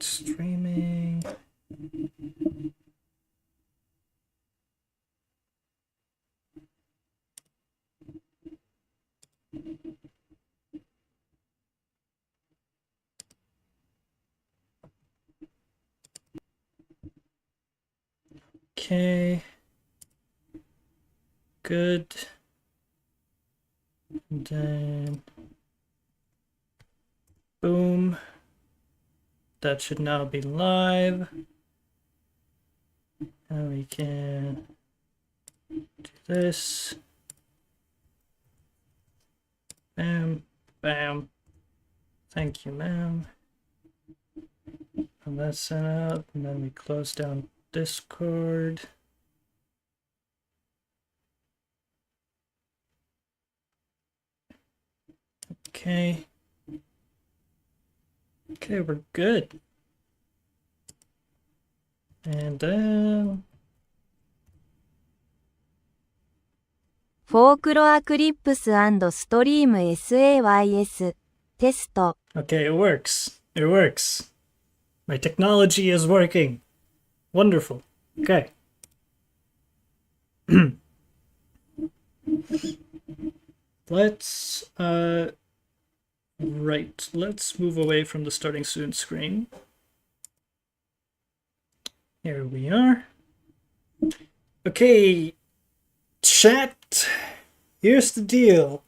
streaming. Okay. Good. And then boom. That should now be live. And we can do this. Bam, bam. Thank you, ma'am. And that's sent out, and then we close down Discord. Okay. Okay, we're good. And then フォークロアクリップス&ストリーム SAYS テスト okay, it works. It works. My technology is working. Wonderful. Okay. Let's let's move away from the starting soon screen. Here we are. Okay, chat. Here's the deal.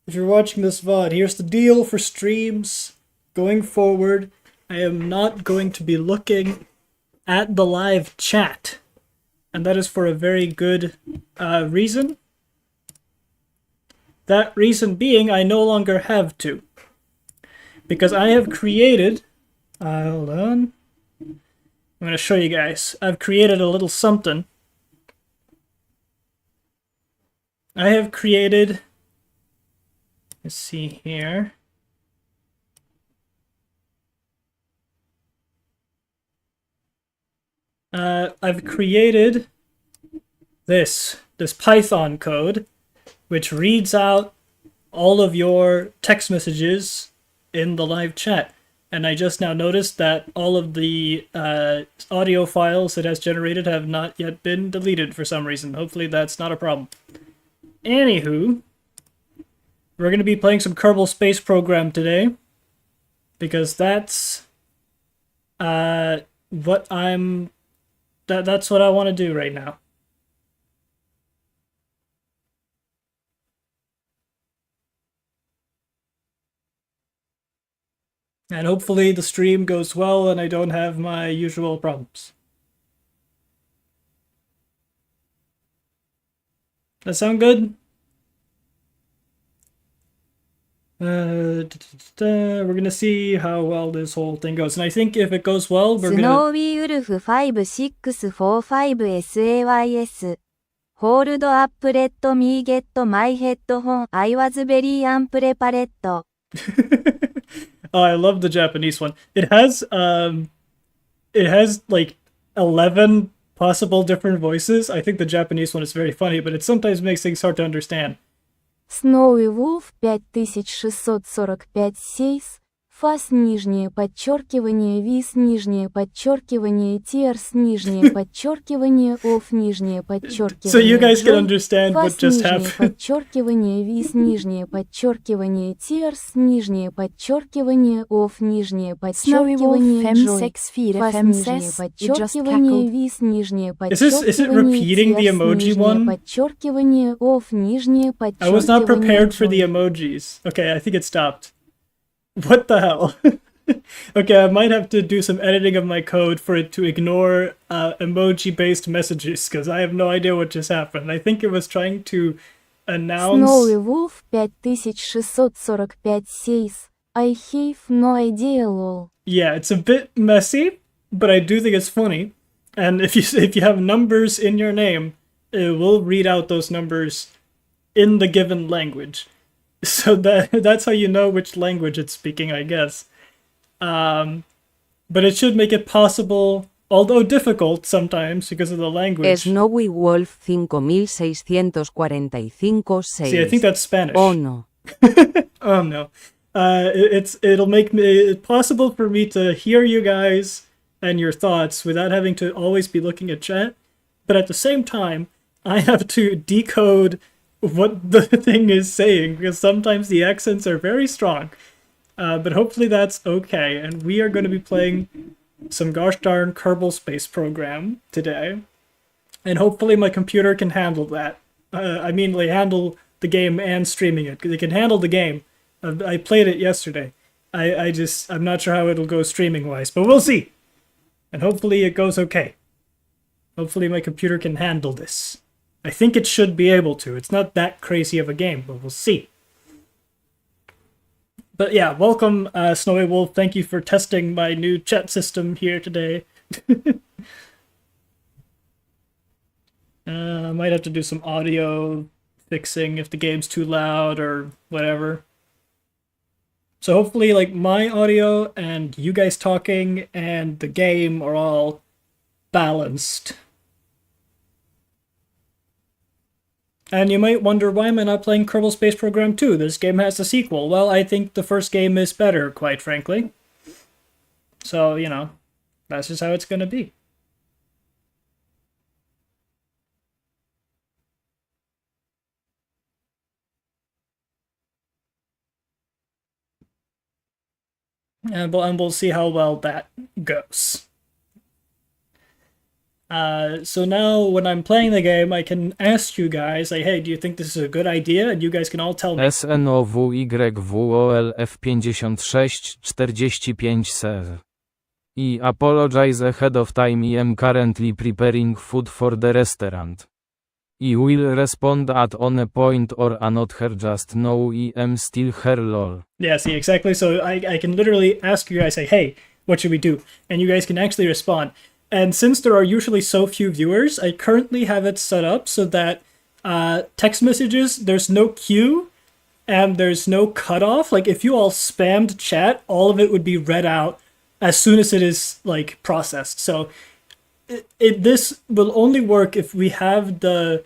If you're watching this VOD, here's the deal for streams going forward. I am not going to be looking at the live chat. And that is for a very good reason. That reason being, I no longer have to. Because I have created... hold on. I'm going to show you guys. I've created a little something. I have created... Let's see here. I've created this Python code, which reads out all of your text messages in the live chat. And I just now noticed that all of the audio files it has generated have not yet been deleted for some reason. Hopefully that's not a problem. Anywho, we're going to be playing some Kerbal Space Program today, because that's what that's what I want to do right now. And hopefully the stream goes well and I don't have my usual problems. That sound good? We're gonna see how well this whole thing goes. And I think if it goes well, we're gonna... スノーウィーウルフ5645 SAYS ホールドアップレッドミーゲットマイヘッドホン I was very unprepared. Oh, I love the Japanese one. It has like 11 possible different voices. I think the Japanese one is very funny, but it sometimes makes things hard to understand. Snowy Wolf 5645 сейс, фас нижнее подчеркивание вис нижнее подчеркивание тирс нижнее подчеркивание оф нижнее подчеркивание So you guys can understand what just нижнее happened. подчеркивание вис нижнее подчеркивание тирс нижнее подчеркивание оф нижнее подчеркивание джой фас нижнее подчеркивание вис нижнее Is it repeating the emoji one? подчеркивание оф нижнее I was not подчеркивание prepared for the emojis. Okay, I think it stopped. What the hell? Okay, I might have to do some editing of my code for it to ignore emoji-based messages, because I have no idea what just happened. I think it was trying to announce... Snowy Wolf 5645 сейс. I have no idea, lol. Yeah, it's a bit messy, but I do think it's funny. And if you have numbers in your name, it will read out those numbers in the given language. So that's how you know which language it's speaking, I guess. But it should make it possible, although difficult sometimes because of the language. Snowy Wolf 5645 6. See, I think that's Spanish. Oh no. Oh no. It'll make it possible for me to hear you guys and your thoughts without having to always be looking at chat. But at the same time, I have to decode what the thing is saying because sometimes the accents are very strong. But hopefully that's okay. And we are going to be playing some gosh darn Kerbal Space Program today. And hopefully my computer can handle that. I mean, like, handle the game and streaming it. Because it can handle the game. I played it yesterday. I'm not sure how it'll go streaming-wise. But we'll see. And hopefully it goes okay. Hopefully my computer can handle this. I think it should be able to. It's not that crazy of a game, but we'll see. But yeah, welcome, Snowy Wolf. Thank you for testing my new chat system here today. I might have to do some audio fixing if the game's too loud or whatever. So hopefully, like, my audio and you guys talking and the game are all balanced. And you might wonder, why am I not playing Kerbal Space Program 2? This game has a sequel. Well, I think the first game is better, quite frankly. So, you know, that's just how it's gonna be. And we'll see how well that goes. So now when I'm playing the game, I can ask you guys, like, hey, do you think this is a good idea? And you guys can all tell me. SNOWYWOLF5645 ser. I apologize ahead of time. I am currently preparing food for the restaurant. I will respond at on a point or another, just know I am still here, lol. Yeah, see, exactly. So I can literally ask you guys, say, hey, what should we do? And you guys can actually respond. And since there are usually so few viewers, I currently have it set up so that text messages, there's no queue and there's no cutoff. Like, if you all spammed chat, all of it would be read out as soon as it is, like, processed. So this will only work if we have the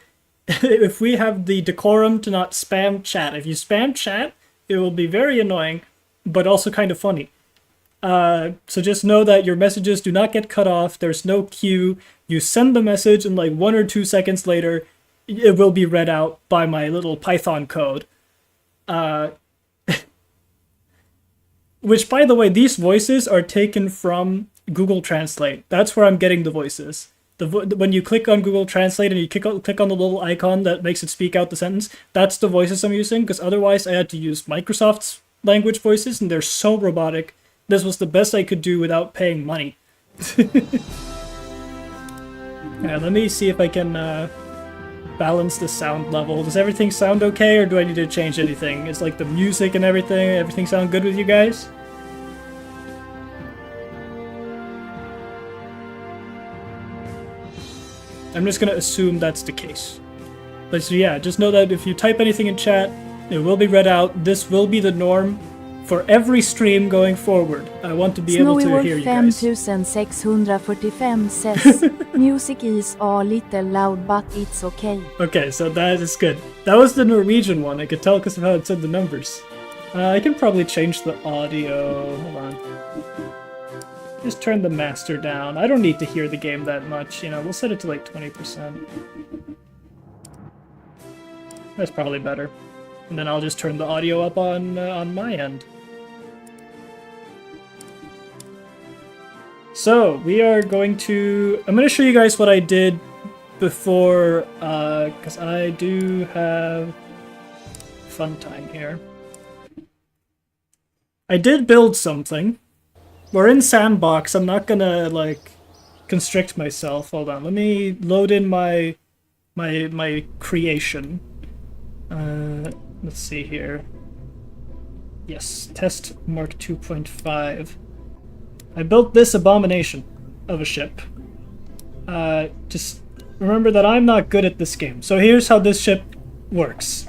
if we have the decorum to not spam chat. If you spam chat, it will be very annoying, but also kind of funny. So just know that your messages do not get cut off. There's no queue. You send the message and like 1 or 2 seconds later, it will be read out by my little Python code. Which, by the way, these voices are taken from Google Translate. That's where I'm getting the voices. When you click on Google Translate and you click on the little icon that makes it speak out the sentence, that's the voices I'm using, because otherwise I had to use Microsoft's language voices, and they're so robotic. This was the best I could do without paying money. Yeah, let me see if I can balance the sound level. Does everything sound okay, or do I need to change anything? Is like the music and everything sound good with you guys? I'm just gonna assume that's the case. But so yeah, just know that if you type anything in chat, it will be read out. This will be the norm for every stream going forward. I want to be able to hear you guys. 5645 says, music is a little loud but it's okay. Okay, so that is good. That was the Norwegian one. I could tell because of how it said the numbers. I can probably change the audio. Hold on. Just turn the master down. I don't need to hear the game that much. You know, we'll set it to like 20%. That's probably better. And then I'll just turn the audio up on my end. So, we are going to... I'm going to show you guys what I did before, because I do have fun time here. I did build something. We're in Sandbox. I'm not gonna, like, constrict myself. Hold on. Let me load in my creation. Let's see here. Yes, test mark 2.5. I built this abomination of a ship. Just remember that I'm not good at this game. So here's how this ship works.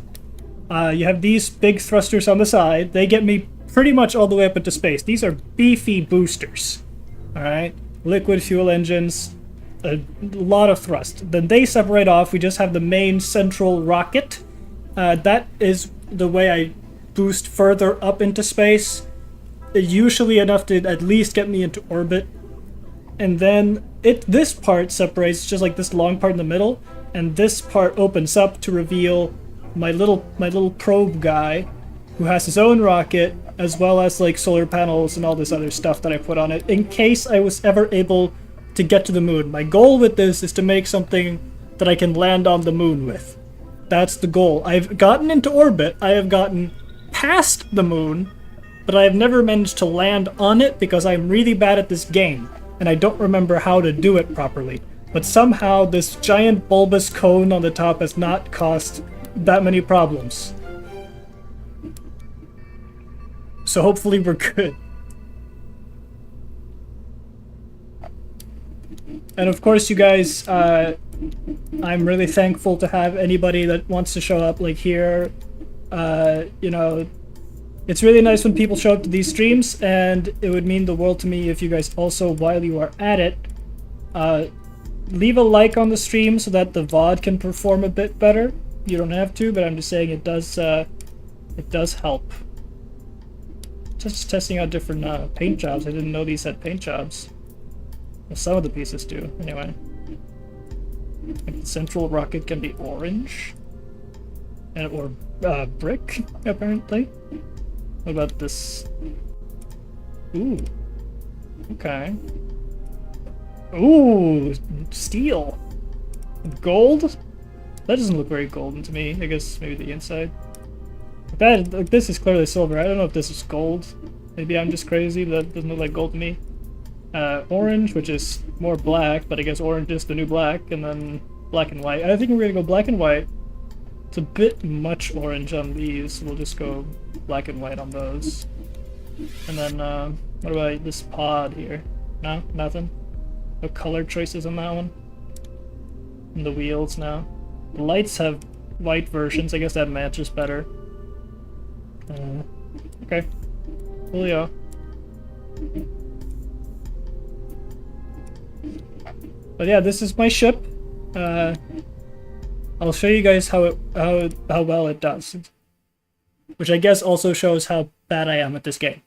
You have these big thrusters on the side. They get me pretty much all the way up into space. These are beefy boosters. Alright? Liquid fuel engines. A lot of thrust. Then they separate off. We just have the main central rocket. That is the way I boost further up into space. Usually enough to at least get me into orbit. And then this part separates, just like this long part in the middle, and this part opens up to reveal my little probe guy, who has his own rocket, as well as like solar panels and all this other stuff that I put on it, in case I was ever able to get to the moon. My goal with this is to make something that I can land on the moon with. That's the goal. I've gotten into orbit, I have gotten past the moon, but I have never managed to land on it because I'm really bad at this game, and I don't remember how to do it properly. But somehow this giant bulbous cone on the top has not caused that many problems. So hopefully we're good. And of course, you guys, I'm really thankful to have anybody that wants to show up, like here. You know, it's really nice when people show up to these streams, and it would mean the world to me if you guys also, while you are at it, leave a like on the stream so that the VOD can perform a bit better. You don't have to, but I'm just saying it does help. Just testing out different paint jobs. I didn't know these had paint jobs. Well, some of the pieces do, anyway. Like the central rocket can be orange. Or brick, apparently. What about this? Ooh. Okay. Ooh, steel. Gold? That doesn't look very golden to me. I guess maybe the inside. That, like, this is clearly silver. I don't know if this is gold. Maybe I'm just crazy, but that doesn't look like gold to me. Orange, which is more black, but I guess orange is the new black, and then black and white. I think we're gonna go black and white. It's a bit much orange on these. We'll just go black and white on those. And then, what about this pod here? No? Nothing? No color choices on that one? And the wheels now. The lights have white versions. I guess that matches better. Okay. Coolio. But yeah, this is my ship. I'll show you guys how well it does, which I guess also shows how bad I am at this game.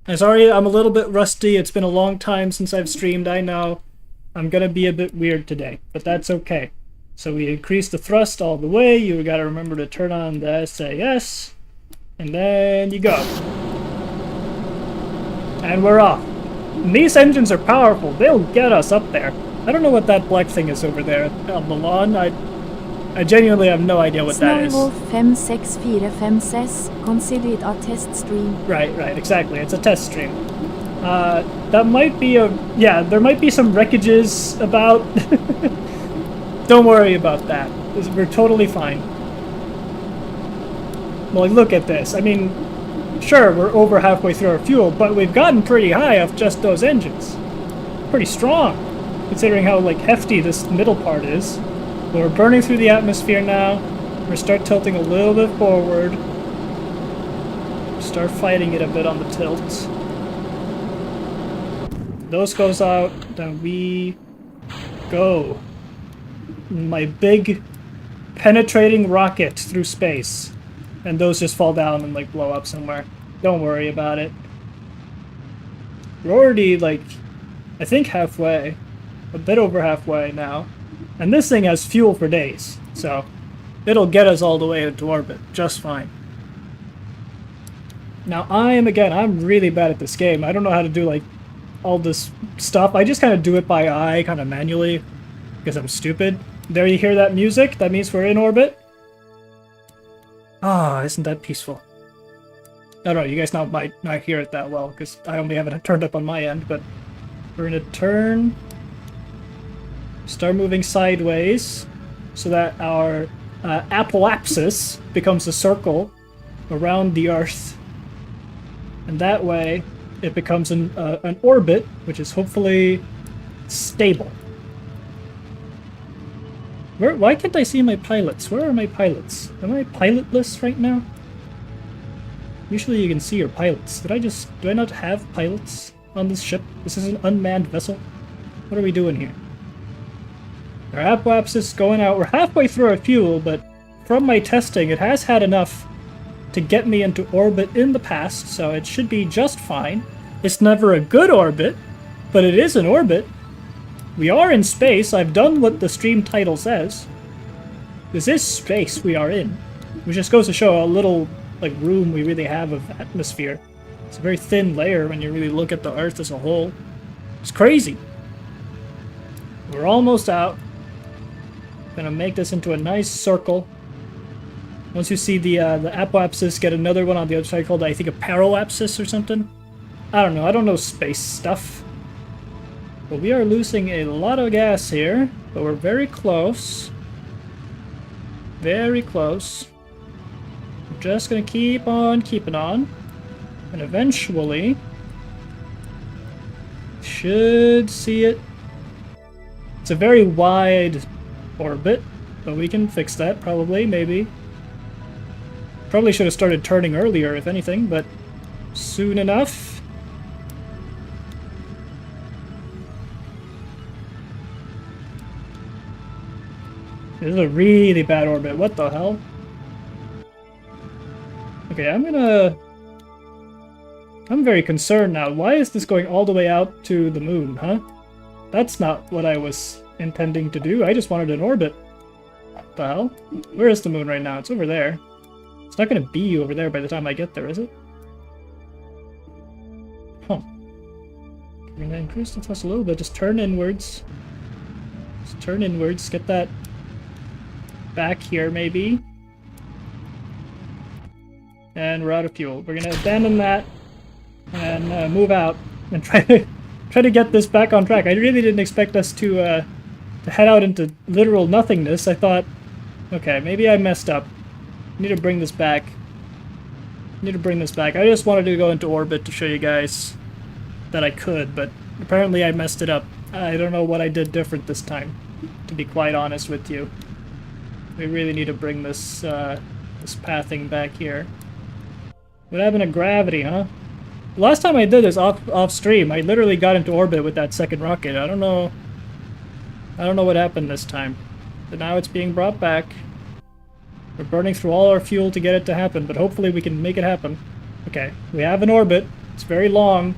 I'm sorry, I'm a little bit rusty. It's been a long time since I've streamed. I know I'm gonna be a bit weird today, but that's okay. So we increase the thrust all the way. You gotta remember to turn on the SAS, and then you go. And we're off. And these engines are powerful. They'll get us up there. I don't know what that black thing is over there on the lawn. I genuinely have no idea what that is. Snowwolf 56456, consider it a test stream. Right, exactly. It's a test stream. That might be yeah, there might be some wreckages about. Don't worry about that. We're totally fine. Well, look at this. I mean, sure, we're over halfway through our fuel, but we've gotten pretty high off just those engines. Pretty strong, considering how, like, hefty this middle part is. But we're burning through the atmosphere now. We're start tilting a little bit forward. Start fighting it a bit on the tilt. Those goes out, then we go. My big penetrating rocket through space. And those just fall down and, like, blow up somewhere. Don't worry about it. We're already, like, I think halfway. A bit over halfway now. And this thing has fuel for days. So it'll get us all the way into orbit just fine. Now I'm really bad at this game. I don't know how to do, like, all this stuff. I just kind of do it by eye, kind of manually. Because I'm stupid. There, you hear that music? That means we're in orbit. Ah, isn't that peaceful? I don't know, you guys might not hear it that well, because I only have it turned up on my end, but we're gonna turn, start moving sideways, so that our apoapsis becomes a circle around the Earth, and that way it becomes an orbit, which is hopefully stable. Why can't I see my pilots? Where are my pilots? Am I pilotless right now? Usually you can see your pilots. Do I not have pilots on this ship? This is an unmanned vessel? What are we doing here? Our apoapsis is going out. We're halfway through our fuel, but from my testing, it has had enough to get me into orbit in the past, so it should be just fine. It's never a good orbit, but it is an orbit. We are in space. I've done what the stream title says. This is space we are in, which just goes to show how little room we really have of atmosphere. It's a very thin layer when you really look at the Earth as a whole. It's crazy. We're almost out. Gonna make this into a nice circle. Once you see the apoapsis, get another one on the other side called, I think, a paroapsis or something. I don't know. I don't know space stuff. But we are losing a lot of gas here, but we're very close. Very close. We're just gonna keep on keeping on. And eventually, should see it. It's a very wide orbit, but we can fix that, probably, maybe. Probably should have started turning earlier, if anything, but soon enough. This is a really bad orbit. What the hell? Okay, I'm very concerned now. Why is this going all the way out to the moon, huh? That's not what I was intending to do. I just wanted an orbit. What the hell? Where is the moon right now? It's over there. It's not going to be over there by the time I get there, is it? Huh. We're going to increase the thrust a little bit. Just turn inwards. Just turn inwards. Get that back here, maybe. And we're out of fuel. We're going to abandon that and move out and try to get this back on track. I really didn't expect us to head out into literal nothingness. I thought, okay, maybe I messed up. I need to bring this back. I just wanted to go into orbit to show you guys that I could, but apparently I messed it up. I don't know what I did different this time, to be quite honest with you. We really need to bring this this pathing back here. What happened to gravity, huh? Last time I did this off stream, I literally got into orbit with that second rocket. I don't know what happened this time. But now it's being brought back. We're burning through all our fuel to get it to happen, but hopefully we can make it happen. Okay, we have an orbit. It's very long.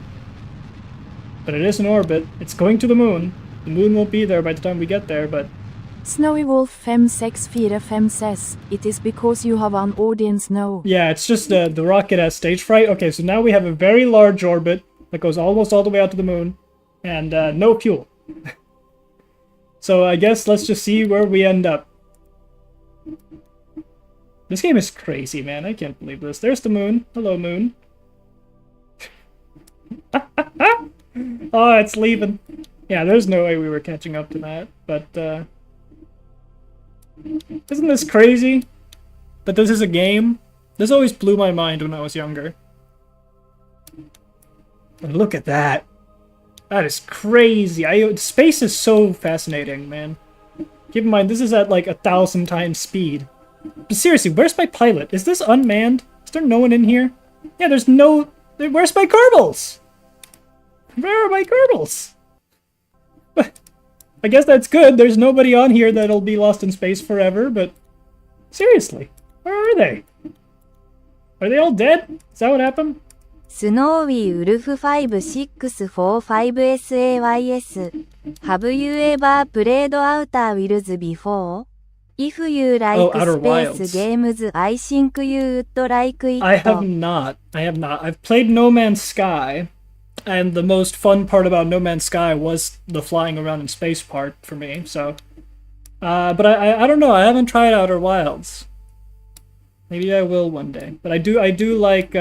But it is an orbit. It's going to the moon. The moon won't be there by the time we get there, but... Snowy Wolf 5645 says, it is because you have an audience now. Yeah, it's just the rocket has stage fright. Okay, so now we have a very large orbit that goes almost all the way out to the moon, and no fuel. So I guess let's just see where we end up. This game is crazy, man. I can't believe this. There's the moon. Hello, moon. Oh, it's leaving. Yeah, there's no way we were catching up to that, but isn't this crazy? But this is a game? This always blew my mind when I was younger. But look at that. That is crazy. Space is so fascinating, man. Keep in mind, this is at like 1,000 times speed. But seriously, where's my pilot? Is this unmanned? Is there no one in here? Yeah, there's no... Where's my Kerbals? Where are my Kerbals? I guess that's good. There's nobody on here that'll be lost in space forever, but... Seriously, where are they? Are they all dead? Is that what happened? Snowy Wolf 5645 SAYS. Have you ever played Outer Wilds before? If you like Outer space Wilds. games, I think you would like it. I have not. I've played No Man's Sky, and the most fun part about No Man's Sky was the flying around in space part for me, so... but I don't know, I haven't tried Outer Wilds. Maybe I will one day. But I do like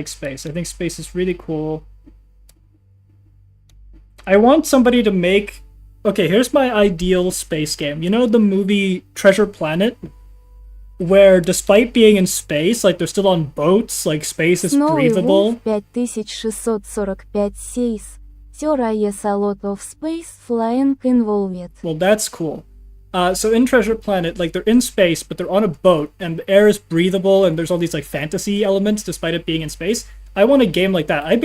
space. I think space is really cool. I want somebody to make... Okay, here's my ideal space game. You know the movie Treasure Planet? Where despite being in space, like they're still on boats, like space is breathable. Wolf 5645 says, there is a lot of space flying involved. Well, that's cool. So in Treasure Planet, like they're in space, but they're on a boat, and the air is breathable, and there's all these like fantasy elements despite it being in space. I want a game like that. I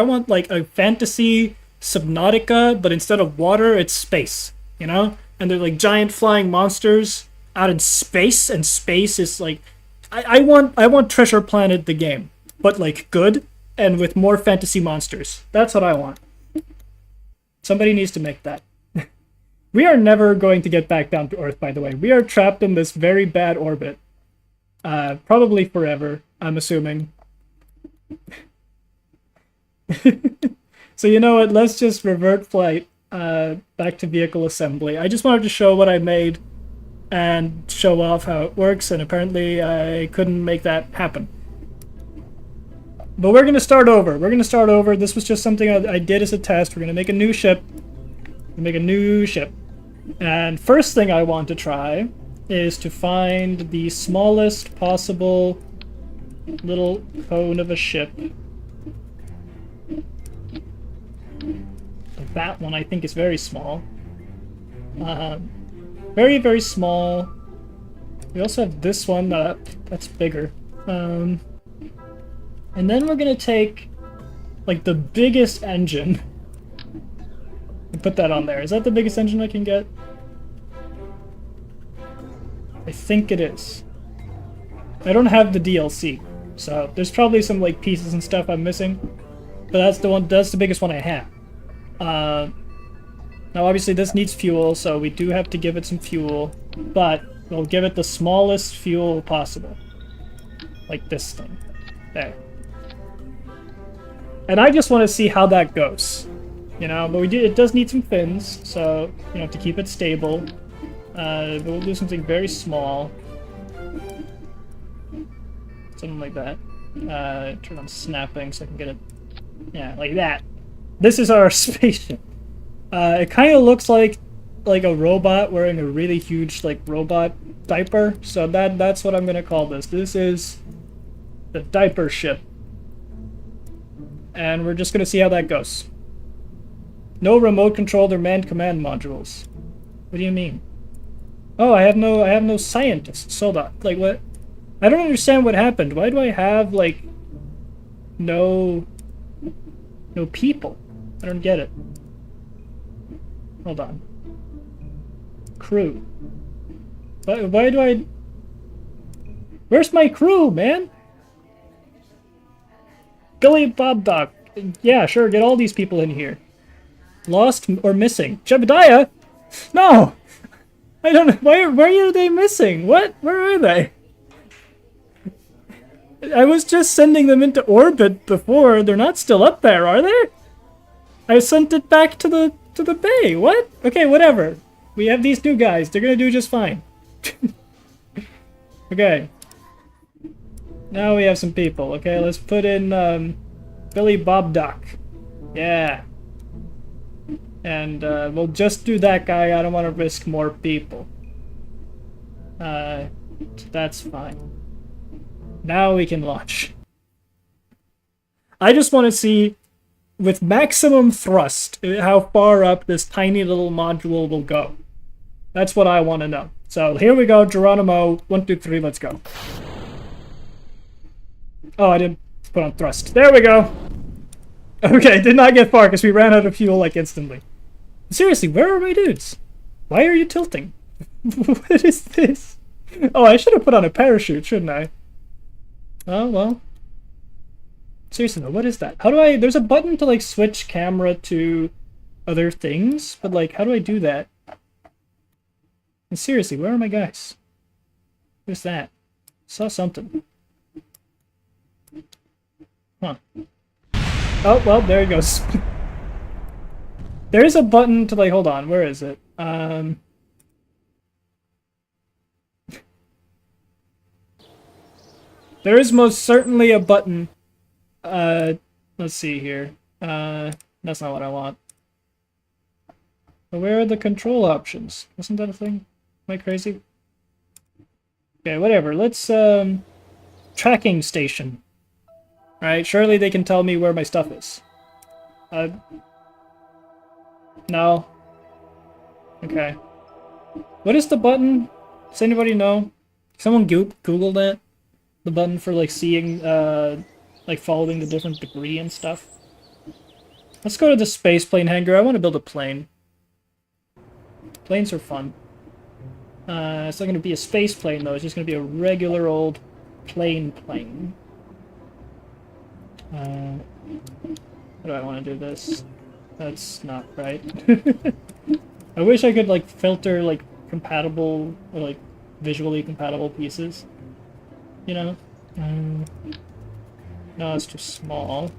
want like a fantasy Subnautica, but instead of water, it's space, you know? And they're like giant flying monsters. out in space, and space is like, I want Treasure Planet the game, but like good and with more fantasy monsters. That's what I want. Somebody needs to make that. We are never going to get back down to Earth, by the way. We are trapped in this very bad orbit. Probably forever, I'm assuming. So you know what, let's just revert flight back to vehicle assembly. I just wanted to show what I made and show off how it works, and apparently I couldn't make that happen. But we're going to start over. This was just something I did as a test. We're going to make a new ship. And first thing I want to try is to find the smallest possible little cone of a ship. That one I think is very small. Very, very small. We also have this one that's bigger. And then we're gonna take like the biggest engine and put that on there. Is that the biggest engine I can get? I think it is. I don't have the DLC, so there's probably some like pieces and stuff I'm missing. But that's the biggest one I have. Now obviously this needs fuel, so we do have to give it some fuel, but we'll give it the smallest fuel possible. Like this thing. There. And I just want to see how that goes. You know, but it does need some fins, so, you know, to keep it stable. But we'll do something very small. Something like that. Turn on snapping so I can get it. Yeah, like that. This is our spaceship. It kind of looks like a robot wearing a really huge like robot diaper. So that's what I'm gonna call this. This is the diaper ship, and we're just gonna see how that goes. No remote controlled or manned command modules. What do you mean? Oh, I have no scientists. Hold on. Like what? I don't understand what happened. Why do I have like no people? I don't get it. Hold on. Crew. Why do I... Where's my crew, man? Billy Bob Doc. Yeah, sure, get all these people in here. Lost or missing. Jebediah? No! I don't know. Why are they missing? What? Where are they? I was just sending them into orbit before. They're not still up there, are they? I sent it back to the bay. What? Okay, whatever. We have these new guys. They're gonna do just fine. Okay. Now we have some people. Okay, let's put in Billy Bob Doc. Yeah. And we'll just do that guy. I don't want to risk more people. That's fine. Now we can launch. I just want to see, with maximum thrust, how far up this tiny little module will go. That's what I want to know. So here we go, Geronimo. 1, 2, 3, let's go. Oh, I didn't put on thrust. There we go. Okay, did not get far because we ran out of fuel like instantly. Seriously, where are my dudes? Why are you tilting? What is this? Oh, I should have put on a parachute, shouldn't I? Oh, well. Seriously though, what is that? How do I... There's a button to like switch camera to other things, but like, how do I do that? And seriously, where are my guys? What's that? Saw something. Huh. Oh, well, there it goes. There is a button to like, hold on, where is it? There is most certainly a button. Let's see here. That's not what I want. But where are the control options? Wasn't that a thing? Am I crazy? Okay, whatever. Let's, tracking station. Right, surely they can tell me where my stuff is. No. Okay. What is the button? Does anybody know? Someone Google that? The button for, like, seeing, like, following the different debris and stuff. Let's go to the space plane hangar. I want to build a plane. Planes are fun. It's not going to be a space plane, though. It's just going to be a regular old plane. How do I want to do this? That's not right. I wish I could, like, filter, like, compatible, or, like, visually compatible pieces. You know? No, it's too small.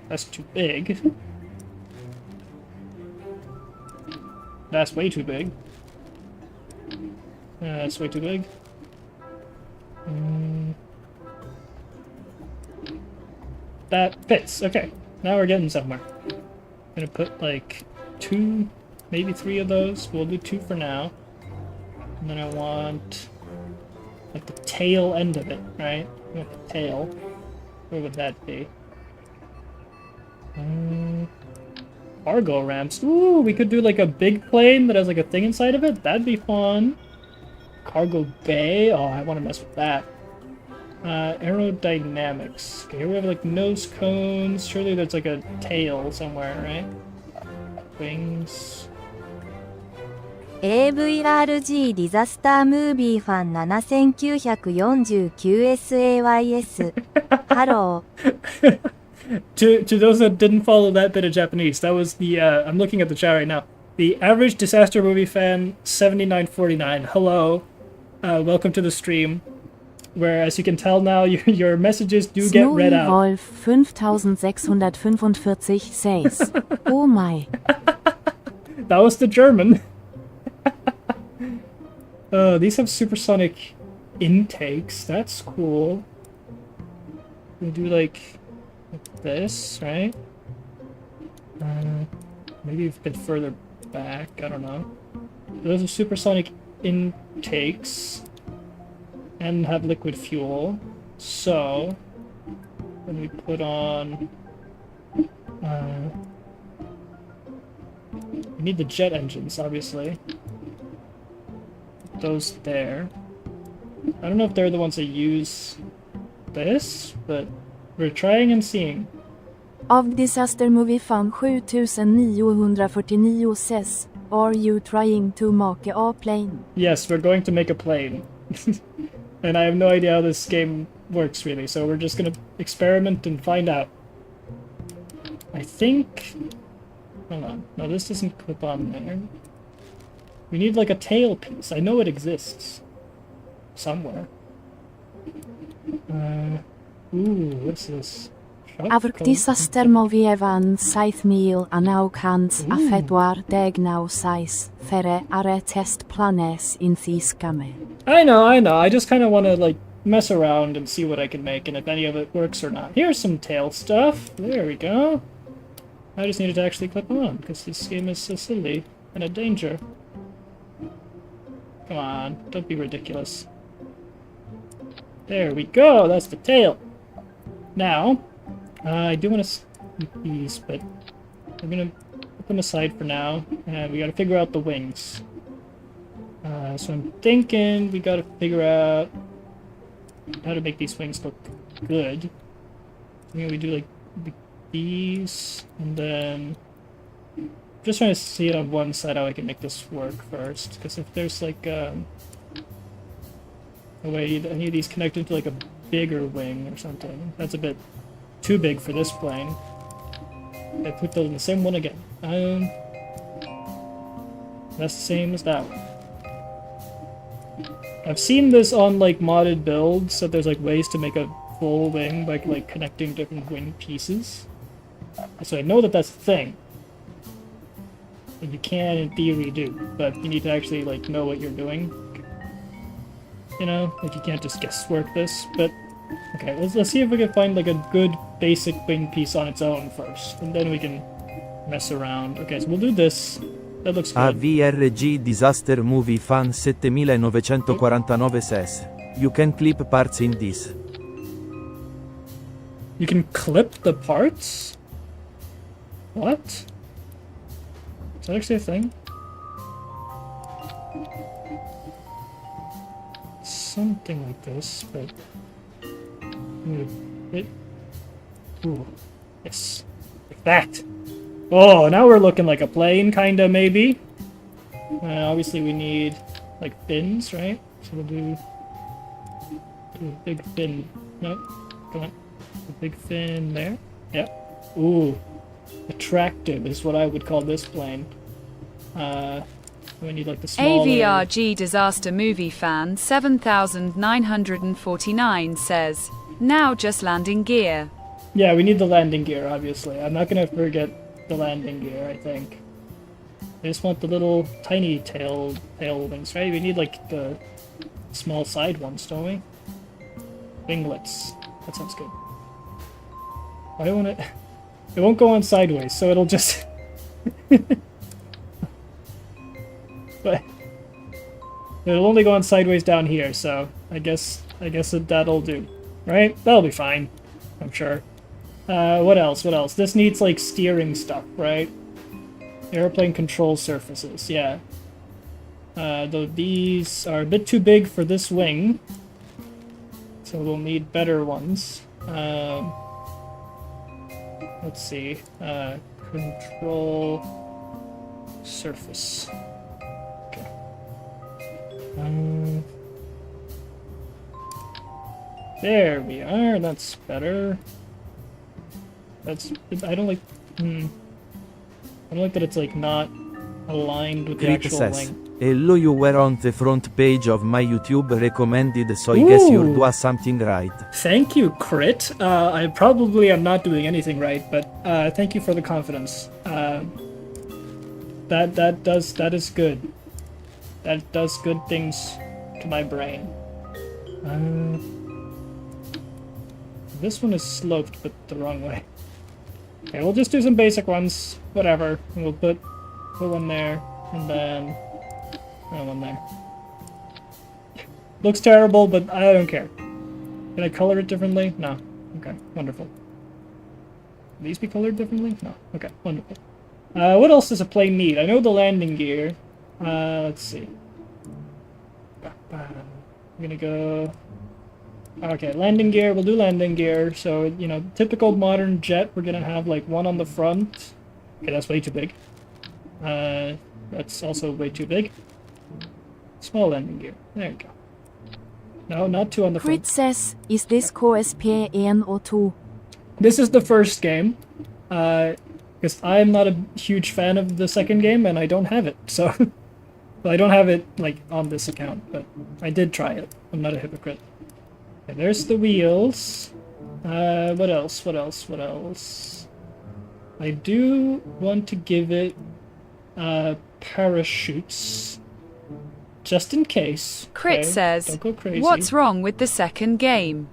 That's too big. That's way too big. That's way too big. That fits. Okay. Now we're getting somewhere. I'm gonna put like 2, maybe 3 of those. We'll do 2 for now. And then I want like the tail end of it, right? I want the tail. Where would that be? Cargo ramps. Ooh, we could do like a big plane that has like a thing inside of it. That'd be fun. Cargo bay. Oh, I want to mess with that. Aerodynamics. Okay, here we have like nose cones. Surely there's like a tail somewhere, right? Wings. AVRG ディザスタームービーファン 7949SAYS ハロー To those that didn't follow that bit of Japanese, that was the I'm looking at the chat right now. The average disaster movie fan 7949. Hello, welcome to the stream. Where, as you can tell now, your messages do get read out. Wolf 5645 says, oh my. That was the German. These have supersonic intakes. That's cool. We do like this, right? Maybe a bit further back. I don't know. Those are supersonic intakes and have liquid fuel. So when we put on, we need the jet engines, obviously. Those there. I don't know if they're the ones that use this, but we're trying and seeing. Av disaster movie fan 7949 says, are you trying to make a plane? Yes, we're going to make a plane. And I have no idea how this game works really, so we're just gonna experiment and find out. I think... Hold on. No, this doesn't clip on there. We need like a tail piece. I know it exists. Somewhere. Ooh, what's this? Av disaster movie evan saith mil anaukans a fedwar degnau sais fere are test planes in thiskame. I know. I just kind of want to like mess around and see what I can make and if any of it works or not. Here's some tail stuff. There we go. I just needed to actually clip on because this game is so silly and a danger. Come on, don't be ridiculous. There we go, that's the tail. Now, I do want to keep these, but I'm going to put them aside for now, and we got to figure out the wings. So I'm thinking we got to figure out how to make these wings look good. We do like these, and then just trying to see it on one side how I can make this work first, because if there's like a way any of these connect into like a bigger wing or something, that's a bit too big for this plane. I put those in the same one again. That's the same as that one. I've seen this on like modded builds, so there's like ways to make a full wing by like connecting different wing pieces. So I know that that's a thing. And you can in theory do, but you need to actually like know what you're doing. You know, like you can't just guesswork this, but okay, let's see if we can find like a good basic wing piece on its own first, and then we can mess around. Okay, so we'll do this. That looks good. AVRG Disaster Movie Fan 7949 says, you can clip parts in this. You can clip the parts? What? Is that actually a thing? Something like this, but... Ooh, yes. Like that! Oh, now we're looking like a plane, kinda, maybe? Obviously we need, like, fins, right? So we'll do a big fin. No, come on. A big fin there. Yep. Ooh. Attractive is what I would call this plane. We need, like, the smaller... AVRG Disaster Movie Fan 7949 says, now just landing gear. Yeah, we need the landing gear, obviously. I'm not gonna forget the landing gear, I think. I just want the little tiny tail wings, right? We need, like, the small side ones, don't we? Winglets. That sounds good. I don't want it... It won't go on sideways, so it'll just... But... It'll only go on sideways down here, so I guess that'll do. Right? That'll be fine. I'm sure. What else? What else? This needs, like, steering stuff, right? Airplane control surfaces, yeah. Though these are a bit too big for this wing. So we'll need better ones. Let's see. Control surface. Okay. There we are. That's better. That's... I don't like... I don't like that it's, like, not aligned with the Crit actual says, wing. hello, you were on the front page of my YouTube recommended, so I guess you're Ooh. doing something right. Thank you, Crit. I probably am not doing anything right, but thank you for the confidence. That is good. That does good things to my brain. This one is sloped, but the wrong way. Okay, we'll just do some basic ones. Whatever. We'll put one there, and then one there. Looks terrible, but I don't care. Can I color it differently? No. Okay, wonderful. Can these be colored differently? No. Okay, wonderful. What else does a plane need? I know the landing gear. Let's see. I'm gonna go... Okay, landing gear. We'll do landing gear. So, you know, typical modern jet, we're gonna have, like, one on the front. Okay, that's way too big. That's also way too big. Small landing gear. There we go. No, not two on the front. Crit says, is this KSP1 or 2? This is the first game. Because I'm not a huge fan of the second game, and I don't have it, so... Well, I don't have it, like, on this account, but I did try it. I'm not a hypocrite. Okay, there's the wheels. What else? What else? What else? I do want to give it, parachutes. Just in case. Crit okay? says, Don't go crazy. what's wrong with the second game?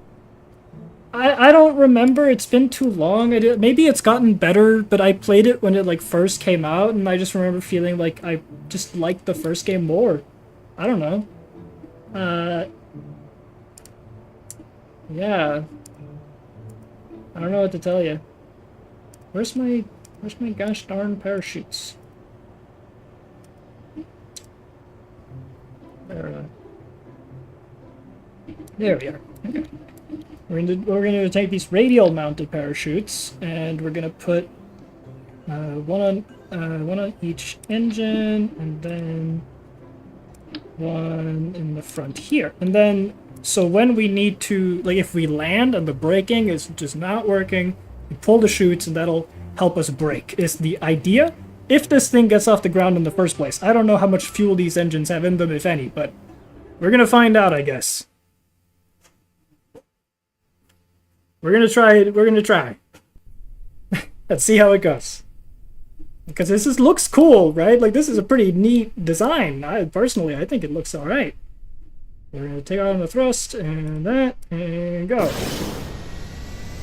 I don't remember. It's been too long. Maybe it's gotten better, but I played it when it, like, first came out, and I just remember feeling like I just liked the first game more. I don't know. Yeah. I don't know what to tell you. Where's my gosh darn parachutes? There we are. Okay. We're gonna take these radial mounted parachutes, and we're gonna put one on each engine, and then one in the front here. And then, so when we need to, like, if we land and the braking is just not working, we pull the chutes, and that'll help us brake. Is the idea? If this thing gets off the ground in the first place. I don't know how much fuel these engines have in them, if any, but we're gonna find out, I guess. We're gonna try it. We're gonna try. Let's see how it goes. Because this looks cool, right? Like, this is a pretty neat design. Personally, I think it looks all right. We're gonna take on the thrust and that and go.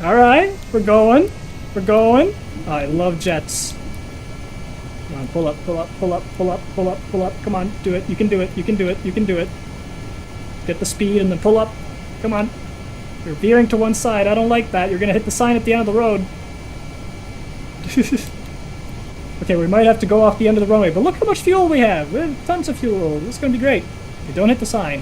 All right, we're going. We're going. Oh, I love jets. Come on, pull up, pull up, pull up, pull up, pull up, pull up. Come on, do it. You can do it. You can do it. You can do it. Get the speed and then pull up. Come on. You're veering to one side. I don't like that. You're gonna hit the sign at the end of the road. Okay, we might have to go off the end of the runway, but look how much fuel we have. We have tons of fuel. This is gonna be great. Okay, don't hit the sign.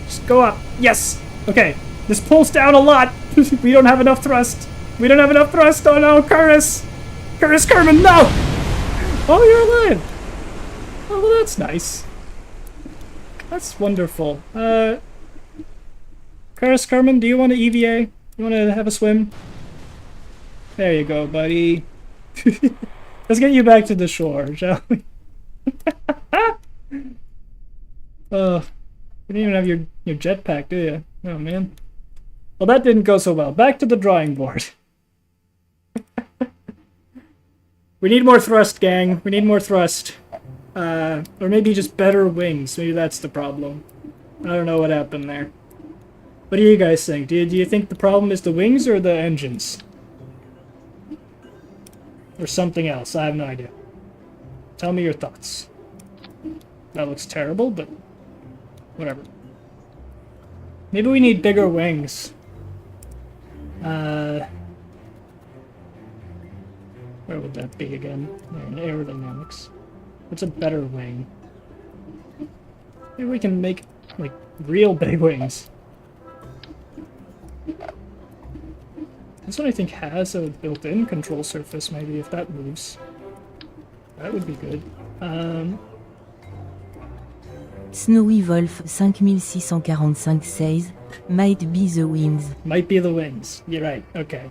Just go up. Yes! Okay, this pulls down a lot. We don't have enough thrust. We don't have enough thrust. Oh no, Curtis! Curtis Kerman, no! Oh, you're alive! Oh, well, that's nice. That's wonderful. Karis Carmen, do you want to EVA? You want to have a swim? There you go, buddy. Let's get you back to the shore, shall we? Oh, you didn't even have your jetpack, do you? Oh, man. Well, that didn't go so well. Back to the drawing board. We need more thrust, gang. We need more thrust. Or maybe just better wings. Maybe that's the problem. I don't know what happened there. What do you guys think? Do you think the problem is the wings or the engines? Or something else? I have no idea. Tell me your thoughts. That looks terrible, but whatever. Maybe we need bigger wings. Where would that be again? There, in aerodynamics. What's a better wing? Maybe we can make, like, real big wings. This one I think has a built-in control surface, maybe, if that moves. That would be good. Snowy Wolf 5645 says, might be the wings. Might be the wings. You're right. Okay.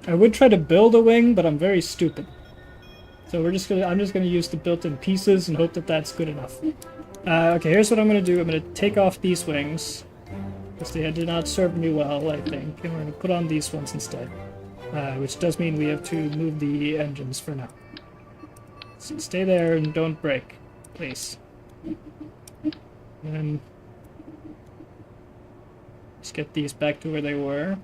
I would try to build a wing, but I'm very stupid. So I'm just gonna use the built-in pieces and hope that that's good enough. Okay, here's what I'm gonna do. I'm gonna take off these wings, because they did not serve me well, I think, and we're gonna put on these ones instead. Which does mean we have to move the engines for now. So stay there and don't break, please. And just get these back to where they were.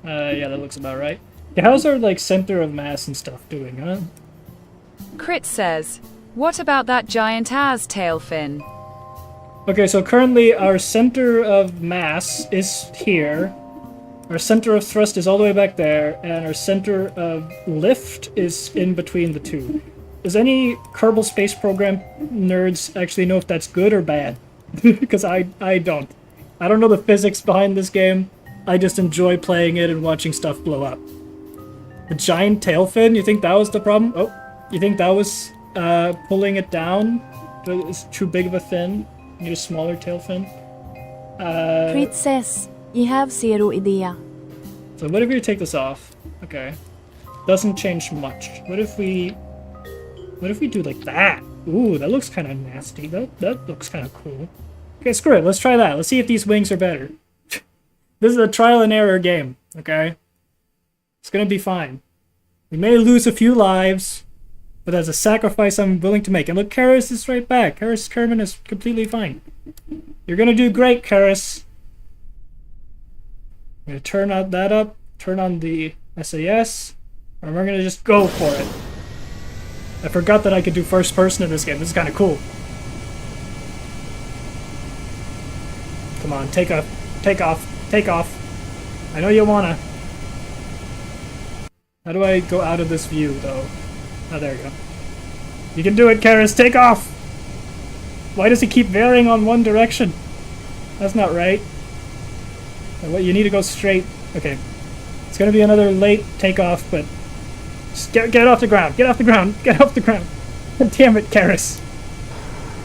Yeah, that looks about right. Yeah, how's our, like, center of mass and stuff doing, huh? Crit says, what about that giant ass tail fin? Okay, so currently our center of mass is here. Our center of thrust is all the way back there, and our center of lift is in between the two. Does any Kerbal Space Program nerds actually know if that's good or bad? Because I don't. I don't know the physics behind this game. I just enjoy playing it and watching stuff blow up. The giant tail fin, you think that was the problem? Oh, you think that was pulling it down? It's too big of a fin? You need a smaller tail fin? Princess, I have zero idea. So what if we take this off? Okay. Doesn't change much. What if we do like that? Ooh, that looks kind of nasty. That looks kind of cool. Okay, screw it. Let's try that. Let's see if these wings are better. This is a trial and error game, okay? It's gonna be fine. We may lose a few lives, but that's a sacrifice I'm willing to make. And look, Karis is right back. Karis Kerman is completely fine. You're gonna do great, Karis. I'm gonna turn that up, turn on the SAS, and we're gonna just go for it. I forgot that I could do first person in this game. This is kind of cool. Come on, take off, take off, take off. I know you wanna. How do I go out of this view, though? Oh, there you go. You can do it, Karis, take off! Why does he keep varying on one direction? That's not right. You need to go straight. Okay. It's gonna be another late takeoff, but just get off the ground. Get off the ground. Get off the ground. Damn it, Karis.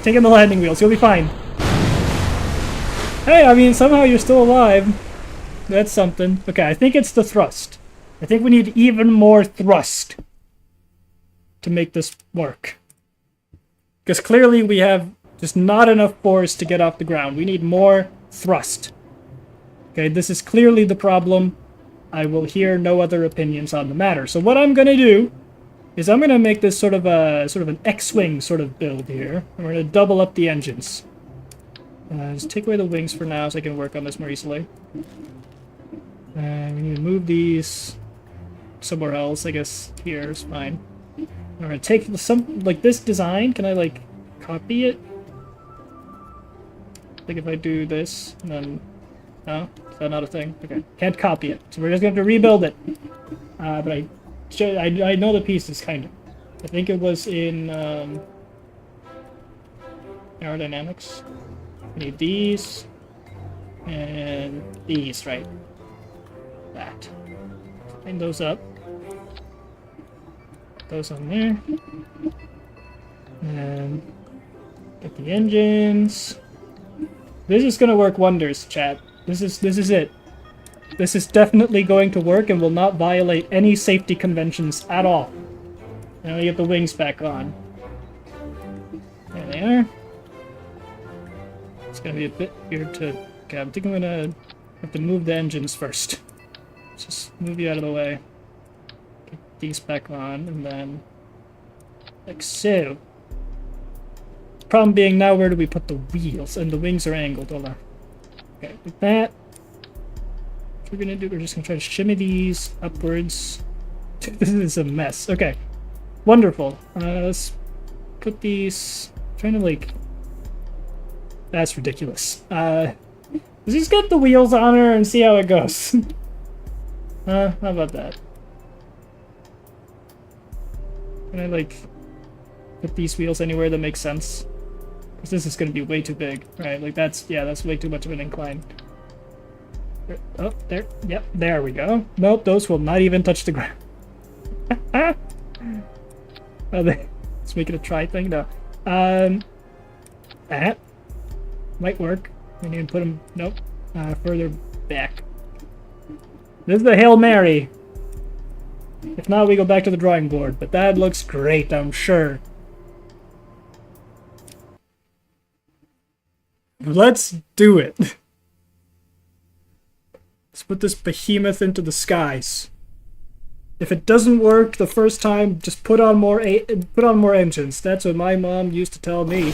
Taking the landing wheels. You'll be fine. Hey, I mean, somehow you're still alive. That's something. Okay, I think it's the thrust. I think we need even more thrust to make this work. Because clearly we have just not enough force to get off the ground. We need more thrust. Okay, this is clearly the problem. I will hear no other opinions on the matter. So what I'm gonna do is I'm gonna make this sort of an X-wing sort of build here. And we're gonna double up the engines. Just take away the wings for now so I can work on this more easily. We need to move these somewhere else. I guess here is fine. I'm gonna take some, like, this design. Can I, like, copy it? Like if I do this, and then... No? Is that not a thing? Okay. Can't copy it. So we're just going to rebuild it. But I know the pieces, kind of. I think it was in aerodynamics. We need these. And these, right? That. Line those up. those on there. And get the engines. This is gonna work wonders, chat. This is it. This is definitely going to work and will not violate any safety conventions at all. Now we get the wings back on. There they are. It's gonna be a bit weird to... Okay, I think I'm gonna have to move the engines first. Just move you out of the way. Get these back on, and then... like so. Problem being now, where do we put the wheels? And the wings are angled. Hold on. Okay, like that. What we're gonna do, we're just gonna try to shimmy these upwards. This is a mess. Okay. Wonderful. Let's put these... I'm trying to like... That's ridiculous. Let's just get the wheels on her and see how it goes. How about that? Can I like... put these wheels anywhere that makes sense? Because this is going to be way too big. Right, like that's... yeah, that's way too much of an incline. Oh, there. Yep, there we go. Nope, those will not even touch the ground. Let's make it a try thing. No. That might work. We need to put them... nope. Further back. This is the Hail Mary. If not, we go back to the drawing board. But that looks great, I'm sure. Let's do it. Let's put this behemoth into the skies. If it doesn't work the first time, just put on more engines. That's what my mom used to tell me.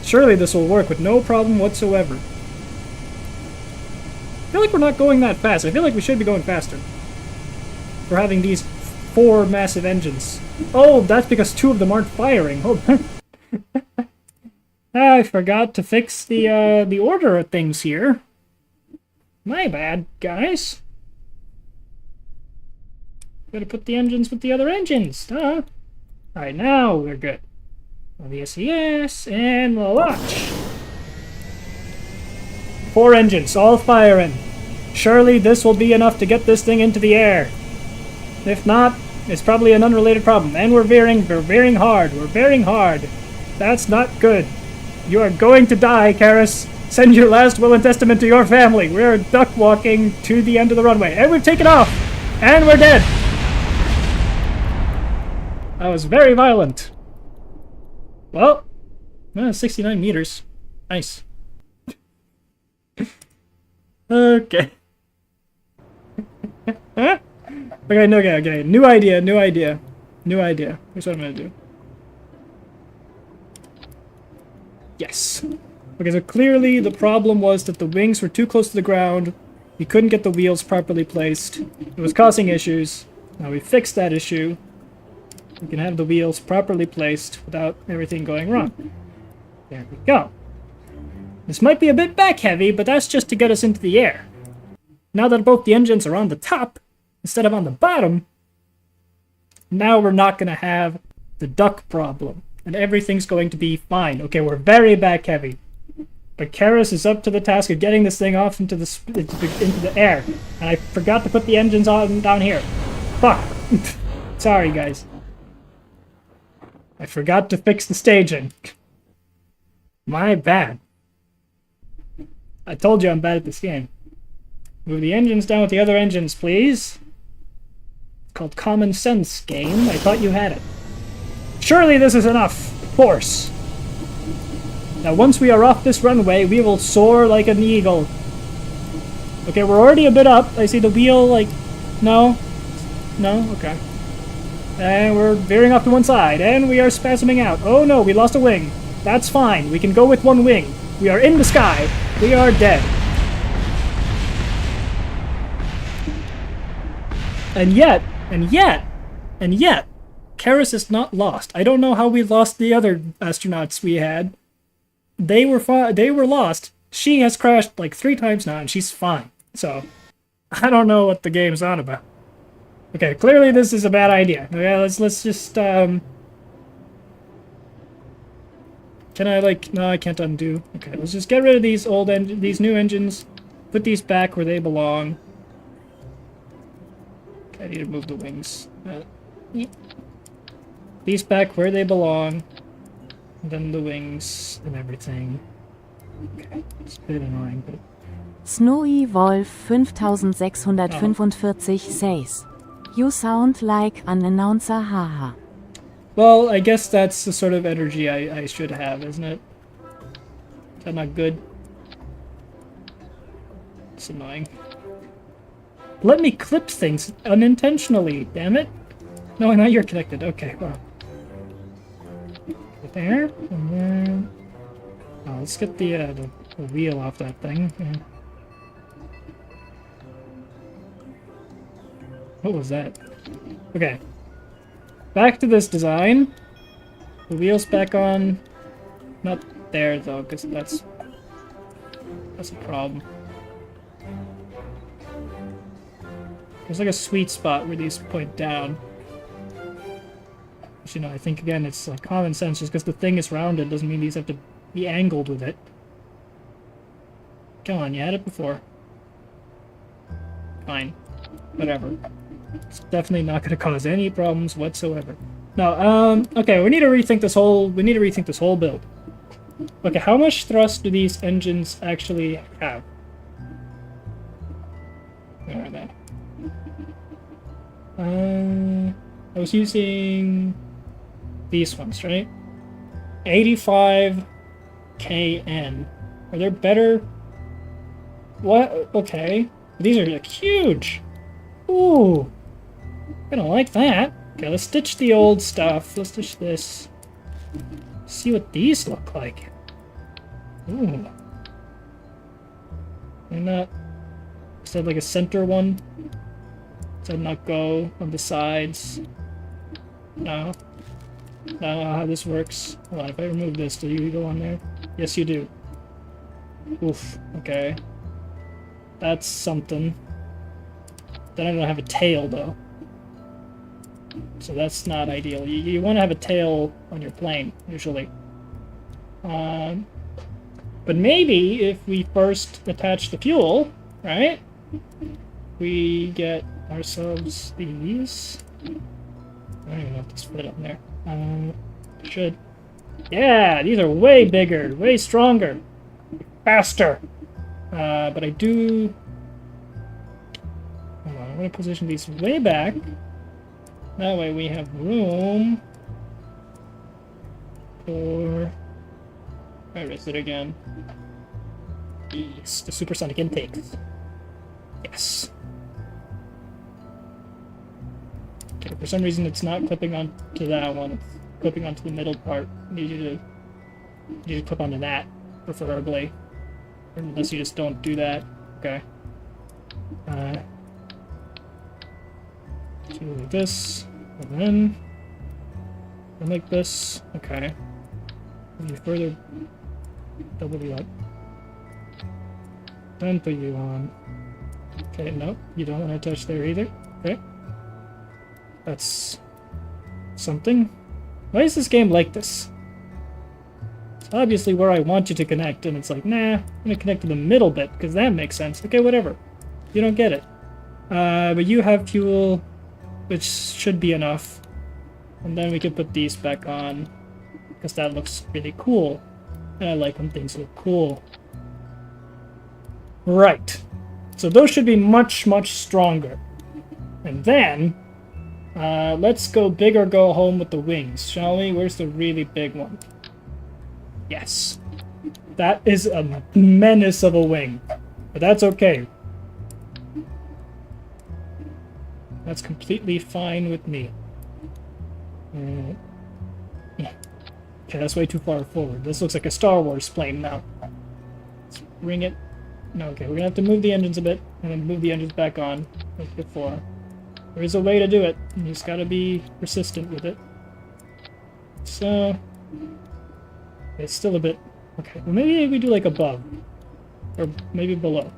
Surely this will work with no problem whatsoever. I feel like we're not going that fast. I feel like we should be going faster. We're having these 4 massive engines. Oh, that's because 2 of them aren't firing. Hold on. I forgot to fix the order of things here. My bad, guys. Gotta put the engines with the other engines, huh? Alright, now we're good. The SES, and launch! 4 engines, all firing. Surely this will be enough to get this thing into the air. If not, it's probably an unrelated problem. And we're veering hard, we're veering hard. That's not good. You are going to die, Karis. Send your last will and testament to your family. We're duck walking to the end of the runway. And we've taken off! And we're dead! That was very violent. Well, 69 meters. Nice. Okay. Okay, okay. New idea. Here's what I'm gonna do. Yes. Okay, so clearly the problem was that the wings were too close to the ground. We couldn't get the wheels properly placed. It was causing issues. Now we fixed that issue. We can have the wheels properly placed without everything going wrong. There we go. This might be a bit back heavy, but that's just to get us into the air. Now that both the engines are on the top instead of on the bottom, now we're not going to have the duck problem. And everything's going to be fine. Okay, we're very back heavy. But Karis is up to the task of getting this thing off into the air. And I forgot to put the engines on down here. Fuck. Sorry, guys. I forgot to fix the staging. My bad. I told you I'm bad at this game. Move the engines down with the other engines, please. It's called Common Sense game. I thought you had it. Surely this is enough force. Now once we are off this runway, we will soar like an eagle. Okay, we're already a bit up. I see the wheel, like... No? No? Okay. And we're veering off to one side, and we are spasming out. Oh no, we lost a wing. That's fine. We can go with one wing. We are in the sky. We are dead. And yet, Karis is not lost. I don't know how we lost the other astronauts we had. They were lost. She has crashed like 3 times now, and she's fine. So, I don't know what the game's on about. Okay, clearly this is a bad idea. Okay, let's just, Can I, like... No, I can't undo. Okay, let's just get rid of these these new engines. Put these back where they belong. I need to move the wings. These back where they belong. And then the wings and everything. Okay, it's a bit annoying, but... Snowy Wolf 5645 says, "You sound like an announcer, haha." Well, I guess that's the sort of energy I should have, isn't it? Is that not good? It's annoying. Let me clip things unintentionally, damn it! No, now you're connected. Okay, well. There, and then... Oh, let's get the wheel off that thing. Yeah. What was that? Okay. Back to this design. The wheel's back on. Not there, though, because that's a problem. There's like a sweet spot where these point down. Which, you know, I think, again, it's like common sense. Just because the thing is rounded doesn't mean these have to be angled with it. Come on, you had it before. Fine. Whatever. It's definitely not going to cause any problems whatsoever. No, okay, we need to rethink this whole build. Okay, how much thrust do these engines actually have? Where are they? I was using these ones, right? 85 kN. Are there better? What? Okay. These are like huge. Ooh. Gonna like that. Okay, let's ditch the old stuff. Let's ditch this. See what these look like. Ooh. And that... Is that like a center one? Does that not go on the sides? No. I don't know how this works. Hold on, if I remove this, do you go on there? Yes, you do. Oof, okay. That's something. Then I don't have a tail, though. So that's not ideal. You want to have a tail on your plane, usually. But maybe if we first attach the fuel, right? We get ourselves these. I don't even know if this fit up there. Should. Yeah, these are way bigger, way stronger, faster. But I do... Hold on, I'm going to position these way back. That way we have room for... Where is it again? Yes, the supersonic intakes. Yes. Okay, for some reason it's not clipping onto that one. It's clipping onto the middle part. I need you to clip onto that, preferably. Unless you just don't do that. Okay. Do like this, and then like this. Okay. You further double you up. Then put you on. Okay, no, you don't want to touch there either. Okay. That's something. Why is this game like this? It's obviously where I want you to connect, and it's like, nah, I'm gonna connect to the middle bit, because that makes sense. Okay, whatever. You don't get it. But you have fuel, which should be enough. And then we can put these back on, because that looks really cool. And I like when things look cool. Right. So those should be much, much stronger. And then, let's go big or go home with the wings, shall we? Where's the really big one? Yes. That is a menace of a wing. But that's okay. That's completely fine with me. Yeah. Okay, that's way too far forward. This looks like a Star Wars plane now. Let's bring it... No, okay, we're gonna have to move the engines a bit, and then move the engines back on, like before. There is a way to do it. You just gotta be persistent with it. So... It's still a bit... Okay, well maybe we do like above. Or maybe below.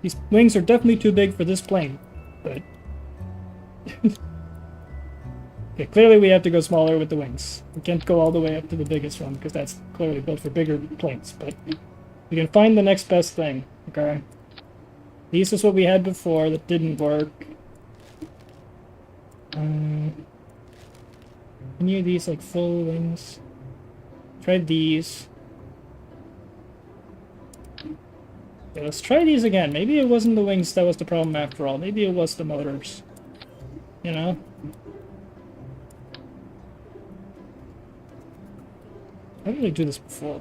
These wings are definitely too big for this plane. But... okay, clearly we have to go smaller with the wings. We can't go all the way up to the biggest one, because that's clearly built for bigger planes. But we can find the next best thing, okay? This is what we had before that didn't work. Any of these like full wings? Try these. Yeah, let's try these again. Maybe it wasn't the wings that was the problem after all. Maybe it was the motors. You know? How did I do this before?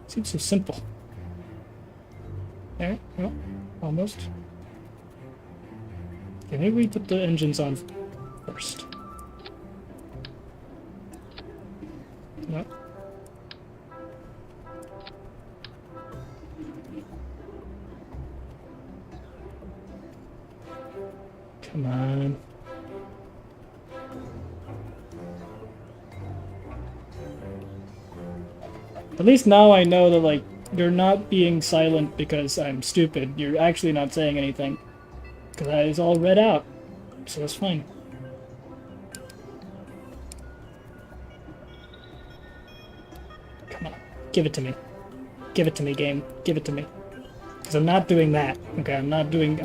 Seems so simple. There, well, almost. Okay, maybe we put the engines on first. No. Come on. At least now I know that, like, you're not being silent because I'm stupid. You're actually not saying anything. Because that is all read out. So that's fine. Come on. Give it to me. Give it to me, game. Give it to me. Because I'm not doing that. Okay, I'm not doing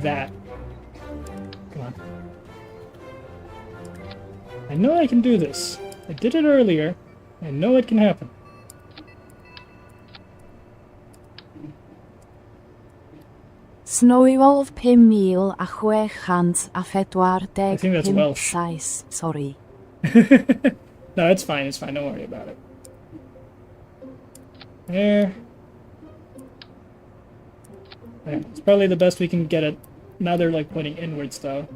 that. Come on. I know I can do this. I did it earlier. I know it can happen. Snwywodd 5,640 I think that's Welsh. sais. Sorry. No, it's fine, it's fine. Don't worry about it. There. There. It's probably the best we can get it. Now they're like pointing inwards though.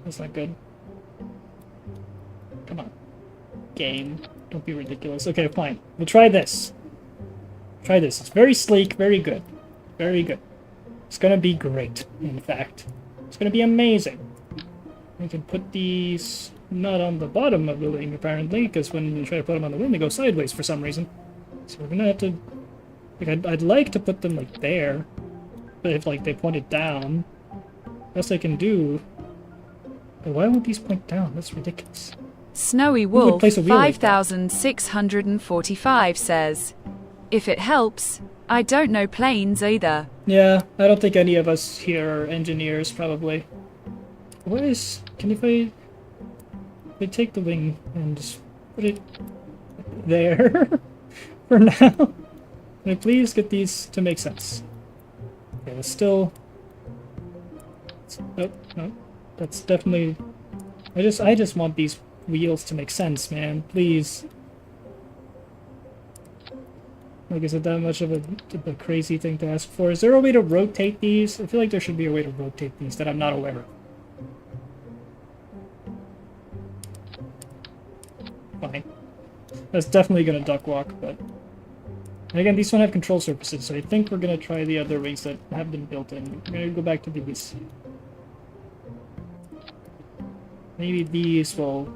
That's not good. Come on. Game. Don't be ridiculous. Okay, fine. We'll try this. Try this. It's very sleek, very good. Very good. It's gonna be great, in fact. It's gonna be amazing. We can put these not on the bottom of the wing, apparently, because when you try to put them on the wing, they go sideways for some reason. So we're gonna have to... Like, I'd like to put them, like, there. But if, like, they pointed down... Best I can do... But why won't these point down? That's ridiculous. Snowy would Wolf place a wheel like that? 5645 says, if it helps, I don't know planes either. Yeah, I don't think any of us here are engineers, probably. What is... If I take the wing and just put it there for now? Can I please get these to make sense? Okay, let's still... Nope, nope. That's definitely... I just want these wheels to make sense, man. Please. Like, is it that much of a crazy thing to ask for? Is there a way to rotate these? I feel like there should be a way to rotate these that I'm not aware of. Fine. That's definitely gonna duck walk, but... And again, these don't have control surfaces, so I think we're gonna try the other wings that have them built in. We're gonna go back to these. Maybe these will...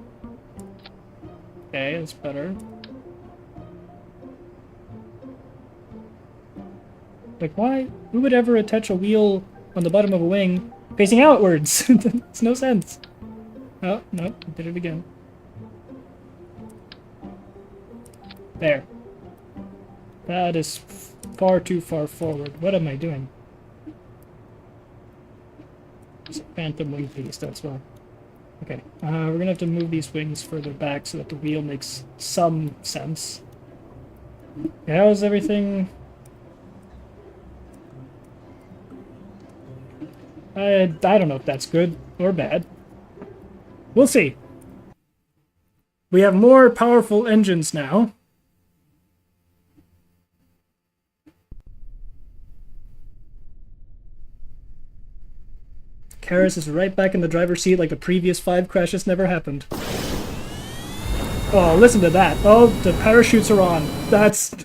Okay, that's better. Like, why? Who would ever attach a wheel on the bottom of a wing facing outwards? It's no sense. Oh, no, I did it again. There. That is far too far forward. What am I doing? It's a phantom wing piece, that's why. Okay, we're gonna have to move these wings further back so that the wheel makes some sense. How's everything? I don't know if that's good or bad. We'll see. We have more powerful engines now. Karis is right back in the driver's seat like the previous 5 crashes never happened. Oh, listen to that. Oh, the parachutes are on. That's...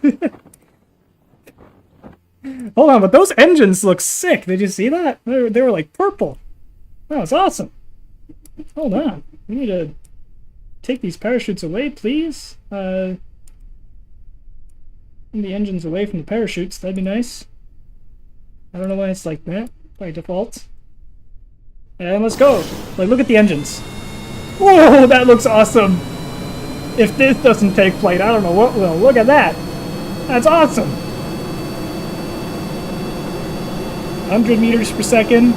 Hold on, but those engines look sick. Did you see that? They were like purple. That was awesome. Hold on. We need to take these parachutes away, please. Bring the engines away from the parachutes. That'd be nice. I don't know why it's like that by default. And let's go. Like, look at the engines. Whoa, that looks awesome. If this doesn't take flight, I don't know what will. Look at that. That's awesome. 100 meters per second.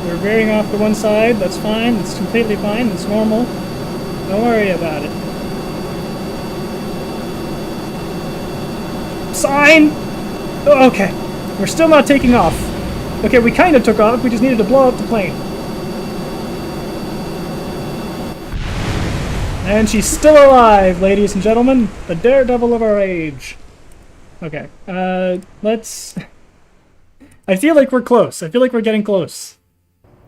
We're veering off to one side. That's fine. That's completely fine. That's normal. Don't worry about it. Sign! Oh, okay. We're still not taking off. Okay, we kind of took off. We just needed to blow up the plane. And she's still alive, ladies and gentlemen. The daredevil of our age. Okay, let's... I feel like we're close. I feel like we're getting close.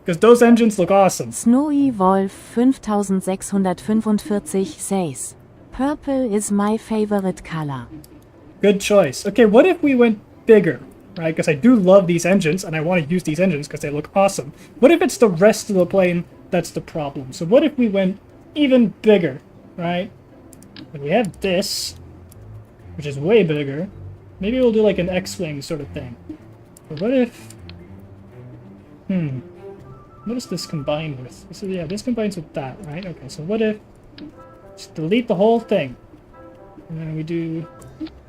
Because those engines look awesome. Snowy Wolf 5645 says, "Purple is my favorite color." Good choice. Okay, what if we went bigger? Right, because I do love these engines, and I want to use these engines because they look awesome. What if it's the rest of the plane that's the problem? So what if we went even bigger, right? And we have this, which is way bigger. Maybe we'll do like an X-Wing sort of thing. But what if... What does this combine with? This is, yeah, this combines with that, right? Okay, so what if... Just delete the whole thing. And then we do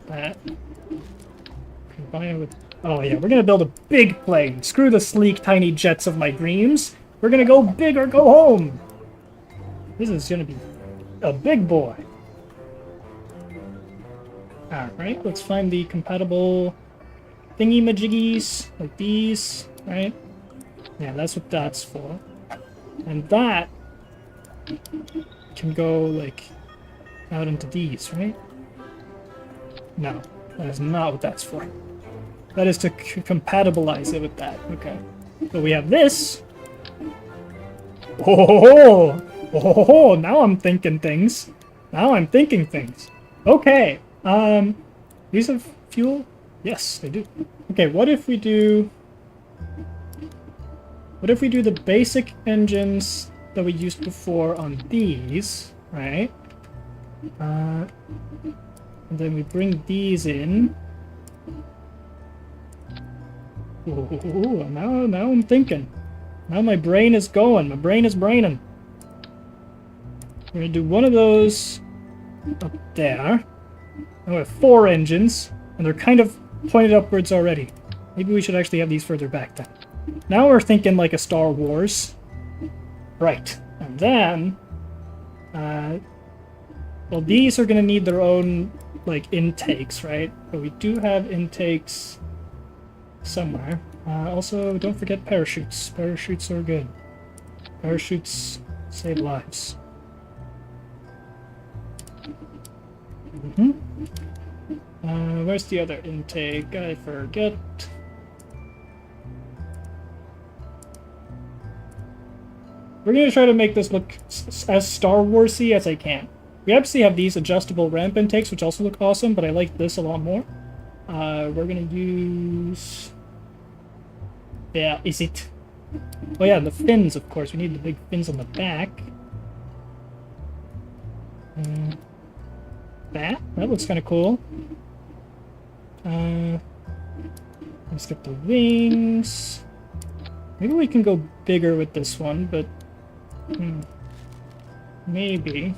that. Combine it with... Oh yeah, we're gonna build a big plane. Screw the sleek, tiny jets of my dreams. We're gonna go big or go home. This is gonna be a big boy. Alright, let's find the compatible thingy-majiggies, like these, right? Yeah, that's what that's for. And that can go, like, out into these, right? No, that is not what that's for. That is to compatibilize it with that. Okay. So we have this. Oh, now I'm thinking things. Now I'm thinking things. Okay. These have fuel? Yes, they do. Okay, what if we do... What if we do the basic engines that we used before on these, right? And then we bring these in. Ooh, now I'm thinking. Now my brain is going. My brain is braining. We're gonna do one of those up there. Now we have 4 engines, and they're kind of pointed upwards already. Maybe we should actually have these further back then. Now we're thinking like a Star Wars. Right. And then... well, these are gonna need their own, like, intakes, right? But we do have intakes somewhere. Also, don't forget parachutes. Parachutes are good. Parachutes save lives. Where's the other intake? I forget. We're gonna try to make this look as Star Warsy as I can. We obviously have these adjustable ramp intakes, which also look awesome, but I like this a lot more. We're gonna use... Yeah, is it? Oh yeah, the fins, of course. We need the big fins on the back. That looks kind of cool. Let's get the wings. Maybe we can go bigger with this one, but... maybe.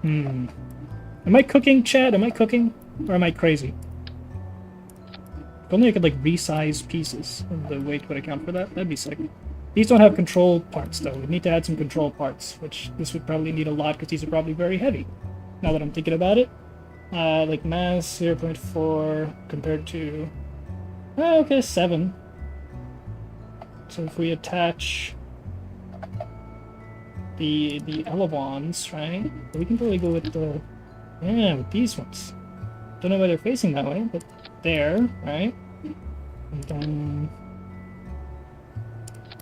Am I cooking, Chad? Am I cooking? Or am I crazy? If only I could, like, resize pieces. The weight would account for that. That'd be sick. These don't have control parts, though. We need to add some control parts, which this would probably need a lot, because these are probably very heavy. Now that I'm thinking about it. Like, mass 0.4 compared to... Oh, okay, 7. So if we attach... the elevons, right? We can probably go with the... Yeah, with these ones. Don't know why they're facing that way, but there, right? And then...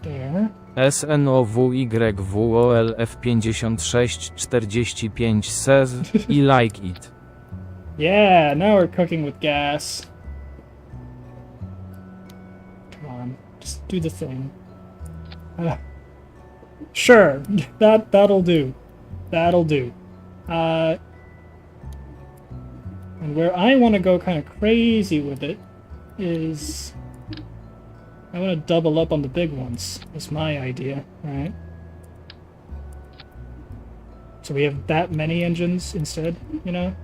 there. SNOWYWOLF5645 says, I like it. Yeah, now we're cooking with gas. Come on, just do the thing. Sure, that'll do. That'll do. And where I want to go kind of crazy with it is... I want to double up on the big ones. That's my idea, right? So we have that many engines instead, you know?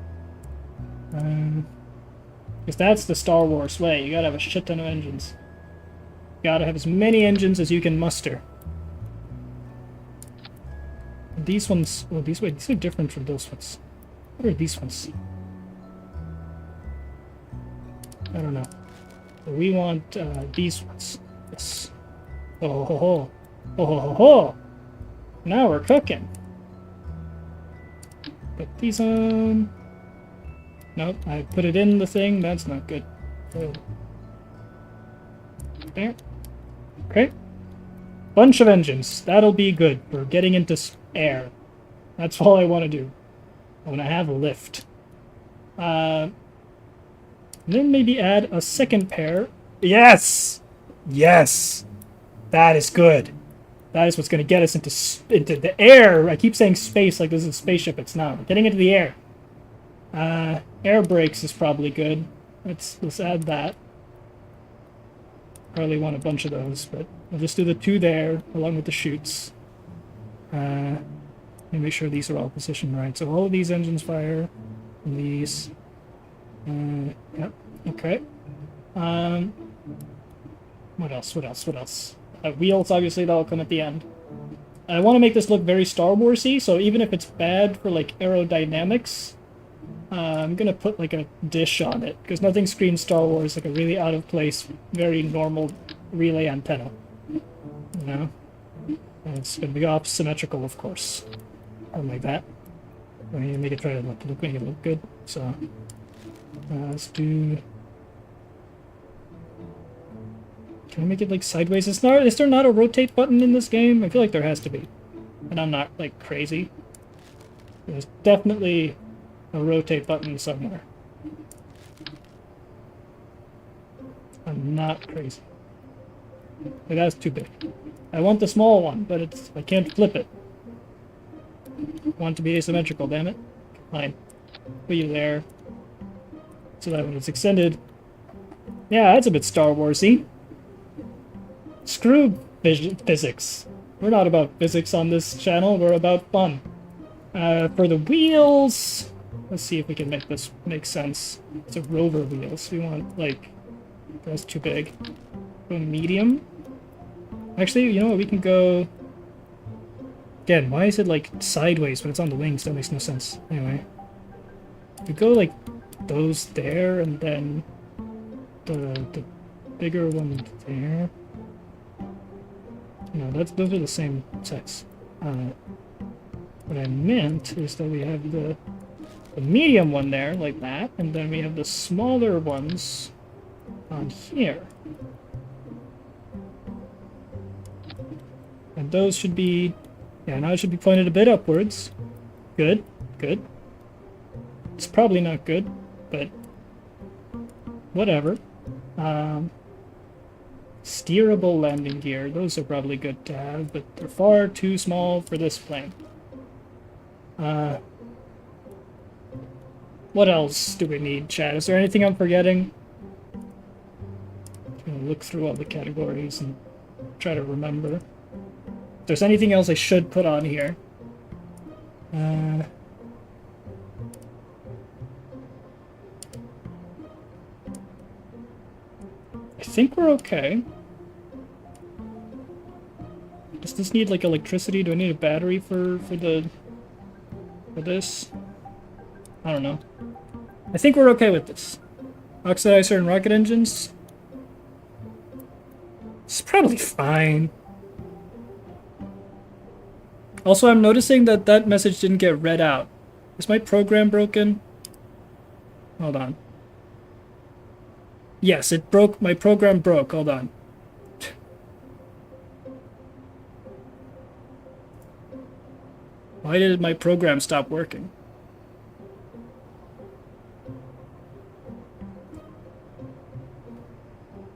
Because that's the Star Wars way. You gotta have a shit ton of engines. You gotta have as many engines as you can muster. These ones, oh, these are different from those ones. What are these ones? I don't know. So we want these ones. Yes. Oh ho ho. Oh ho ho ho. Now we're cooking. Put these on. Nope, I put it in the thing. That's not good. Oh. There. Okay. Bunch of engines. That'll be good for getting into air. That's all I want to do. I want to have a lift. Then maybe add a second pair. Yes! Yes! That is good. That is what's going to get us into the air. I keep saying space like this is a spaceship. It's not. We're getting into the air. Air brakes is probably good. Let's add that. Probably want a bunch of those, but I'll just do the 2 there along with the chutes. Let me make sure these are all positioned right. So all of these engines fire. And these. Yep. Okay. What else? What else? What else? Wheels, obviously, that'll come at the end. I want to make this look very Star Wars-y, so even if it's bad for, like, aerodynamics, I'm gonna put, like, a dish on it, because nothing screams Star Wars like a really out-of-place, very normal relay antenna. You know? And it's gonna be off-symmetrical, of course. Something like that. I mean, make it try to make it look good, so... let's do... Can I make it like sideways? Is there not a rotate button in this game? I feel like there has to be. And I'm not like crazy. There's definitely a rotate button somewhere. I'm not crazy. Like, that's too big. I want the small one, but I can't flip it. I want it to be asymmetrical, damn it. Fine. Put you there. So that when it's extended... Yeah, that's a bit Star Wars-y. Screw physics. We're not about physics on this channel, we're about fun. For the wheels... Let's see if we can make this make sense. It's a rover wheels. We want, like... That's too big. Go medium. Actually, you know what? We can go... Again, why is it, like, sideways when it's on the wings? That makes no sense. Anyway. We go, like, those there, and then... The bigger one there. No, those are the same size. What I meant is that we have the medium one there, like that, and then we have the smaller ones on here. And those should be... Yeah, now it should be pointed a bit upwards. Good, good. It's probably not good, but... Whatever. Steerable landing gear. Those are probably good to have, but they're far too small for this plane. What else do we need, chat? Is there anything I'm forgetting? I'm gonna look through all the categories and try to remember. If there's anything else I should put on here. I think we're okay. Does this need, like, electricity? Do I need a battery for this? I don't know. I think we're okay with this. Oxidizer and rocket engines? It's probably fine. Also, I'm noticing that that message didn't get read out. Is my program broken? Hold on. Yes, it broke. My program broke. Hold on. Why did my program stop working?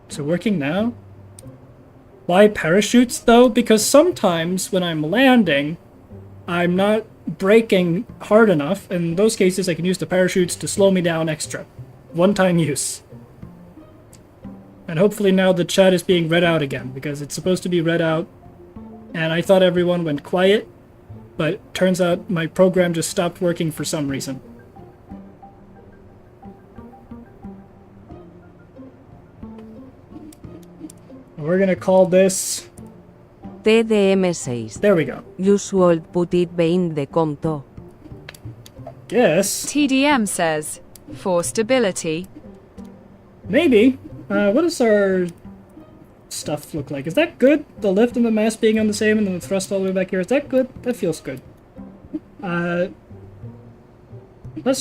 Is it working now? Why parachutes, though? Because sometimes when I'm landing, I'm not braking hard enough. In those cases, I can use the parachutes to slow me down extra. One-time use. And hopefully now the chat is being read out again, because it's supposed to be read out. And I thought everyone went quiet, but turns out my program just stopped working for some reason. we're gonna call this... TDM6. There we go. You should put it behind the comto. Guess. TDM says, for stability. Maybe. What does our stuff look like? Is that good? The lift and the mass being on the same and then the thrust all the way back here. Is that good? That feels good. Let's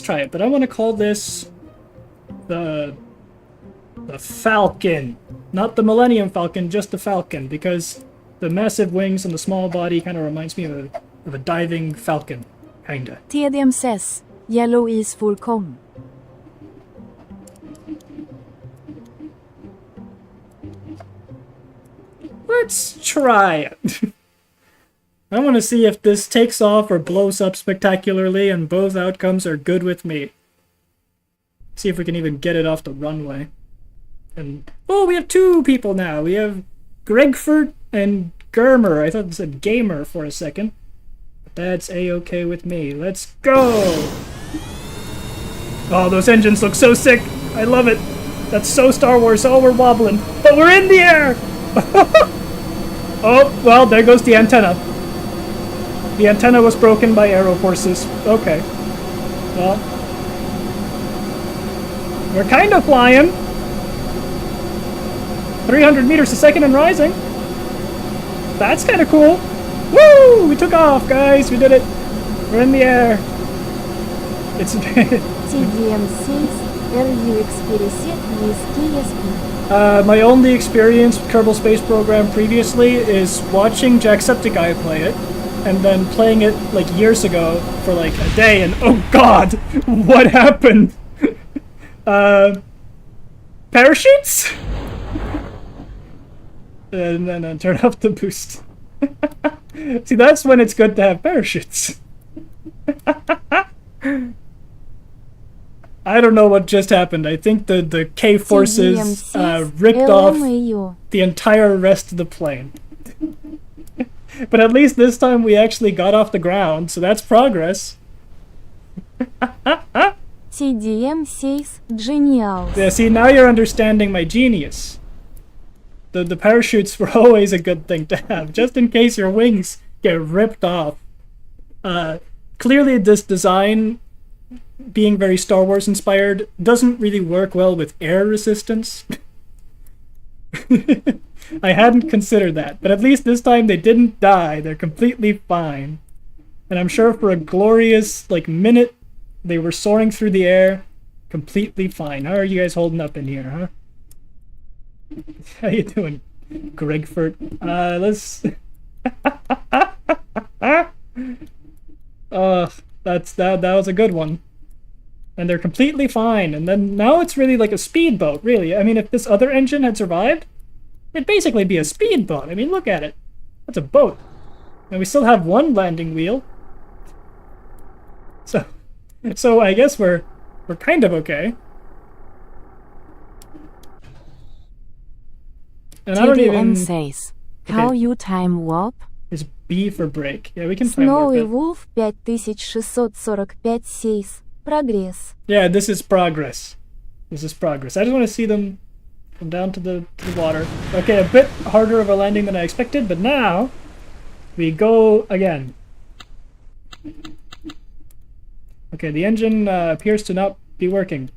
try it, but I want to call this the Falcon. Not the Millennium Falcon, just the Falcon, because the massive wings and the small body kind of reminds me of a diving falcon, kinda. TDM says, yellow is fullkommen. Let's try it. I want to see if this takes off or blows up spectacularly, and both outcomes are good with me. See if we can even get it off the runway. And oh, we have two people now. We have Gregford and Germer. I thought it said Gamer for a second. But that's a-okay with me. Let's go! Oh, those engines look so sick. I love it. That's so Star Wars. Oh, we're wobbling. But we're in the air! Oh, well, there goes the antenna. The antenna was broken by arrow forces. Okay. Well. We're kind of flying. 300 meters a second and rising. That's kind of cool. Woo! We took off, guys. We did it. We're in the air. It's... TDM says, you experienced with KSP. My only experience with Kerbal Space Program previously is watching Jacksepticeye play it, and then playing it like years ago for like a day, and oh god, what happened? Parachutes? And then turn off the boost. See, that's when it's good to have parachutes. I don't know what just happened. I think the K forces ripped off the entire rest of the plane. But at least this time we actually got off the ground, so that's progress. TDM says, genial. Yeah, see, now you're understanding my genius. The parachutes were always a good thing to have, just in case your wings get ripped off. Clearly this design, being very Star Wars inspired, doesn't really work well with air resistance. I hadn't considered that, but at least this time they didn't die. They're completely fine. And I'm sure for a glorious, like, minute, they were soaring through the air, completely fine. How are you guys holding up in here, huh? How you doing, Gregford? Let's... that was a good one. And they're completely fine. And then now it's really like a speedboat, really. I mean, if this other engine had survived, it'd basically be a speedboat. I mean, look at it. That's a boat. And we still have one landing wheel. So I guess we're kind of okay. And I don't even... says, how you time warp? Is B for break. Yeah, we can time Snowy warp it. Wolf 5645 says, progress. Yeah, this is progress. This is progress. I just want to see them come down to the water. Okay, a bit harder of a landing than I expected, but now we go again. Okay, the engine appears to not be working.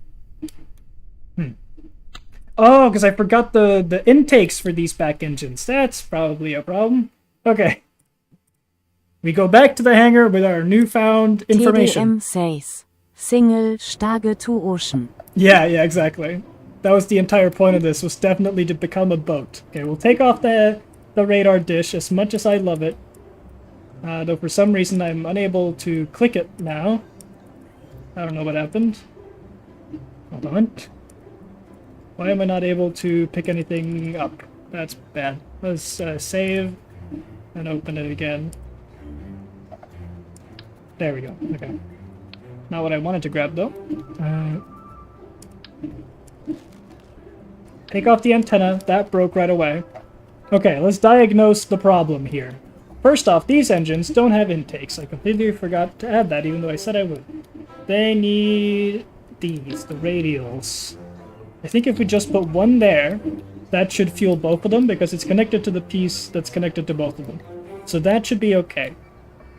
Oh, because I forgot the intakes for these back engines. That's probably a problem. Okay. We go back to the hangar with our newfound information. TDM says, single Stage to ocean. Yeah, exactly. That was the entire point of this, was definitely to become a boat. Okay, we'll take off the radar dish as much as I love it. Though for some reason I'm unable to click it now. I don't know what happened. Hold on. Why am I not able to pick anything up? That's bad. Let's save and open it again. There we go. Okay. Not what I wanted to grab though. Take off the antenna. That broke right away. Okay, let's diagnose the problem here. First off, these engines don't have intakes. I completely forgot to add that, even though I said I would. They need these, the radials. I think if we just put one there, that should fuel both of them because it's connected to the piece that's connected to both of them. So that should be okay.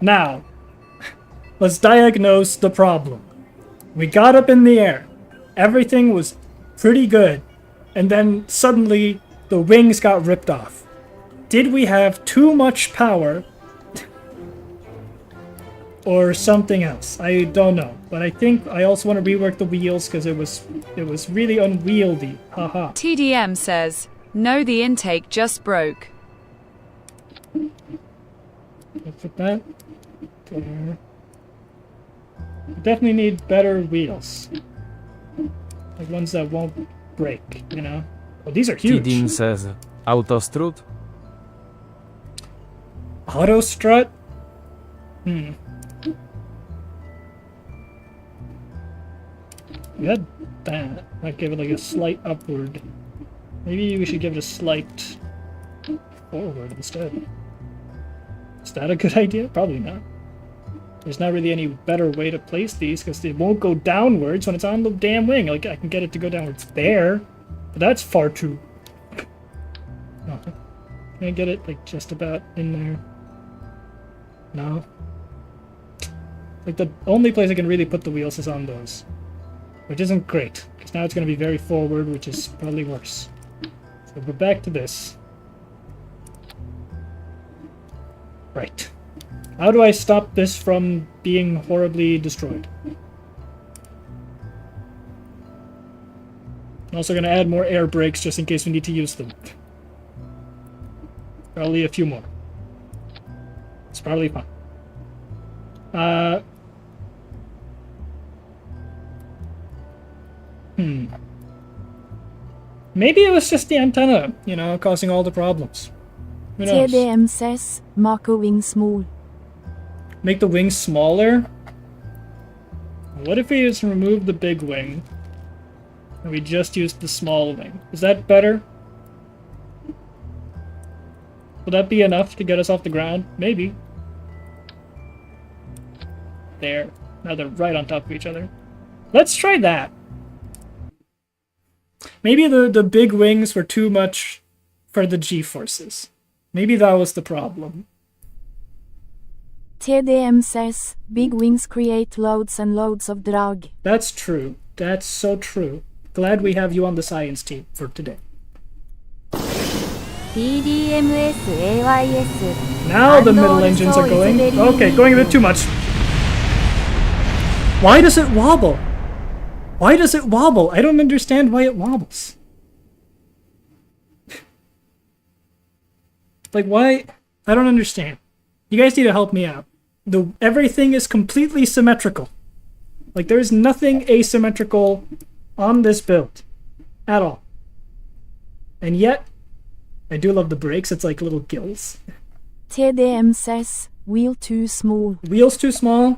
Now, let's diagnose the problem. We got up in the air. Everything was pretty good. And then suddenly the wings got ripped off. Did we have too much power? Or something else? I don't know. But I think I also want to rework the wheels because it was really unwieldy. Haha. TDM says, no, the intake just broke. Let's put that there. We definitely need better wheels. Like ones that won't break, you know? Oh, these are huge. Tidin says, Autostrut? Auto strut? We had that. Might give it like a slight upward. Maybe we should give it a slight forward instead. Is that a good idea? Probably not. There's not really any better way to place these because they won't go downwards when it's on the damn wing. Like, I can get it to go downwards there, but that's far too... Oh. Can I get it, like, just about in there? No. Like, the only place I can really put the wheels is on those. Which isn't great, because now it's going to be very forward, which is probably worse. So we're back to this. Right. How do I stop this from being horribly destroyed? I'm also going to add more air brakes just in case we need to use them. Probably a few more. It's probably fine. Maybe it was just the antenna, you know, causing all the problems. Who knows? TDM says, Marco wing small. Make the wings smaller? What if we just remove the big wing and we just use the small wing? Is that better? Will that be enough to get us off the ground? Maybe. There. Now they're right on top of each other. Let's try that. Maybe the big wings were too much for the G-forces. Maybe that was the problem. TDM says, big wings create loads and loads of drag. That's true. That's so true. Glad we have you on the science team for today. Now the middle engines are going. Okay, going a bit too much. Why does it wobble? Why does it wobble? I don't understand why it wobbles. Like, why? I don't understand. You guys need to help me out. Everything is completely symmetrical. Like, there's nothing asymmetrical on this build. At all. And yet, I do love the brakes. It's like little gills. TDM says, wheel too small. Wheels too small?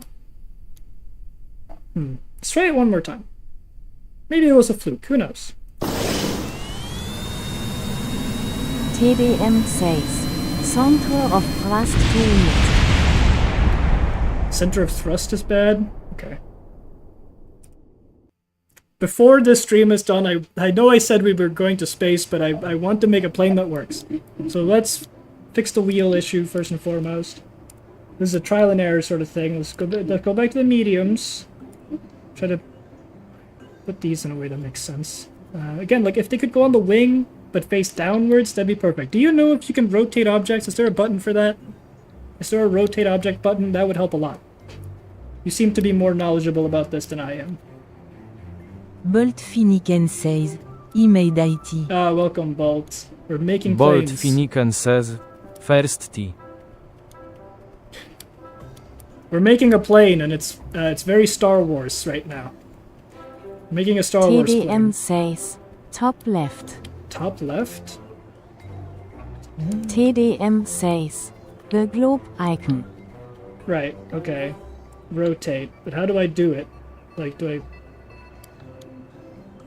Let's try it one more time. Maybe it was a fluke. Who knows? TDM says, center of thrust too much. Center of thrust is bad? Okay. Before this stream is done, I know I said we were going to space, but I want to make a plane that works. So let's fix the wheel issue first and foremost. This is a trial and error sort of thing. Let's go back to the mediums. Try to put these in a way that makes sense. Again, like if they could go on the wing but face downwards, that'd be perfect. Do you know if you can rotate objects? Is there a button for that? Is there a rotate object button? That would help a lot. You seem to be more knowledgeable about this than I am. Bolt Finniken says, he made IT. Ah, welcome, Bolt. We're making Bolt planes. Finniken says, first T. We're making a plane, and it's very Star Wars right now. Making a Star Wars plane. TDM says, top left. Top left? TDM says, the globe icon. Right, okay. Rotate. But how do I do it? Like, do I...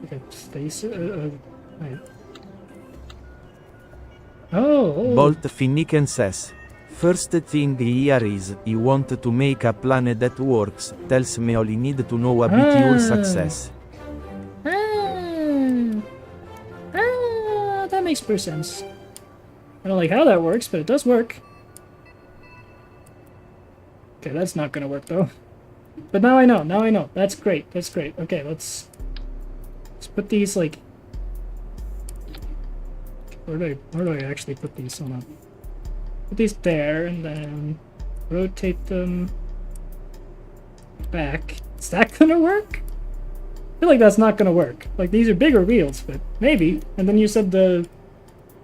Like a space... right. Oh! Bolt Finniken says. First thing here is, he want to make a planet that works, tells me all he need to know about your success. That makes more sense. I don't like how that works, but it does work. Okay, that's not gonna work though. But now I know. That's great. Okay, let's put these like... Where do I actually put these? Hold on. Put these there, and then rotate them back. Is that gonna work? I feel like that's not gonna work. Like, these are bigger wheels, but maybe. And then you said the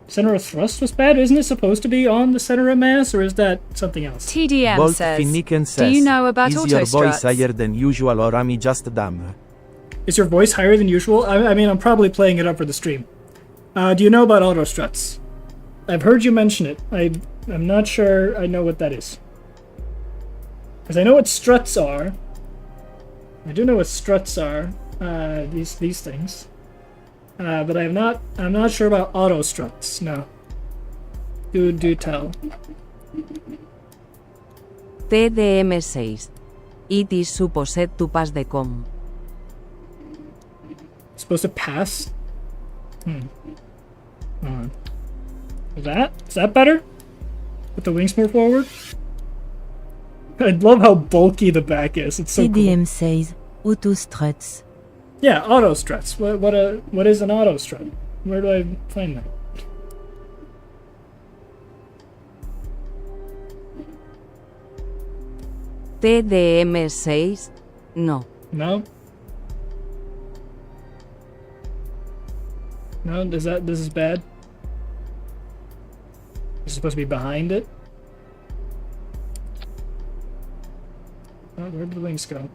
center of thrust was bad? Isn't it supposed to be on the center of mass, or is that something else? TDM Bolt says, Finniken do says, you know about is auto your voice struts? higher than usual or am I just dumb? Is your voice higher than usual? I mean, I'm probably playing it up for the stream. Do you know about auto struts? I've heard you mention it. I'm not sure I know what that is. Because I know what struts are. I do know what struts are. These things. But I'm not sure about auto struts. No. Do tell. TDM says, it is supposed to pass the com. Supposed to pass? Is that better? Put the wings more forward? I love how bulky the back is. It's so TDM cool. says, auto struts. Yeah, auto struts. What is an auto strut? Where do I find that? TDM says, no. No? No, this is bad? This is supposed to be behind it? Oh, where did the wings go?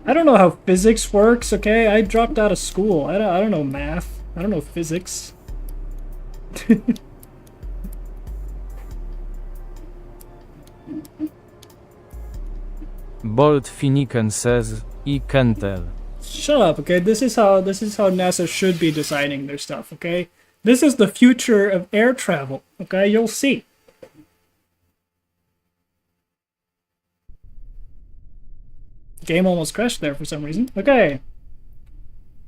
I don't know how physics works, okay? I dropped out of school. I don't know math. I don't know physics. Bolt Finniken says, I can tell. Shut up, okay? This is how NASA should be designing their stuff, okay? This is the future of air travel, okay? You'll see. Game almost crashed there for some reason. Okay.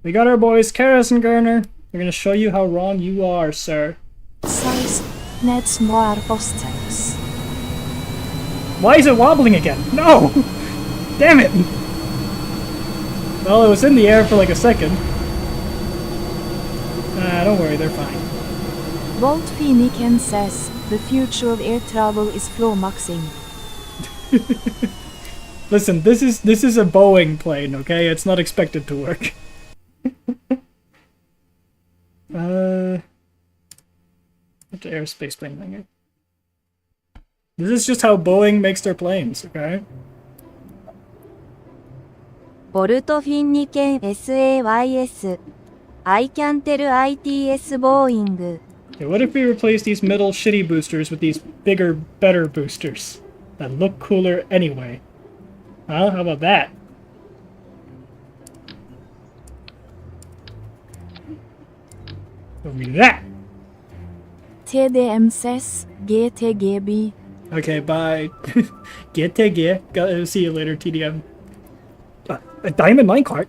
We got our boys, Karas and Garner. They're gonna show you how wrong you are, sir. Size nets more posters. Why is it wobbling again? No! Damn it! Well, it was in the air for like a second. Don't worry, they're fine. Bolt Finniken says, the future of air travel is flow-maxing. Listen, this is a Boeing plane, okay? It's not expected to work. What's the aerospace plane thing? This is just how Boeing makes their planes, okay? Bolt Finniken SAYS. I can tell ITS Boeing. Okay, what if we replace these middle shitty boosters with these bigger, better boosters that look cooler anyway? Huh? How about that? What do we do that? TDM says, GTGB. Okay, bye. GTG. See you later, TDM. A diamond minecart?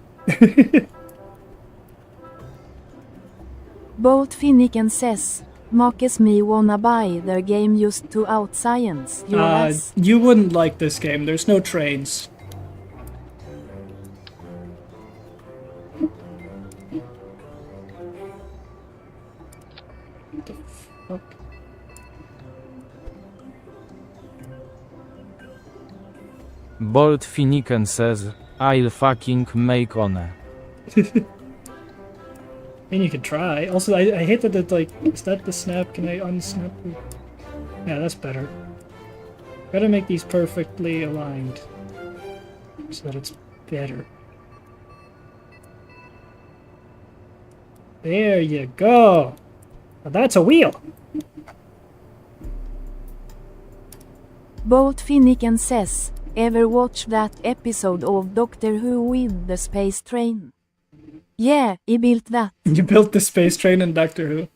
Bolt Finniken says, Makes me wanna buy their game used to out science, US. You wouldn't like this game. There's no trains. What the fuck? Bolt Finniken says, I'll fucking make on. I mean, you could try. Also, I hate that it's like, is that the snap? Can I unsnap it? Yeah, that's better. Gotta make these perfectly aligned so that it's better. There you go. Now that's a wheel. Bolt Finniken says, ever watch that episode of Doctor Who with the space train? Yeah, I built that. You built the space train in Doctor Who.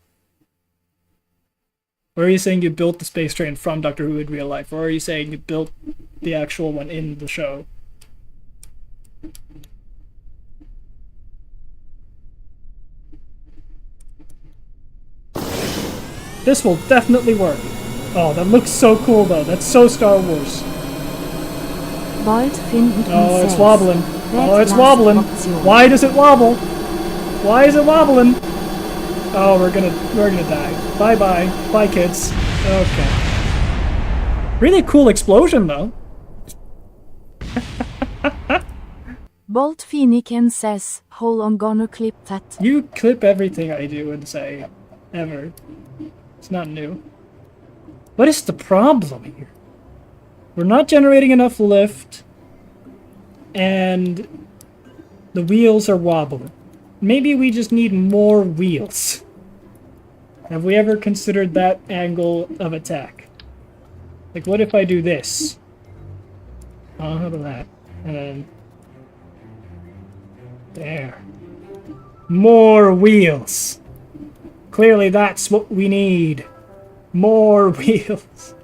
Or are you saying you built the space train from Doctor Who in real life? Or are you saying you built the actual one in the show? This will definitely work. Oh, that looks so cool though. That's so Star Wars. Oh, it's wobbling. Oh, it's wobbling. Why does it wobble? Why is it wobbling? Oh, we're gonna die. Bye bye. Bye kids. Okay. Really cool explosion though. Bolt Finiken says, "Hold on, gonna clip that." You clip everything I do and say, ever. It's not new. What is the problem here? We're not generating enough lift, and the wheels are wobbling. Maybe we just need more wheels. Have we ever considered that angle of attack? Like, what if I do this? Oh, how about that? And then... there. More wheels! Clearly that's what we need. More wheels.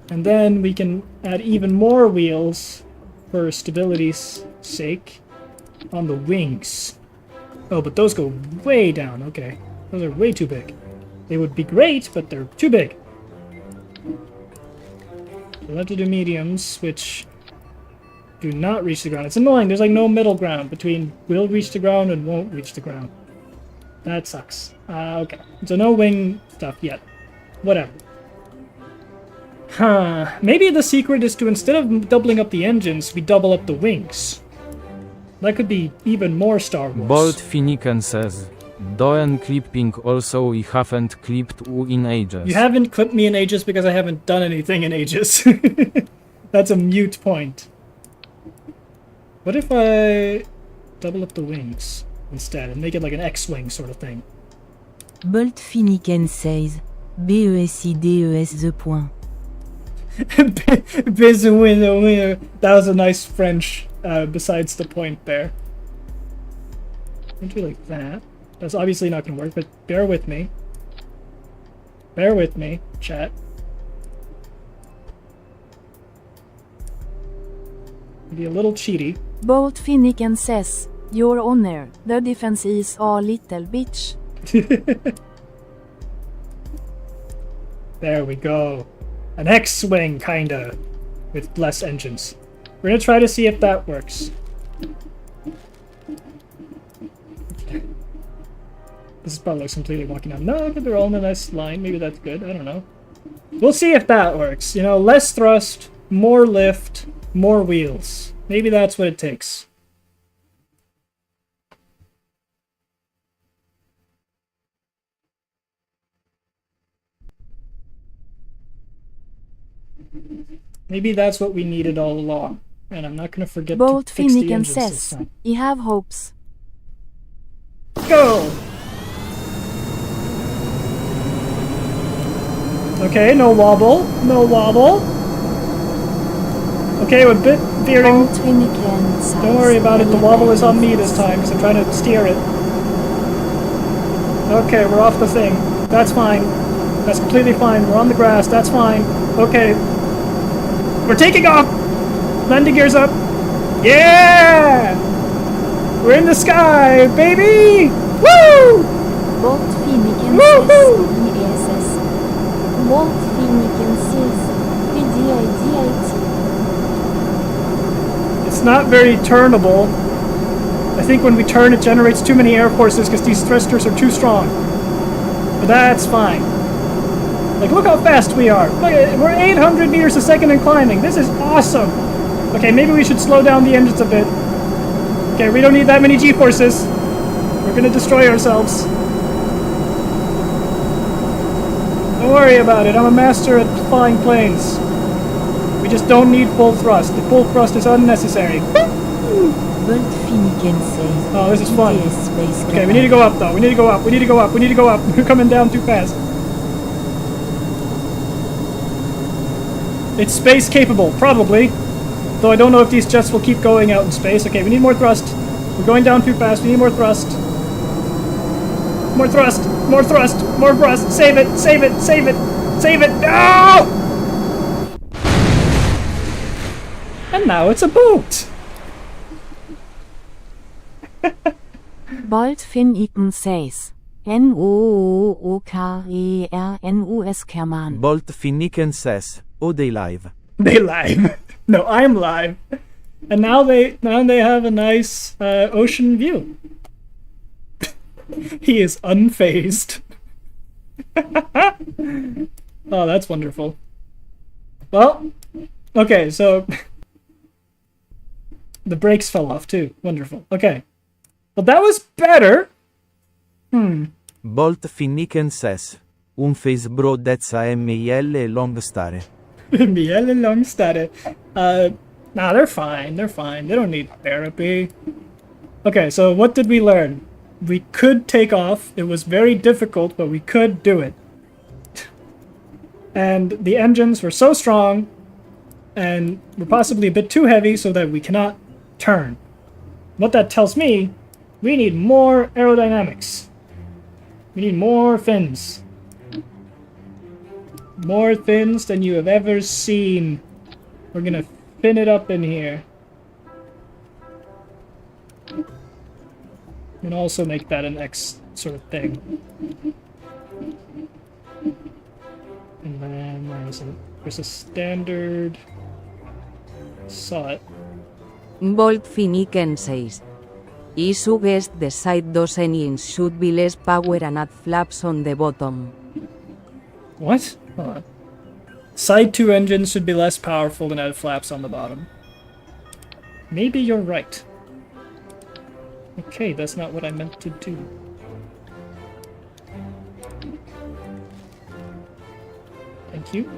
And then we can add even more wheels for stability's sake on the wings. Oh, but those go way down. Okay. Those are way too big. They would be great, but they're too big. We'll have to do mediums, which do not reach the ground. It's annoying. There's like no middle ground between will reach the ground and won't reach the ground. That sucks. Okay. So no wing stuff yet. Whatever. Huh. Maybe the secret is to, instead of doubling up the engines, we double up the wings. That could be even more Star Wars. Bolt Finiken says, "Doen clipping also we haven't clipped you in ages." You haven't clipped me in ages because I haven't done anything in ages. That's a mute point. What if I double up the wings instead and make it like an X-wing sort of thing? Bolt Finiken says, BESIDES the point. That was a nice French, besides the point there. Do like that. That's obviously not going to work, but bear with me. Bear with me, chat. Be a little cheaty. Bolt Finiken says, "Your honor, the defense is a little bitch." There we go. An X-wing, kinda, with less engines. We're gonna try to see if that works. This is probably like completely walking out. No, but they're all in a nice line. Maybe that's good. I don't know. We'll see if that works. You know, less thrust, more lift, more wheels. Maybe that's what it takes. Maybe that's what we needed all along. And I'm not going to forget Bolt to fix the Finiken engines this says, time. "I have hopes." Go! Okay, no wobble. No wobble. Okay, we're a bit veering. Bolt Finiken says, Don't worry about it, the wobble is on me this time because I'm trying to steer it. Okay, we're off the thing. That's fine. That's completely fine. We're on the grass. That's fine. Okay. We're taking off! Landing gears up. Yeah! We're in the sky, baby! Woo! Bolt Finiken Woohoo! says, "ESS." Bolt Finiken says, "PDIDIT." It's not very turnable. I think when we turn it generates too many air forces because these thrusters are too strong. But that's fine. Like, look how fast we are. Look, we're 800 meters a second and climbing. This is awesome. Okay, maybe we should slow down the engines a bit. Okay, we don't need that many G-forces. We're gonna destroy ourselves. Don't worry about it. I'm a master at flying planes. We just don't need full thrust. The full thrust is unnecessary. Bolt Finiken says, Oh, this is fun. "It is space Okay, we need to go up though. We need to go up. We need to go up. We need to go up. We're coming down too fast. It's space capable, probably. Though I don't know if these jets will keep going out in space. Okay, we need more thrust. We're going down too fast. We need more thrust. More thrust! More thrust! More thrust! Save it! Save it! Save it! Save it! No! And now it's a boat! Bolt Finniken says. N-O-O-K-E-R-N-U-S Kerman. Bolt Finniken says, oh they live. They live. No, I'm live. And now they have a nice ocean view. He is unfazed. Oh, that's wonderful. Well, okay, so the brakes fell off too. Wonderful. Okay. Well, that was better. Bolt Finniken says, un face bro that's a mile long stare. Miele Longstade. Nah, they're fine. They're fine. They don't need therapy. Okay, so what did we learn? We could take off. It was very difficult, but we could do it. And the engines were so strong and were possibly a bit too heavy so that we cannot turn. What that tells me, we need more aerodynamics. We need more fins. More fins than you have ever seen. We're gonna fin it up in here. And also make that an X sort of thing. And then, where is it? There's a standard... Saw it. Bolt Finniken says. I suggest the side dos engines should be less power and add flaps on the bottom. What? Hold on. Side 2 engines should be less powerful and add flaps on the bottom. Maybe you're right. Okay, that's not what I meant to do. Thank you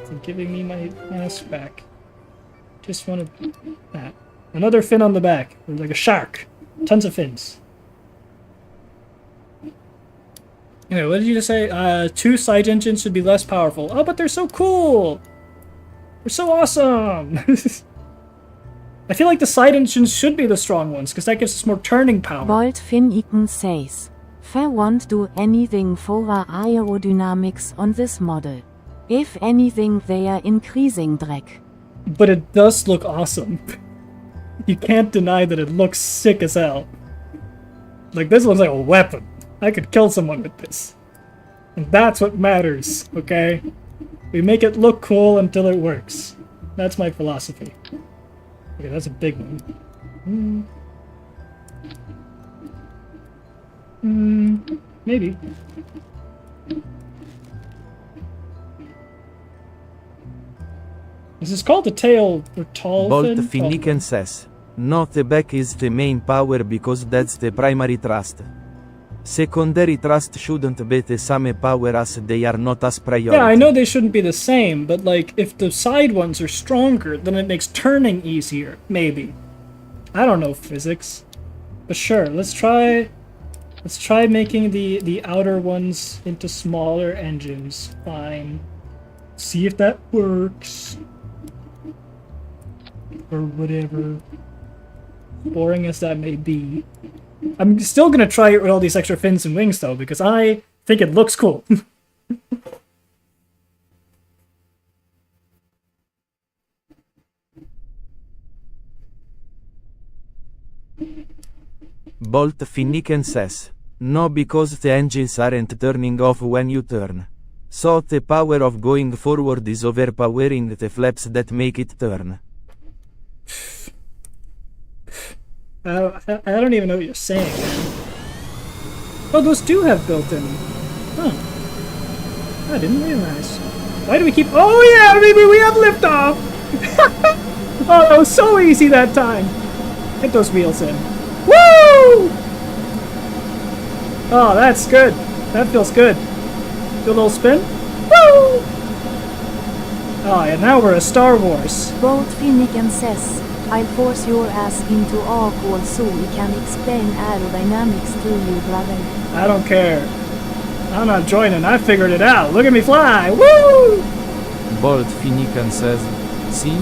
for giving me my mask back. Just wanted that. Another fin on the back. Like a shark. Tons of fins. Anyway, what did you just say? 2 side engines should be less powerful. Oh, but they're so cool! They're so awesome! I feel like the side engines should be the strong ones, because that gives us more turning power. Bolt Finniken says. Fa won't do anything for aerodynamics on this model. If anything, they are increasing drag. But it does look awesome. You can't deny that it looks sick as hell. Like, this looks like a weapon. I could kill someone with this. And that's what matters, okay? We make it look cool until it works. That's my philosophy. Okay, that's a big one. Maybe. This is called the tail or tall Bolt fin? Finniken says, no the back is the main power because that's the primary thrust. Secondary thrust shouldn't be the same power as they are not as priority. Yeah, I know they shouldn't be the same, but like, if the side ones are stronger, then it makes turning easier, maybe. I don't know physics. But sure, let's try making the outer ones into smaller engines. Fine. See if that works. Or whatever. Boring as that may be. I'm still gonna try it with all these extra fins and wings though, because I think it looks cool. Bolt Finniken says, no because the engines aren't turning off when you turn. So the power of going forward is overpowering the flaps that make it turn. I don't even know what you're saying, man. Oh, those do have built-in. Huh. I didn't realize. Why do we keep... Oh yeah, maybe we have liftoff! Oh, that was so easy that time. Get those wheels in. Woo! Oh, that's good. That feels good. Do a little spin. Woo! Oh, yeah, now we're a Star Wars. Bolt Finniken says. I'll force your ass into our call so we can explain aerodynamics to you, brother. I don't care. I'm not joining. I figured it out. Look at me fly. Woo! Bolt Finniken says, see,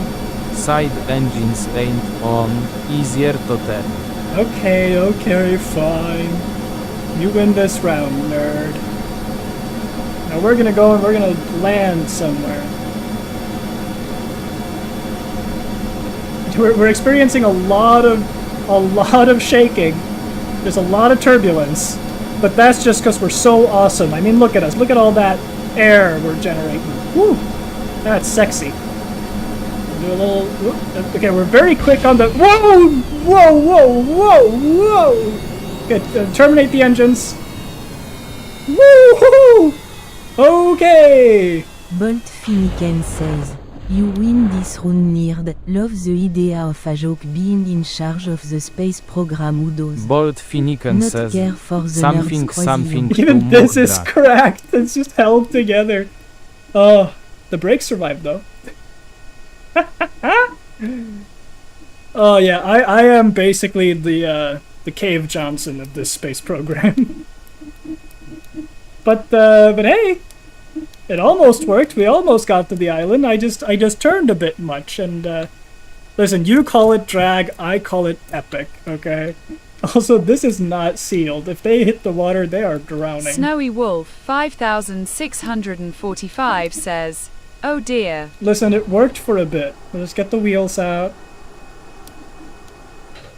side engines ain't on, easier to tell. Okay, fine. You win this round, nerd. Now we're gonna go and we're gonna land somewhere. We're experiencing a lot of shaking. There's a lot of turbulence, but that's just because we're so awesome. I mean, look at us. Look at all that air we're generating. Woo! That's sexy. We'll do a little. Whoop. Okay, we're very quick on the. Whoa! Whoa! Whoa! Whoa! Whoa! Okay, terminate the engines. Woo-hoo! Okay. Bolt Finnegan says, "You win this round, nerd. Love the idea of a joke being in charge of the space program who does Bolt Finnegan not says, care for the something nerds something to Even this is Mordra. cracked. It's just held together. Oh, the brakes survived though. Oh yeah, I am basically the Cave Johnson of this space program. But hey, it almost worked. We almost got to the island. I just turned a bit much. And listen, you call it drag, I call it epic. Okay. Also, this is not sealed. If they hit the water, they are drowning. Snowy Wolf 5645 says, "Oh dear." Listen, it worked for a bit. Let's get the wheels out.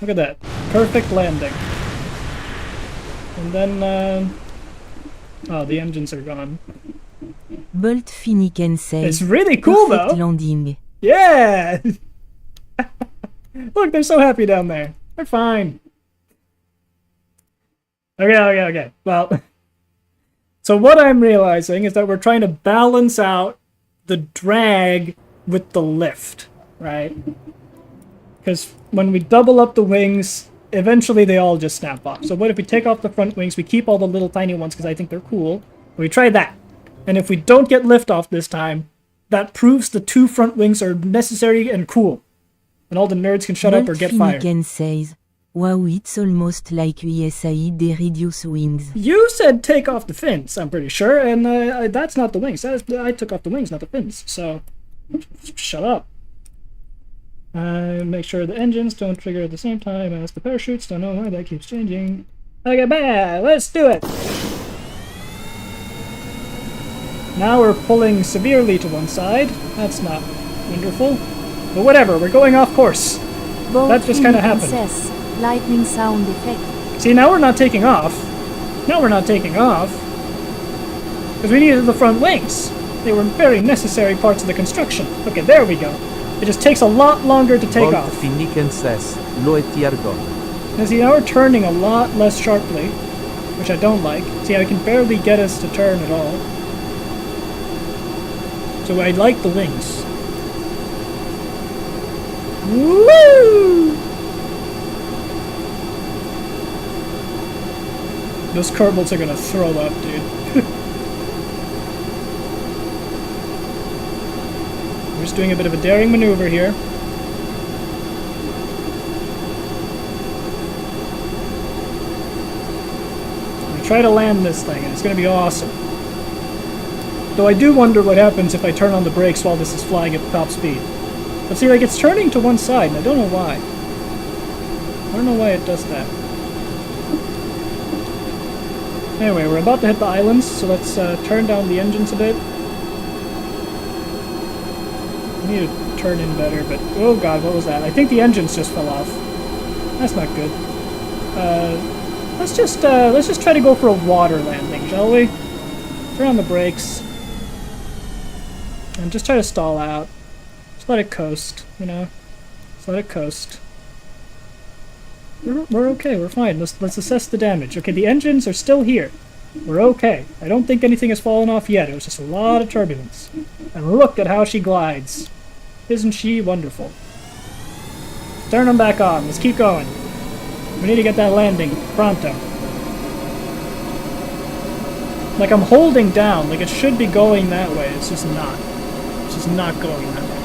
Look at that. Perfect landing. And then, oh, the engines are gone. Bolt Finnegan It's says, really cool, "Perfect though. landing." Yeah! Look, they're so happy down there. They're fine. Okay. Well, so what I'm realizing is that we're trying to balance out the drag with the lift, right? Because when we double up the wings, eventually they all just snap off. So what if we take off the front wings, we keep all the little tiny ones because I think they're cool. We try that. And if we don't get liftoff this time, that proves the 2 front wings are necessary and cool. And all the nerds can shut up or Bolt get fired. Finnegan says, "Wow, it's almost like USAID they reduce wings." You said take off the fins, I'm pretty sure, and that's not the wings. I took off the wings, not the fins. So, shut up. Make sure the engines don't trigger at the same time as the parachutes. Don't know why that keeps changing. Okay, bad. Let's do it. Now we're pulling severely to one side. That's not wonderful. But whatever, we're going off course. Bolt That just kinda Finnegan happened. says, lightning sound effect. See, now we're not taking off. Now we're not taking off. Because we needed the front wings. They were very necessary parts of the construction. Okay, there we go. It just takes a lot longer to take Bolt off. Finnegan says, "Lo etiargo." Now see, now we're turning a lot less sharply, which I don't like. See, I can barely get us to turn at all. So I like the wings. Woo! Those Kerbals are gonna throw up, dude. We're just doing a bit of a daring maneuver here. Try to land this thing, and it's going to be awesome. Though I do wonder what happens if I turn on the brakes while this is flying at top speed. But see, like, it's turning to one side, and I don't know why. I don't know why it does that. Anyway, we're about to hit the islands, so let's turn down the engines a bit. I need to turn in better, but... oh god, what was that? I think the engines just fell off. That's not good. Let's just try to go for a water landing, shall we? Turn on the brakes. And just try to stall out. Just let it coast, you know? Just let it coast. We're okay, we're fine. Let's assess the damage. Okay, the engines are still here. We're okay. I don't think anything has fallen off yet. It was just a lot of turbulence. And look at how she glides. Isn't she wonderful? Turn them back on. Let's keep going. We need to get that landing pronto. Like, I'm holding down. Like, it should be going that way. It's just not. It's just not going that way.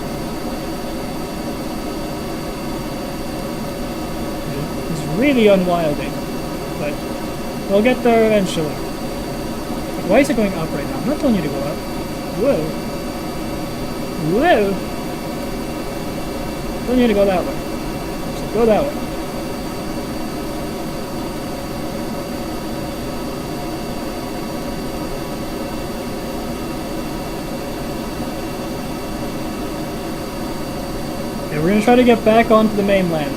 It's really unwilding. But we'll get there eventually. Like, why is it going up right now? I'm not telling you to go up. Whoa. Whoa. I'm telling you to go that way. So go that way. we're gonna try to get back onto the mainland.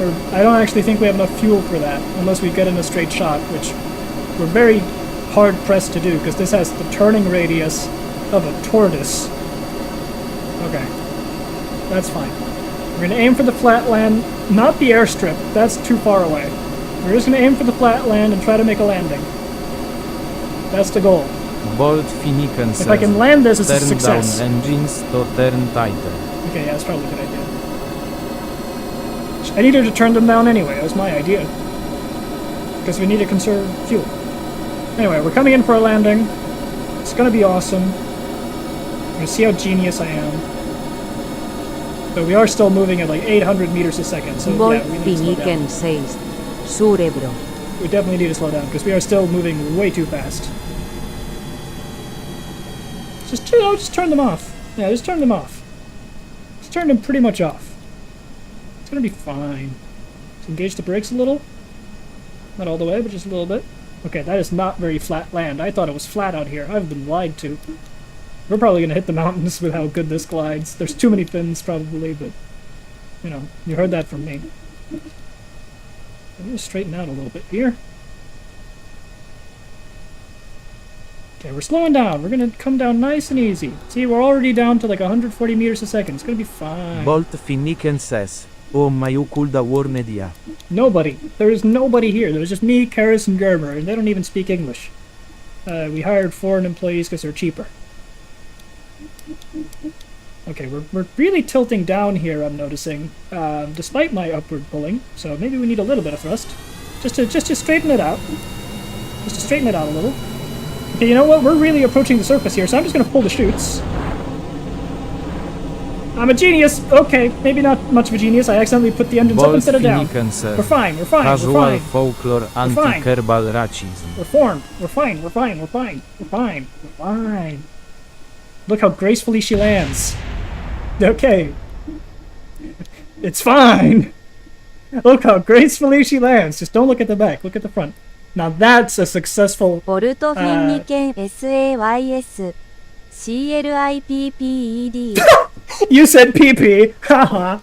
Or I don't actually think we have enough fuel for that, unless we get in a straight shot, which we're very hard pressed to do, because this has the turning radius of a tortoise. Okay. That's fine. We're gonna aim for the flat land, not the airstrip, that's too far away. We're just gonna aim for the flat land and try to make a landing. That's the goal. Bolt Finnegan says, If I can land this, it's a turn success. down engines to turn tighter. Okay, yeah, that's probably a good idea. I needed to turn them down anyway, that was my idea. Because we need to conserve fuel. Anyway, we're coming in for a landing. It's gonna be awesome. We're gonna see how genius I am. But we are still moving at like 800 meters a second, so Bolt yeah, we need to slow down. Finnegan says, sure bro. We definitely need to slow down, because we are still moving way too fast. Just turn them off. Yeah, just turn them off. Just turn them pretty much off. It's gonna be fine. Just engage the brakes a little. Not all the way, but just a little bit. Okay, that is not very flat land. I thought it was flat out here. I've been lied to. We're probably gonna hit the mountains with how good this glides. There's too many fins, probably, but... You know, you heard that from me. I'm gonna straighten out a little bit here. Okay, we're slowing down. We're gonna come down nice and easy. See, we're already down to like 140 meters a second. It's gonna be fine. Bolt Finnegan says, oh my you could have warned ya. Nobody. There is nobody here. There's just me, Karis, and Gerber, and they don't even speak English. We hired foreign employees because they're cheaper. Okay, we're really tilting down here, I'm noticing, despite my upward pulling, so maybe we need a little bit of thrust. Just to straighten it out. Just to straighten it out a little. Okay, you know what? We're really approaching the surface here, so I'm just gonna pull the chutes. I'm a genius! Okay, maybe not much of a genius. I accidentally put the engines up Bolt instead of down. Finnegan says, We're fine, we're fine, we're casual fine. folklore fine. anti-Kerbal racism. We're formed. We're fine, we're fine, we're fine. We're fine. We're fine. Look how gracefully she lands. Okay. It's fine. Look how gracefully she lands. Just don't look at the back. Look at the front. Now that's a successful... ボルトフィンニケン SAYS CLIPPED You said PP. Haha.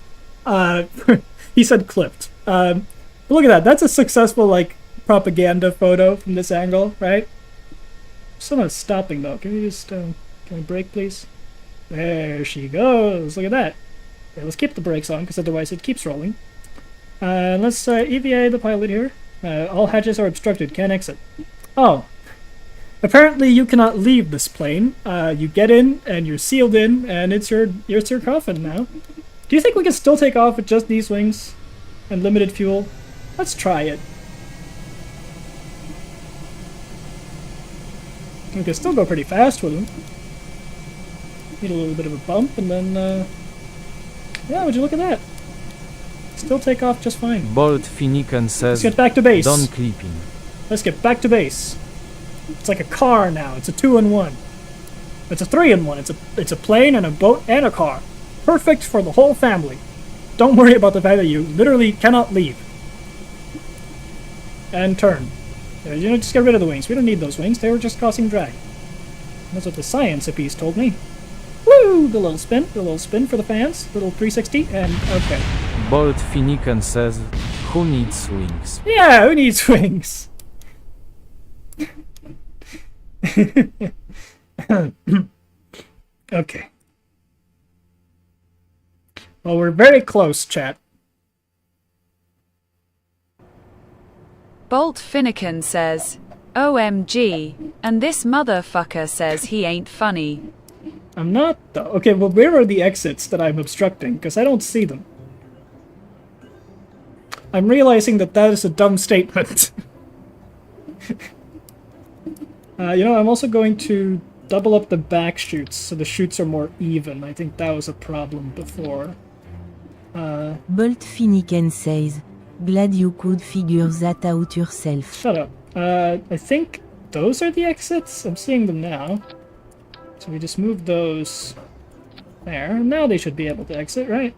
He said clipped. Look at that. That's a successful, like, propaganda photo from this angle, right? Still not stopping, though. Can we just, can we brake, please? There she goes. Look at that. Okay, let's keep the brakes on, because otherwise it keeps rolling. Let's EVA the pilot here. All hatches are obstructed. Can't exit. Oh. Apparently you cannot leave this plane. You get in, and you're sealed in, and it's your coffin now. Do you think we can still take off with just these wings? And limited fuel? Let's try it. We can still go pretty fast with them. Need a little bit of a bump, and then, yeah, would you look at that? Still take off just fine. Bolt Finnegan says, Let's get back to base. don't clipping. Let's get back to base. It's like a car now. It's a 2-in-1. It's a 3-in-1. It's a plane and a boat and a car. Perfect for the whole family. Don't worry about the fact that you literally cannot leave. And turn. You know, just get rid of the wings. We don't need those wings. They were just causing drag. That's what the science piece told me. Woo! The little spin for the fans. Little 360, and okay. Bolt Finnegan says, who needs wings? Yeah, who needs wings? Okay. Well, we're very close, chat. Bolt Finnegan says, OMG, and this motherfucker says he ain't funny. I'm not, though. Okay, well, where are the exits that I'm obstructing? Because I don't see them. I'm realizing that that is a dumb statement. You know, I'm also going to double up the back chutes so the chutes are more even. I think that was a problem before. Bolt Finnegan says, glad you could figure that out yourself. Shut up. I think those are the exits. I'm seeing them now. So we just move those there. Now they should be able to exit, right?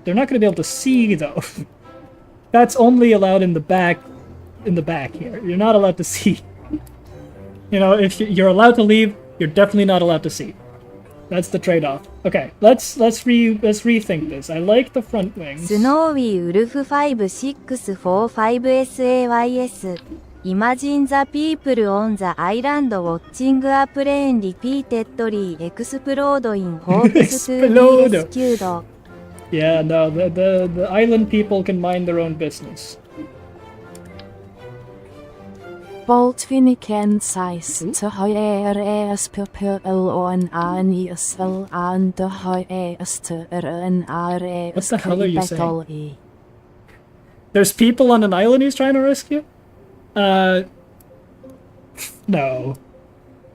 They're not going to be able to see, though. That's only allowed in the back here. You're not allowed to see. You know, if you're allowed to leave, you're definitely not allowed to see. That's the trade-off. Okay, let's rethink this. I like the front wings. スノーウィーウルフ5645SAYS Imagine the people on the island watching a plane repeatedly explode in hopes to be Explode. rescued. Yeah, no, the island people can mind their own business. Boltfiniken size to HRES PPLON ANISL and the HRES to RNRES. What the hell are you saying? There's people on an island he's trying to rescue? No.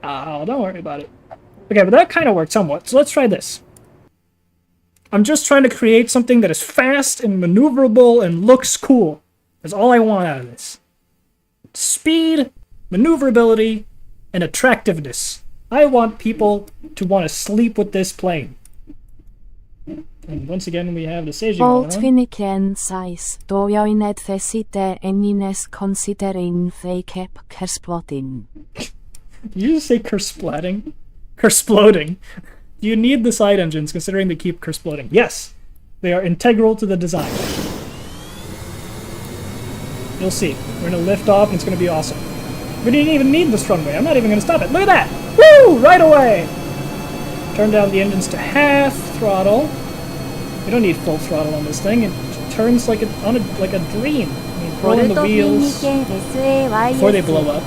Oh, don't worry about it. Okay, but that kind of worked somewhat, so let's try this. I'm just trying to create something that is fast and maneuverable and looks cool. That's all I want out of this. Speed, maneuverability, and attractiveness. I want people to want to sleep with this plane. And once again, we have the Seiji going on. Boltfiniken size to joinet fesite enines considering fake kersplotin. Did you just say kersplatting? Kersploding. Do you need the side engines considering they keep kersploding? Yes, they are integral to the design. You'll see. We're gonna lift off and it's gonna be awesome. We didn't even need this runway. I'm not even gonna stop it. Look at that! Woo! Right away! Turn down the engines to half throttle. We don't need full throttle on this thing. It turns like a dream. I mean, throw in the wheels before they blow up.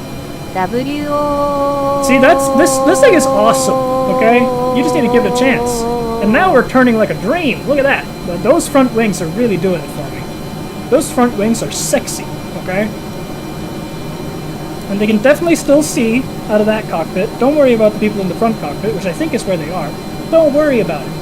See, this thing is awesome, okay? You just need to give it a chance. And now we're turning like a dream. Look at that. Those front wings are really doing it for me. Those front wings are sexy, okay? And they can definitely still see out of that cockpit. Don't worry about the people in the front cockpit, which I think is where they are. Don't worry about it.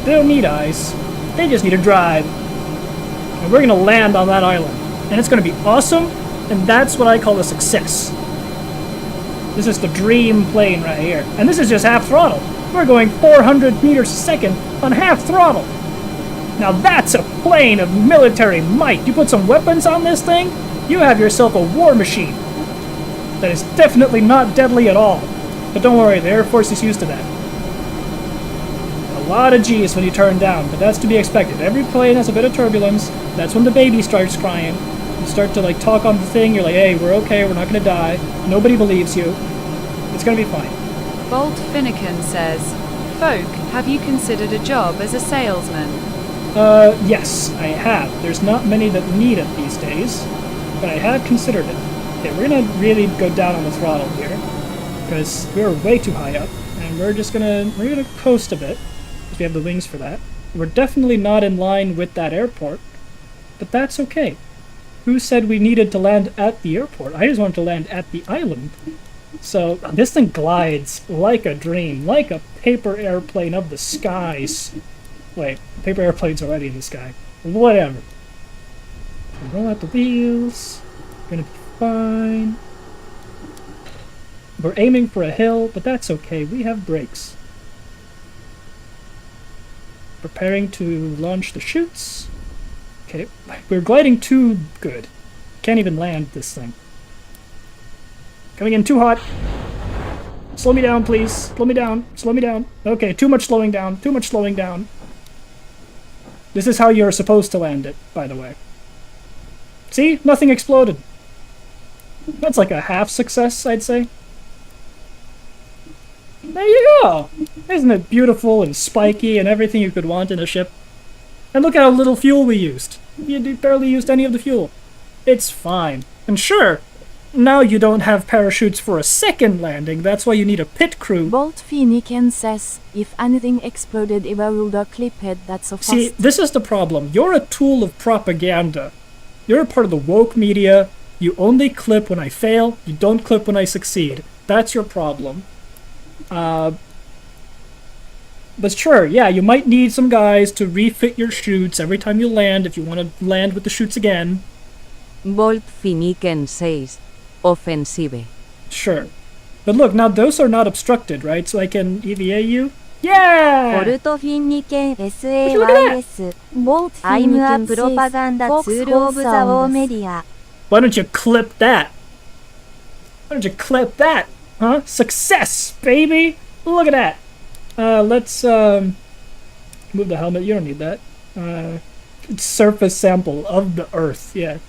They don't need eyes. They just need to drive. And we're gonna land on that island. And it's gonna be awesome. And that's what I call a success. This is the dream plane right here. And this is just half throttle. We're going 400 meters a second on half throttle. Now that's a plane of military might. You put some weapons on this thing, you have yourself a war machine. That is definitely not deadly at all. But don't worry, the Air Force is used to that. A lot of G's when you turn down, but that's to be expected. Every plane has a bit of turbulence. That's when the baby starts crying. You start to like talk on the thing, you're like, hey, we're okay, we're not gonna die. Nobody believes you. It's gonna be fine. Bolt Finnegan says, Folk, have you considered a job as a salesman? Yes, I have. There's not many that need it these days, but I have considered it. Okay, we're gonna really go down on the throttle here, because we're way too high up, and we're gonna coast a bit, because we have the wings for that. We're definitely not in line with that airport, but that's okay. Who said we needed to land at the airport? I just wanted to land at the island. So this thing glides like a dream, like a paper airplane of the skies. Wait, paper airplane's already in the sky. Whatever. Roll out the wheels. Gonna be fine. We're aiming for a hill, but that's okay. We have brakes. Preparing to launch the chutes. Okay, we're gliding too good. Can't even land this thing. Coming in too hot. Slow me down, please. Slow me down. Slow me down. Okay, too much slowing down. Too much slowing down. This is how you're supposed to land it, by the way. See? Nothing exploded. That's like a half success, I'd say. There you go! Isn't it beautiful and spiky and everything you could want in a ship? And look how little fuel we used. You barely used any of the fuel. It's fine. And sure, now you don't have parachutes for a second landing. That's why you need a pit crew. Bolt Finnegan says, if anything exploded, I will clip it. That's a fast. See, this is the problem. You're a tool of propaganda. You're a part of the woke media. You only clip when I fail. You don't clip when I succeed. That's your problem. But sure, yeah, you might need some guys to refit your chutes every time you land if you want to land with the chutes again. Bolt Finnegan says, offensive. Sure. But look, now those are not obstructed, right? So I can EVA you? Yeah! Boltfiniken SAYS I'm a propaganda tool of the war media. Why don't you clip that? Why don't you clip that? Huh? Success, baby! Look at that! Let's move the helmet. You don't need that. Surface sample of the Earth. Yeah.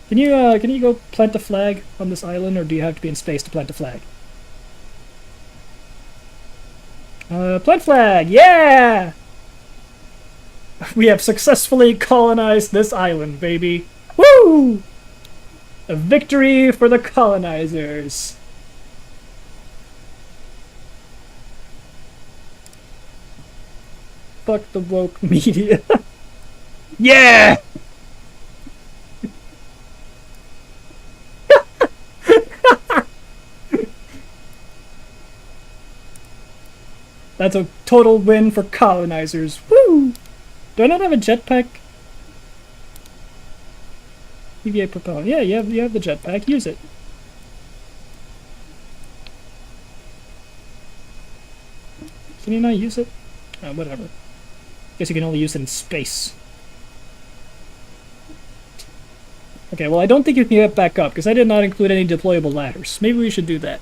Can you go plant a flag on this island, or do you have to be in space to plant a flag? Plant flag! Yeah! We have successfully colonized this island, baby. Woo! A victory for the colonizers. Fuck the woke media. Yeah! That's a total win for colonizers. Woo! Do I not have a jetpack? EVA propellant. Yeah, you have the jetpack. Use it. Can you not use it? Oh, whatever. Guess you can only use it in space. Okay, well I don't think you can get back up, because I did not include any deployable ladders. Maybe we should do that.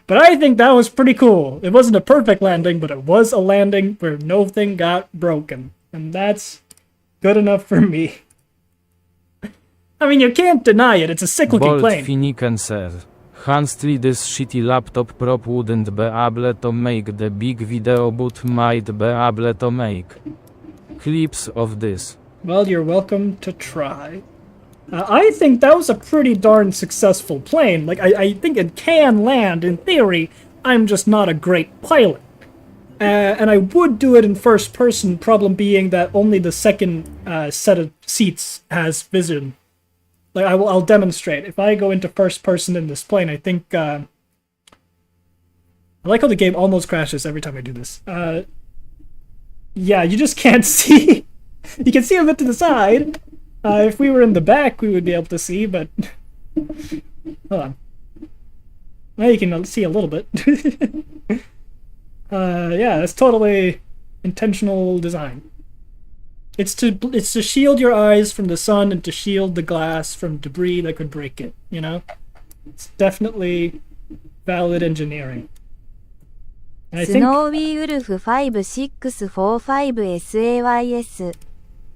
But I think that was pretty cool. It wasn't a perfect landing, but it was a landing where nothing got broken. And that's good enough for me. I mean, you can't deny it. It's a cyclical Bolt plane. Finniken says, honestly this shitty laptop prop wouldn't be able to make the big video but might be able to make clips of this. Well, you're welcome to try. I think that was a pretty darn successful plane. Like, I think it can land, in theory. I'm just not a great pilot. And I would do it in first person, problem being that only the second set of seats has vision. Like, I'll demonstrate. If I go into first person in this plane, I think... I like how the game almost crashes every time I do this. Yeah, you just can't see. You can see a bit to the side. If we were in the back, we would be able to see, but... Hold on. Now you can see a little bit. Yeah, that's totally intentional design. It's to shield your eyes from the sun and to shield the glass from debris that could break it, you know? It's definitely valid engineering. And I think... Snowy Wolf 5645SAYS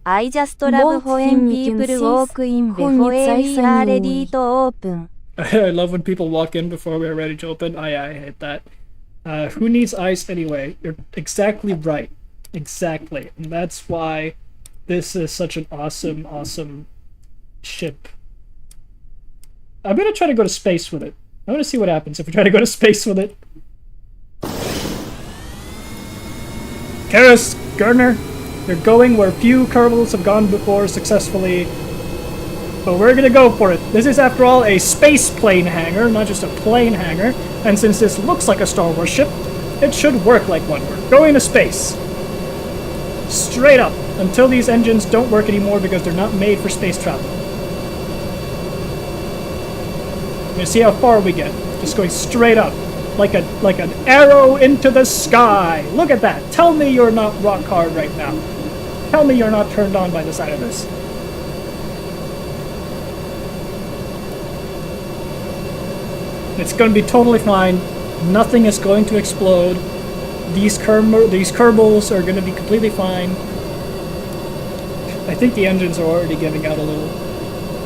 I just love when people walk in before we are ready to open. I love when people walk in before we're ready to open. I hate that. Who needs ice anyway? You're exactly right. Exactly. And that's why this is such an awesome, awesome ship. I'm gonna try to go to space with it. I want to see what happens if we try to go to space with it. Karis, Gardner, you're going where few Kerbals have gone before successfully. But we're gonna go for it. This is, after all, a space plane hangar, not just a plane hangar. And since this looks like a Star Wars ship, it should work like one. We're going to space. Straight up, until these engines don't work anymore because they're not made for space travel. We're gonna see how far we get. Just going straight up, like an arrow into the sky. Look at that. Tell me you're not rock hard right now. Tell me you're not turned on by the sight of this. It's going to be totally fine. Nothing is going to explode. These Kerbals are going to be completely fine. I think the engines are already giving out a little.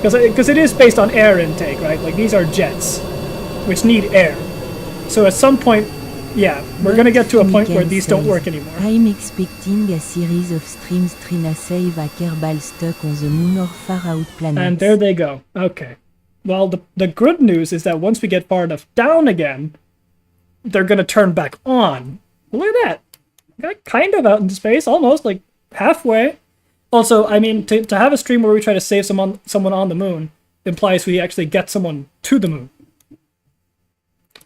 Because it is based on air intake, right? Like, these are jets, which need air. So at some point, yeah, we're going to get to a point where these don't work anymore. I'm expecting a series of streams trying to save a Kerbal stuck on the moon or far out planets. And there they go. Okay. Well, the good news is that once we get far enough down again, they're going to turn back on. Look at that. Got kind of out into space, almost, like halfway. Also, I mean, to have a stream where we try to save someone on the moon implies we actually get someone to the moon.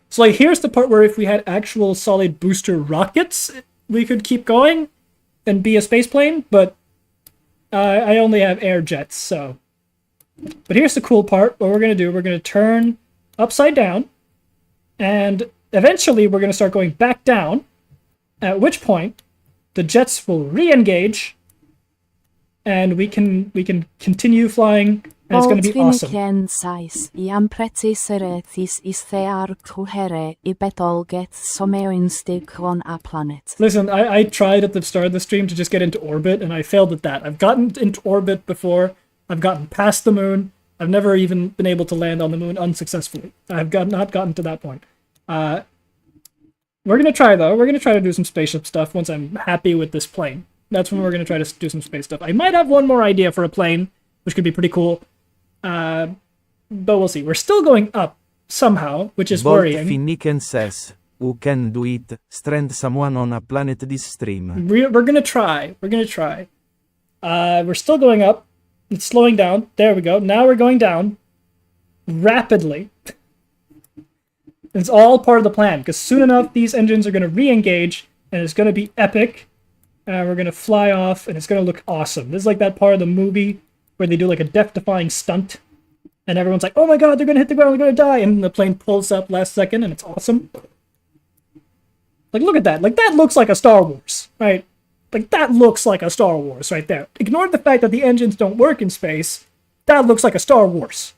So, like, here's the part where if we had actual solid booster rockets, we could keep going and be a space plane, but I only have air jets, so... But here's the cool part. What we're going to do, we're going to turn upside down, and eventually we're going to start going back down, at which point the jets will re-engage, and we can continue flying And it's going to be awesome. Sais iam preciserathis is thear cruhere I betol get someoinstig on a planet. Listen, I tried at the start of the stream to just get into orbit, and I failed at that. I've gotten into orbit before. I've gotten past the moon. I've never even been able to land on the moon unsuccessfully. Not gotten to that point. We're going to try, though. We're going to try to do some spaceship stuff once I'm happy with this plane. That's when we're going to try to do some space stuff. I might have one more idea for a plane, which could be pretty cool. But we'll see. We're still going up somehow, which is worrying. Finniken says, who can do it? Strand someone on a planet this stream. We're gonna try. We're gonna try. We're still going up. It's slowing down. There we go. Now we're going down rapidly. It's all part of the plan, because soon enough these engines are gonna re-engage, and it's gonna be epic. We're gonna fly off, and it's gonna look awesome. This is like that part of the movie where they do like a death-defying stunt, and everyone's like, oh my god, they're gonna hit the ground, they're gonna die, and the plane pulls up last second, and it's awesome. Like, look at that. Like, that looks like a Star Wars, right? Like, that looks like a Star Wars right there. Ignore the fact that the engines don't work in space. That looks like a Star Wars.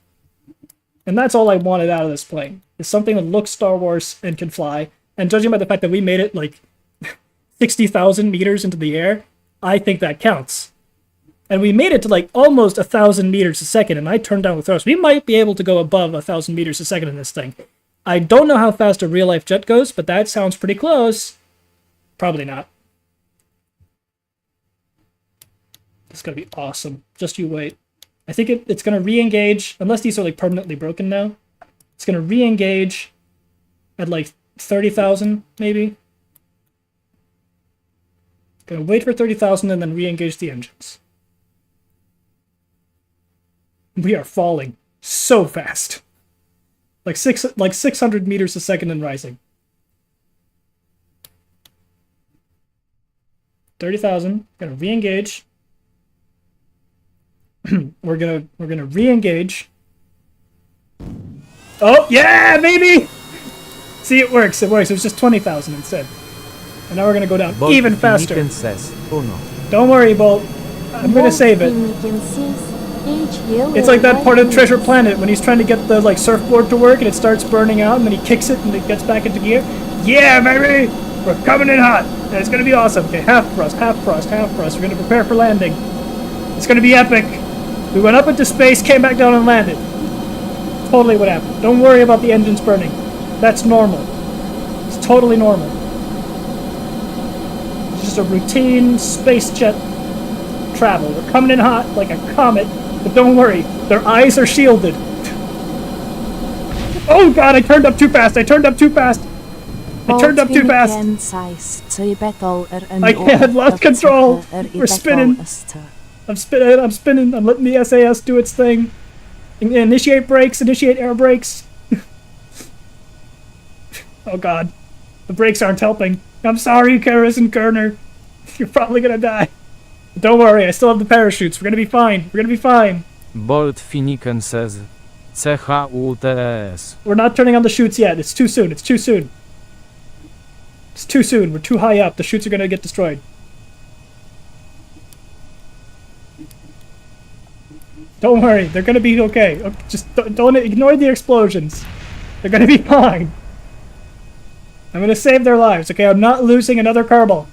And that's all I wanted out of this plane, is something that looks Star Wars and can fly. And judging by the fact that we made it, like, 60,000 meters into the air, I think that counts. And we made it to like almost 1,000 meters a second, and I turned down the thrust. We might be able to go above 1,000 meters a second in this thing. I don't know how fast a real-life jet goes, but that sounds pretty close. Probably not. It's gonna be awesome. Just you wait. I think it's gonna re-engage, unless these are like permanently broken now. It's gonna re-engage at like 30,000, maybe. Gonna wait for 30,000 and then re-engage the engines. We are falling so fast. Like 600 meters a second and rising. 30,000. Gonna re-engage. we're gonna re-engage. Oh yeah, baby! See, it works. It works. It was just 20,000 instead. And now we're gonna go down Bolt even faster. Finniken says, oh no. Don't worry, Bolt. I'm gonna save it. It's like that part of Treasure Planet when he's trying to get the like surfboard to work and it starts burning out and then he kicks it and it gets back into gear. Yeah, baby! We're coming in hot! And it's gonna be awesome. Okay, half thrust, half thrust, half thrust. We're gonna prepare for landing. It's gonna be epic. We went up into space, came back down and landed. Totally what happened. Don't worry about the engines burning. That's normal. It's totally normal. It's just a routine space jet travel. We're coming in hot like a comet. But don't worry, their eyes are shielded. Oh god, I turned up too fast! I turned up too fast! I turned up too fast! I had lost control! We're spinning! I'm spinning, I'm letting the SAS do its thing. Initiate brakes, initiate air brakes. Oh god, the brakes aren't helping. I'm sorry, Karis and Kerner. You're probably gonna die. Don't worry, I still have the parachutes. We're gonna be fine. We're gonna be fine. Bolt Finniken says, CHUTS. We're not turning on the chutes yet. It's too soon. It's too soon. It's too soon. We're too high up. The chutes are gonna get destroyed. Don't worry. They're gonna be okay. Just don't ignore the explosions. They're gonna be fine. I'm gonna save their lives. Okay, I'm not losing another Kerbal.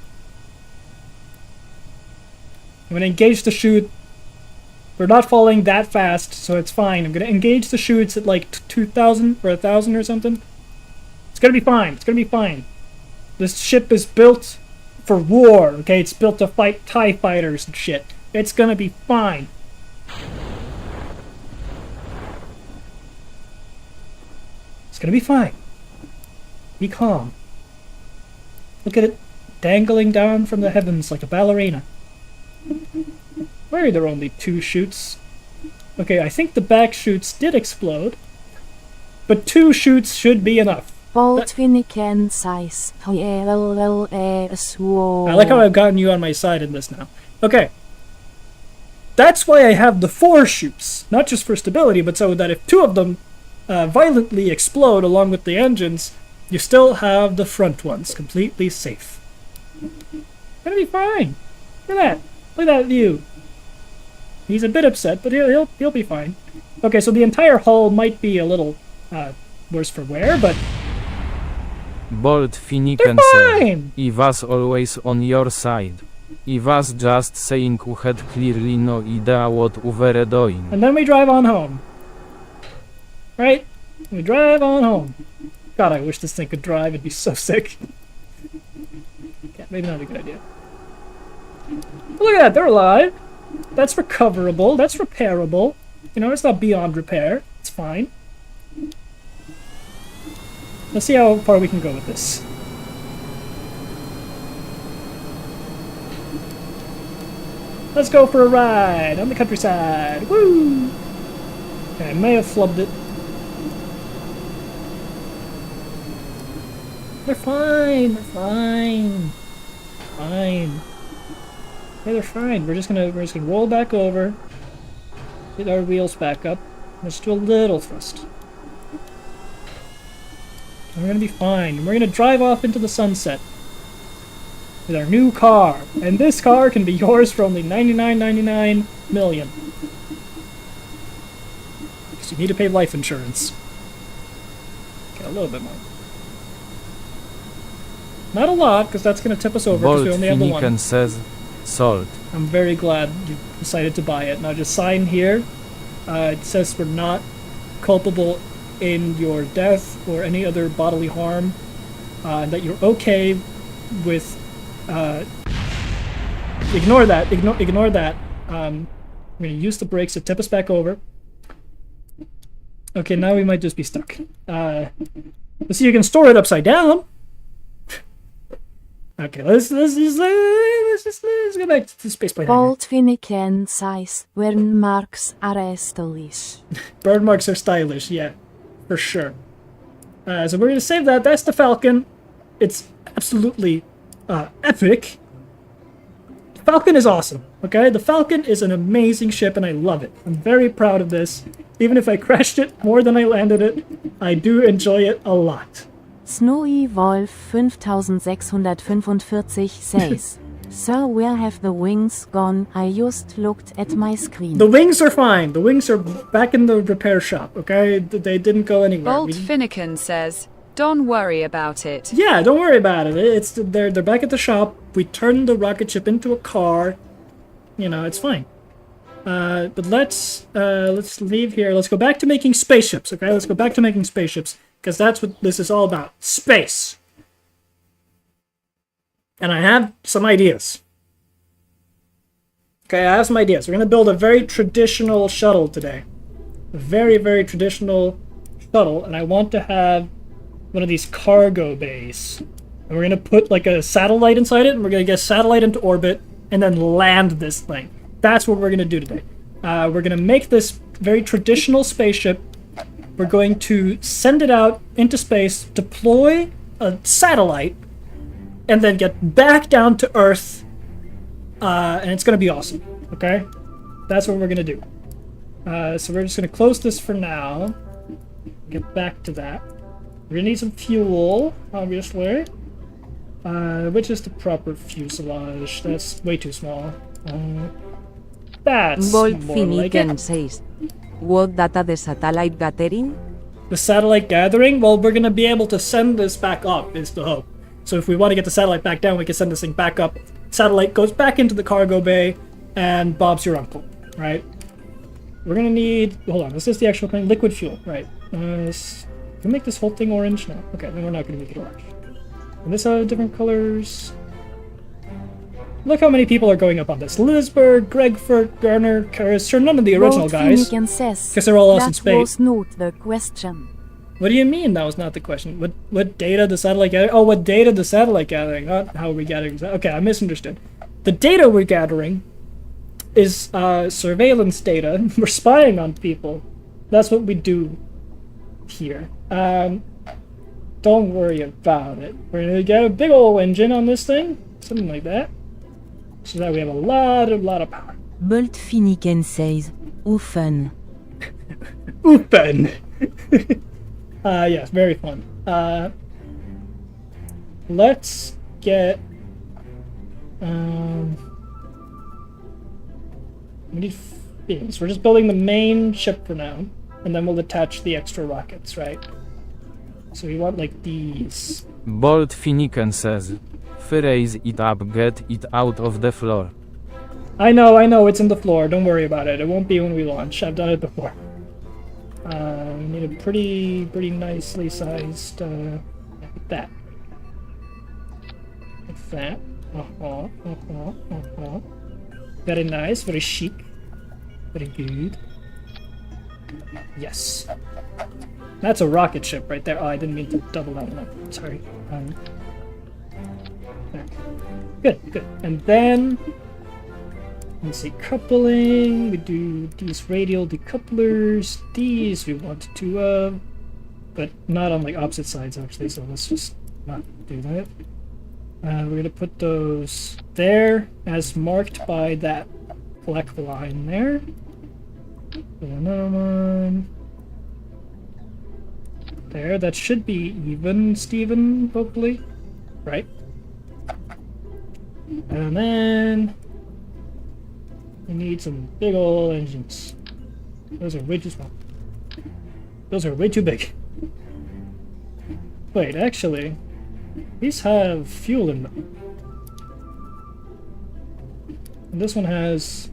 I'm going to engage the chute. We're not falling that fast, so it's fine. I'm going to engage the chutes at like 2,000 or 1,000 or something. It's going to be fine. It's going to be fine. This ship is built for war, okay? It's built to fight TIE fighters and shit. It's going to be fine. It's going to be fine. Be calm. Look at it dangling down from the heavens like a ballerina. Why are there only 2 chutes? Okay, I think the back chutes did explode. But 2 chutes should be enough. I like how I've gotten you on my side in this now. Okay. That's why I have the 4 chutes. Not just for stability, but so that if 2 of them violently explode along with the engines, you still have the front ones completely safe. It's gonna be fine. Look at that. Look at that view. He's a bit upset, but he'll be fine. Okay, so the entire hull might be a little worse for wear, but Bold Finnegan said, I was always on your side. I was just saying who had clearly no idea what we were doing. and then we drive on home. Right? We drive on home. God, I wish this thing could drive. It'd be so sick. Yeah, maybe not a good idea. Look at that, they're alive. That's recoverable. That's repairable. You know, it's not beyond repair. It's fine. Let's see how far we can go with this. Let's go for a ride on the countryside. Woo! Okay, I may have flubbed it. They're fine. They're fine. Fine. Yeah, they're fine. We're just gonna roll back over, get our wheels back up. Let's do a little thrust. And we're gonna be fine. We're gonna drive off into the sunset with our new car, and this car can be yours for only $99.99 million. Because you need to pay life insurance. Okay, a little bit more. Not a lot, because that's gonna tip us over because Bold we only have the Finnegan one. says, sold. I'm very glad you decided to buy it. Now just sign here. It says we're not culpable in your death or any other bodily harm. And that you're okay with... ignore that. Ignore that. I'm going to use the brakes to tip us back over. Okay, now we might just be stuck. Let's see, you can store it upside down. Okay, let's go back to the spaceplane. Bold Finnegan says, burn marks are stylish. Bird marks are stylish, yeah, for sure. So we're gonna save that. That's the Falcon. It's absolutely epic. The Falcon is awesome. Okay, the Falcon is an amazing ship, and I love it. I'm very proud of this. Even if I crashed it more than I landed it, I do enjoy it a lot. Snowy Wolf 5645 says, Sir, where have the wings gone? I just looked at my screen. The wings are fine. The wings are back in the repair shop, okay? They didn't go anywhere. Bold Finnegan says, don't worry about it. Yeah, don't worry about it. They're back at the shop. We turned the rocket ship into a car. You know, it's fine. But let's leave here. Let's go back to making spaceships, okay? Let's go back to making spaceships, because that's what this is all about. Space. And I have some ideas. Okay, I have some ideas. We're going to build a very traditional shuttle today. A very, very traditional shuttle. And I want to have one of these cargo bays. And we're going to put like a satellite inside it. And we're going to get a satellite into orbit and then land this thing. That's what we're going to do today. We're going to make this very traditional spaceship. We're going to send it out into space, deploy a satellite, and then get back down to Earth, and it's going to be awesome, okay? That's what we're going to do. So we're just going to close this for now, get back to that. We're going to need some fuel, obviously, which is the proper fuselage. That's way too small. That's Bold more like Finnegan it. says, what data the satellite gathering? The satellite gathering? Well, we're going to be able to send this back up, is the hope. So if we want to get the satellite back down, we can send this thing back up. Satellite goes back into the cargo bay, and Bob's your uncle, right? We're going to need... Hold on, this is the actual thing. Liquid fuel, right. Can we make this whole thing orange? No. Okay, then we're not going to make it orange. And this different colors... Look how many people are going up on this. Lizberg, Gregford, Garner, Karis, sure, none of the original Bold guys. Finnegan says, Because they're all lost in that space. was not the question. What do you mean that was not the question? What data the satellite gathering? Oh, what data the satellite gathering? Not how are we gathering? Okay, I misunderstood. The data we're gathering is surveillance data. We're spying on people. That's what we do here. Don't worry about it. We're gonna get a big old engine on this thing, something like that, so that we have a lot of power. Bold Finnegan says, "Oh fun." Open. Yes, very fun. Let's get. We need beings. We're just building the main ship for now, and then we'll attach the extra rockets, right? So we want like these. Bolt Finnegan says, "Raise it up, get it out of the floor." I know, it's in the floor. Don't worry about it. It won't be when we launch. I've done it before. We need a pretty nicely sized, like that. Like that. Very nice, very chic. Very good. Yes. That's a rocket ship right there. Oh, I didn't mean to double that one up. Sorry. There. Good. And then, let's see, coupling. We do these radial decouplers. These we want to, but not on like opposite sides actually. So let's just not do that. We're gonna put those there as marked by that black line there. Another one. There, that should be even, Steven, hopefully. Right? And then we need some big old engines. Those are way too small. Those are way too big. Wait, actually, these have fuel in them. And this one has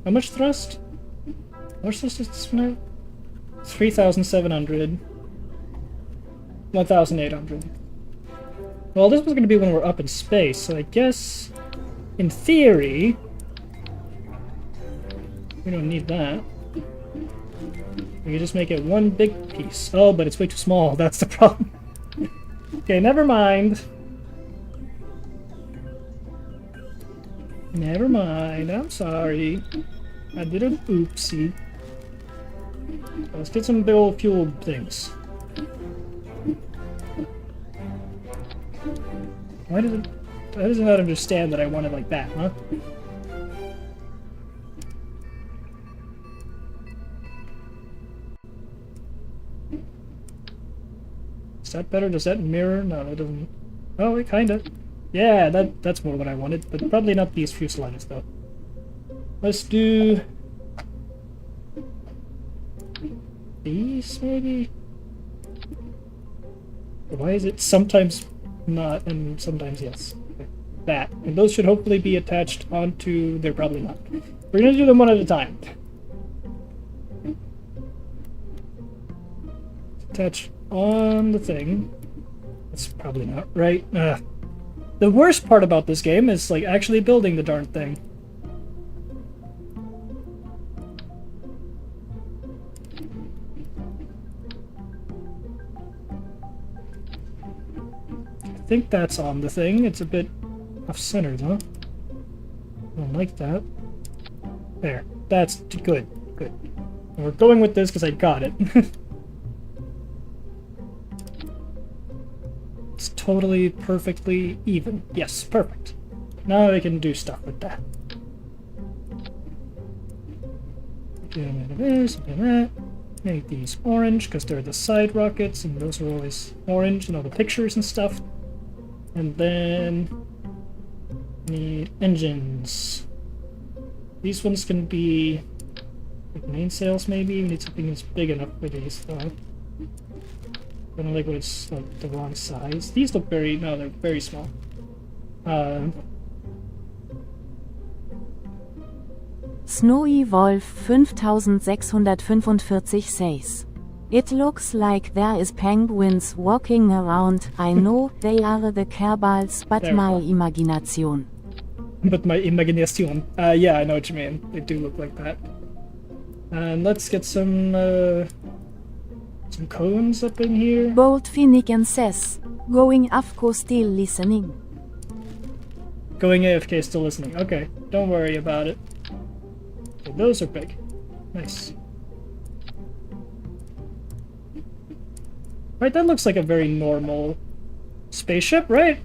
how much thrust? How much thrust does this one have? 3,700. 1,800. Well, this was going to be when we're up in space, so I guess, in theory, we don't need that. We can just make it one big piece. Oh, but it's way too small. That's the problem. Okay, never mind. Never mind. I'm sorry. I did an oopsie. Let's get some big old fuel things. Why does it not understand that I want it like that, huh? Is that better? Does that mirror? No, that doesn't. Oh, it kinda. Yeah, that's more what I wanted, but probably not these fuselages though. Let's do these maybe? Why is it sometimes not and sometimes yes? Okay. That. And those should hopefully be attached onto... They're probably not. We're gonna do them one at a time. Attach on the thing. That's probably not right. The worst part about this game is like actually building the darn thing. I think that's on the thing. It's a bit off-centered, huh? I don't like that. There. That's good. Good. And we're going with this because I got it. It's totally, perfectly even. Yes, perfect. Now we can do stuff with that. Do a bit of this, a bit of that. Make these orange because they're the side rockets and those are always orange and all the pictures and stuff. And then need engines. These ones can be like mainsails maybe. We need something that's big enough for these though. I don't like when it's like the wrong size. These look very no, they're very small. Snowy Wolf 5645 says. It looks like there is penguins walking around. I know they are the Kerbals, but my imagination. But my imagination. Yeah, I know what you mean. They do look like that. And let's get some cones up in here. Bolt Finnegan says. Going AFK still listening. Going AFK still listening. Okay, don't worry about it. Okay, those are big. Nice. Right, that looks like a very normal spaceship, right?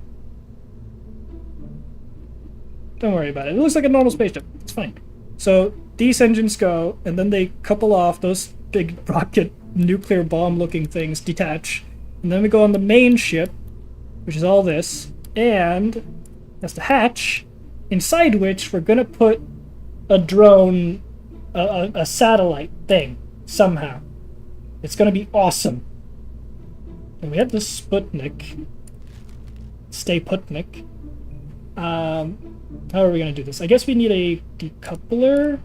Don't worry about it. It looks like a normal spaceship. It's fine. So these engines go, and then they couple off. Those big rocket nuclear bomb-looking things detach. And then we go on the main ship, which is all this, and that's the hatch, inside which we're gonna put a drone a satellite thing somehow. It's gonna be awesome. And we have this Sputnik. Stay Putnik. How are we gonna do this? I guess we need a decoupler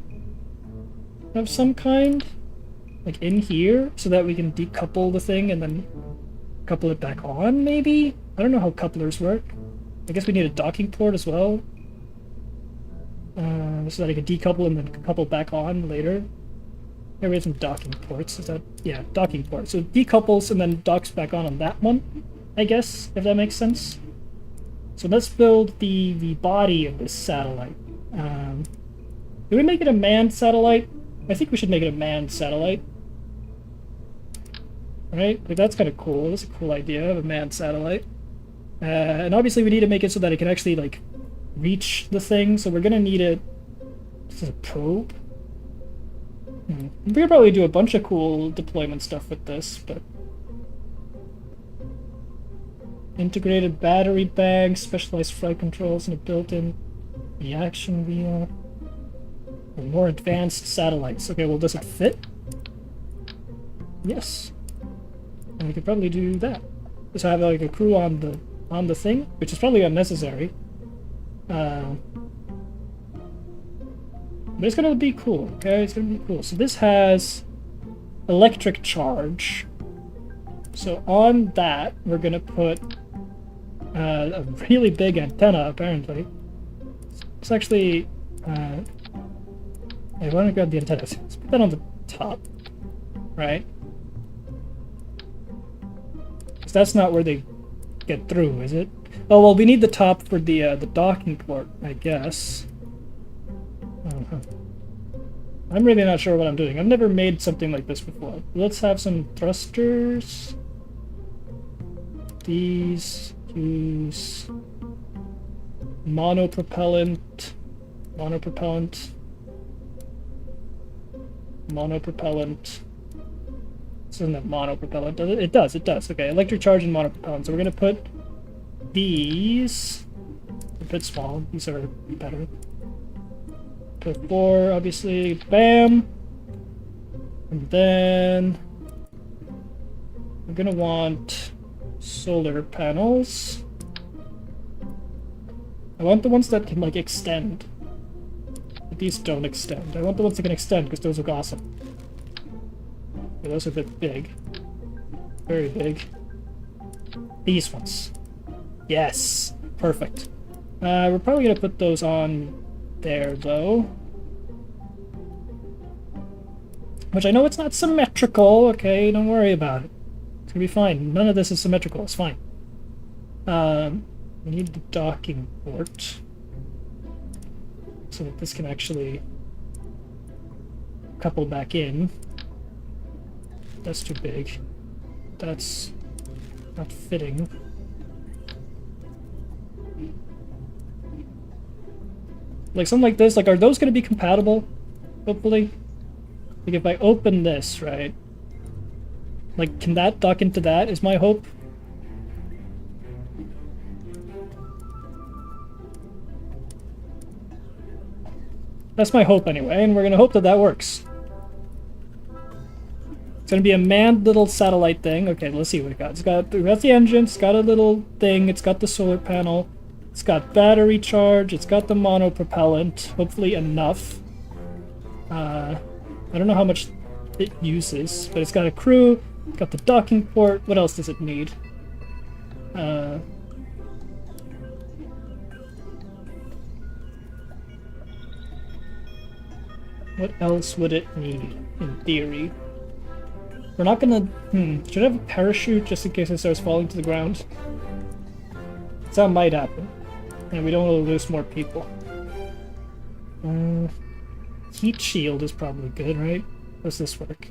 of some kind, like in here, so that we can decouple the thing and then couple it back on, maybe? I don't know how couplers work. I guess we need a docking port as well. So that I can decouple and then couple back on later. Here we have some docking ports. Is that... yeah, docking port. So it decouples and then docks back on that one, I guess, if that makes sense. So let's build the body of this satellite. Do we make it a manned satellite? I think we should make it a manned satellite. Right? Like, that's kind of cool. That's a cool idea of a manned satellite. And obviously we need to make it so that it can actually, like, reach the thing. So we're gonna need it... this is a probe? We could probably do a bunch of cool deployment stuff with this, but... integrated battery bag, specialized flight controls, and a built-in reaction wheel. And more advanced satellites. Okay, well, does it fit? Yes. And we could probably do that. Just have like a crew on the thing, which is probably unnecessary. But it's gonna be cool, okay? It's gonna be cool. So this has electric charge. So on that, we're gonna put a really big antenna, apparently. It's actually... I want to grab the antenna. Let's put that on the top, right? Because that's not where they get through, is it? Oh, well, we need the top for the docking port, I guess. I'm really not sure what I'm doing. I've never made something like this before. Let's have some thrusters. These use monopropellant. This isn't that monopropellant, does it? It does. Okay, electric charge and monopropellant. So we're gonna put these a bit small. These are better. Put 4, obviously. Bam! And then we're gonna want solar panels. I want the ones that can, like, extend. But these don't extend. I want the ones that can extend, because those look awesome. Okay, those are a bit big. Very big. These ones. Yes! Perfect. We're probably gonna put those on there, though. Which I know it's not symmetrical, okay? Don't worry about it. It's gonna be fine. None of this is symmetrical. It's fine. We need the docking port. So that this can actually couple back in. That's too big. That's not fitting. Like something like this, like are those going to be compatible? Hopefully. Like if I open this, right? Like can that dock into that is my hope? That's my hope anyway, and we're going to hope that that works. It's going to be a manned little satellite thing. Okay, let's see what it got. It's got the engine, it's got a little thing, it's got the solar panel, it's got battery charge, it's got the monopropellant, hopefully enough. I don't know how much it uses, but it's got a crew, it's got the docking port. What else does it need? What else would it need, in theory? We're not gonna... should I have a parachute just in case it starts falling to the ground? That might happen. And we don't want to lose more people. Heat shield is probably good, right? Does this work?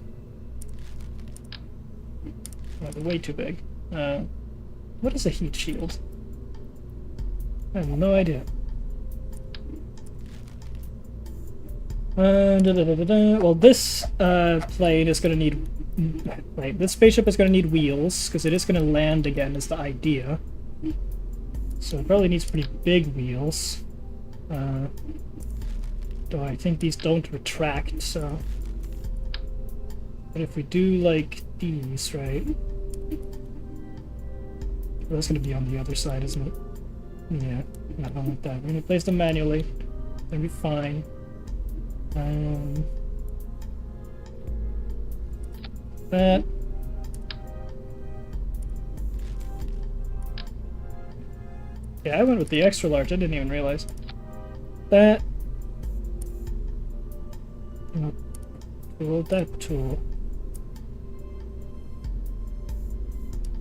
Oh, they're way too big. What is a heat shield? I have no idea. Well, this plane is going to need... Right, this spaceship is going to need wheels, because it is going to land again, is the idea. So it probably needs pretty big wheels. Do Though I think these don't retract, so... But if we do, like, these, right? Well, that's gonna be on the other side, isn't it? Yeah, not like that. We're gonna place them manually. That'll be fine. That. Yeah, I went with the extra large. I didn't even realize. That. Tool, that tool.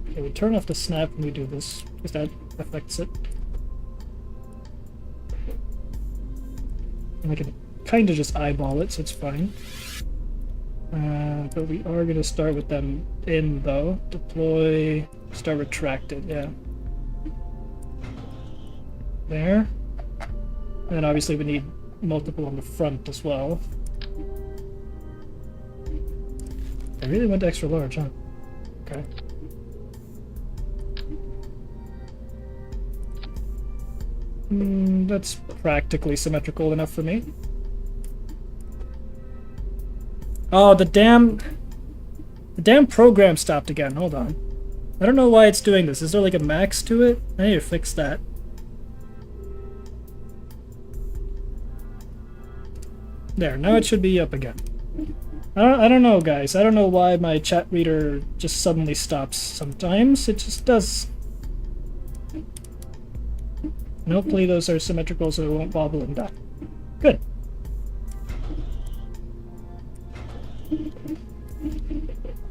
Okay, we turn off the snap when we do this, because that affects it. And I can kind of just eyeball it, so it's fine. But we are going to start with them in, though. Deploy, start retracted, yeah. There. And then obviously we need multiple on the front as well. I really went extra large, huh? Okay. That's practically symmetrical enough for me. Oh, the damn program stopped again. Hold on. I don't know why it's doing this. Is there like a max to it? I need to fix that. There, now it should be up again. I don't know, guys. I don't know why my chat reader just suddenly stops sometimes. It just does. And hopefully those are symmetrical so it won't wobble and die. Good.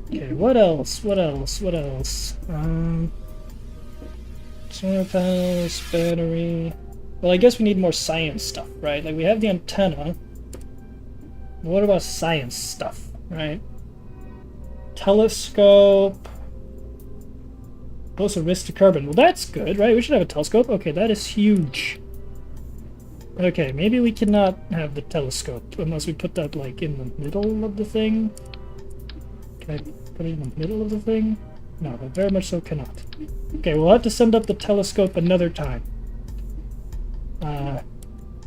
Okay, what else? What else? What else? Solar panels, battery... Well, I guess we need more science stuff, right? Like, we have the antenna. What about science stuff, right? Telescope. Closer risk to carbon. Well, that's good, right? We should have a telescope. Okay, that is huge. Okay, maybe we cannot have the telescope unless we put that, like, in the middle of the thing. Can I put it in the middle of the thing? No, I very much so cannot. Okay, we'll have to send up the telescope another time.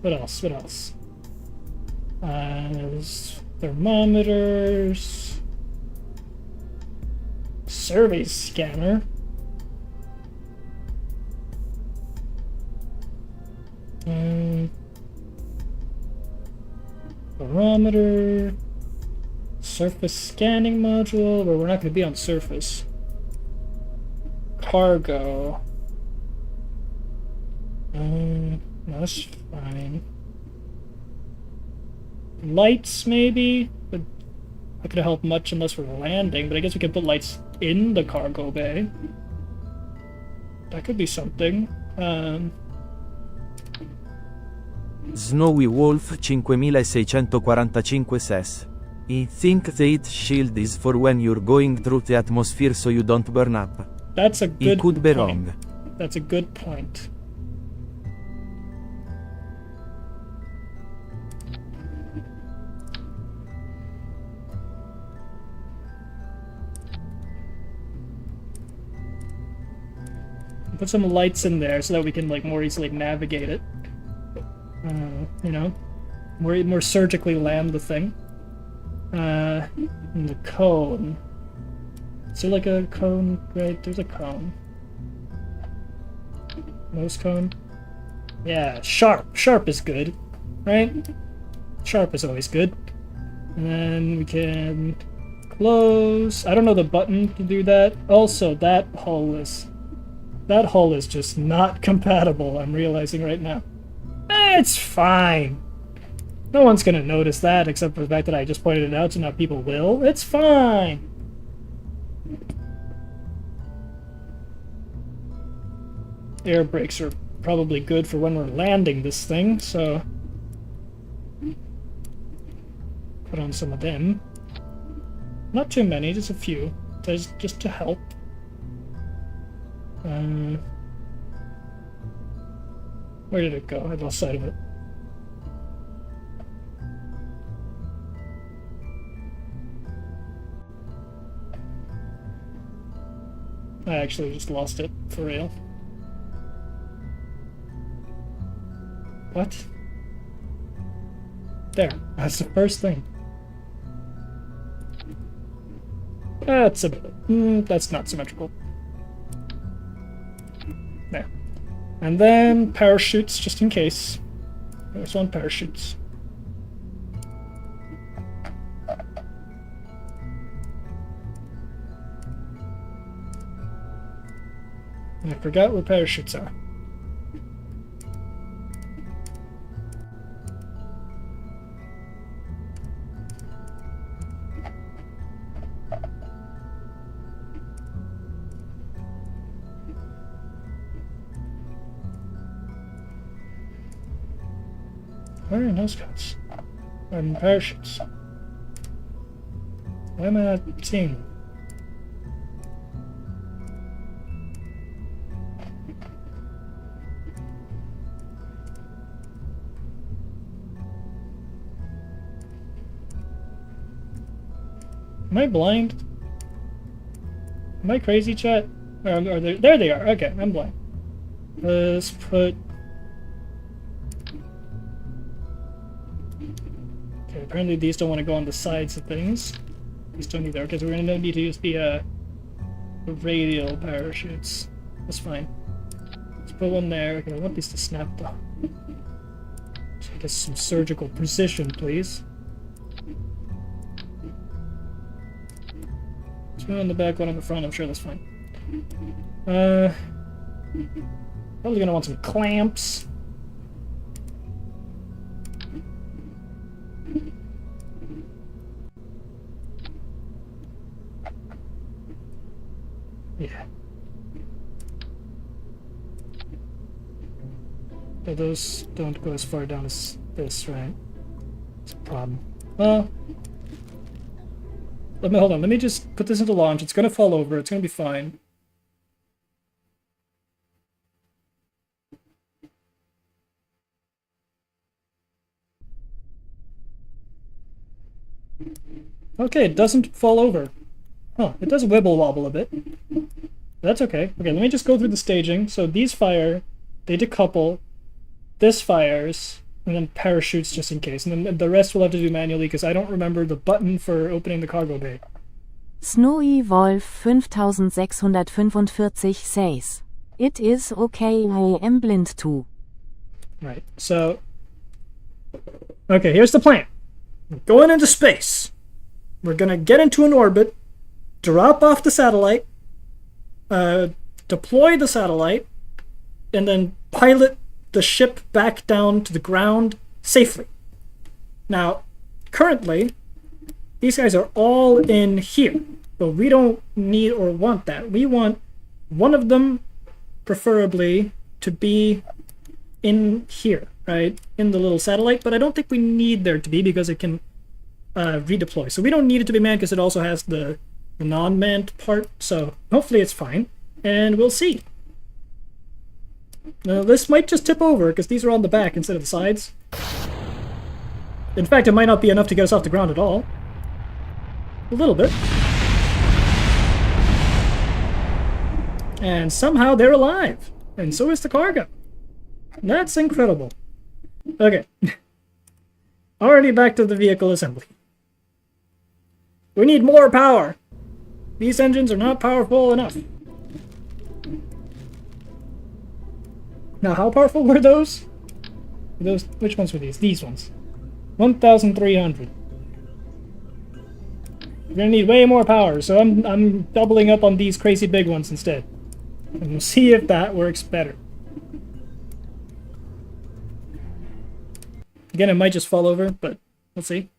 What else? What else? There's thermometers. Survey scanner. Barometer. Surface scanning module, but we're not going to be on surface. Cargo. That's fine. Lights, maybe? But not going to help much unless we're landing, but I guess we can put lights in the cargo bay. That could be something. Snowy Wolf 5645 says. I think the heat shield is for when you're going through the atmosphere so you don't burn up. That's a good It could be point. wrong. That's a good point. Put some lights in there so that we can like more easily navigate it. You know, more surgically land the thing. And the cone. Is there like a cone? Right, there's a cone. Nose cone? Yeah, sharp. Sharp is good, right? Sharp is always good. And then we can close. I don't know the button to do that. Also, that hull is just not compatible, I'm realizing right now. It's fine. No one's gonna notice that except for the fact that I just pointed it out, so now people will. It's fine. Air brakes are probably good for when we're landing this thing, so put on some of them. Not too many, just a few. Just to help. Where did it go? I lost sight of it. I actually just lost it, for real. What? There, that's the first thing. That's that's not symmetrical. There. And then parachutes, just in case. There's one parachutes. I forgot where parachutes are. Where are nose cuts? And parachutes? Why am I not seeing them? Am I blind? Am I crazy, chat? Or there they are. Okay, I'm blind. Let's put... Okay, apparently these don't want to go on the sides of things. These don't either. Okay, so we're going to need to use the radial parachutes. That's fine. Let's put one there. Okay, I want these to snap though. So I guess some surgical precision, please. One on the back, one on the front, I'm sure that's fine. Probably gonna want some clamps. Yeah. But those don't go as far down as this, right? It's a problem. Well... hold on, let me just put this into launch. It's gonna fall over, it's gonna be fine. Okay, it doesn't fall over. Huh, it does wibble wobble a bit. That's okay. Okay, let me just go through the staging. So these fire, they decouple, this fires, and then parachutes just in case. And then the rest we'll have to do manually because I don't remember the button for opening the cargo bay. Snowy Wolf 5645 says, "It is okay, I am blind too." Right, so... Okay, here's the plan. We're going into space. We're gonna get into an orbit, drop off the satellite, deploy the satellite, and then pilot the ship back down to the ground safely. Now, currently, these guys are all in here, but we don't need or want that. We want one of them, preferably, to be in here, right? In the little satellite, but I don't think we need there to be because it can redeploy. So we don't need it to be manned because it also has the non-manned part, so hopefully it's fine, and we'll see. Now, this might just tip over because these are on the back instead of the sides. In fact, it might not be enough to get us off the ground at all. A little bit. And somehow they're alive. And so is the cargo. That's incredible. Okay. Already back to the vehicle assembly. We need more power. These engines are not powerful enough. Now, how powerful were those? Which ones were these? These ones. 1,300. We're gonna need way more power, so I'm doubling up on these crazy big ones instead. And we'll see if that works better. Again, it might just fall over, but we'll see.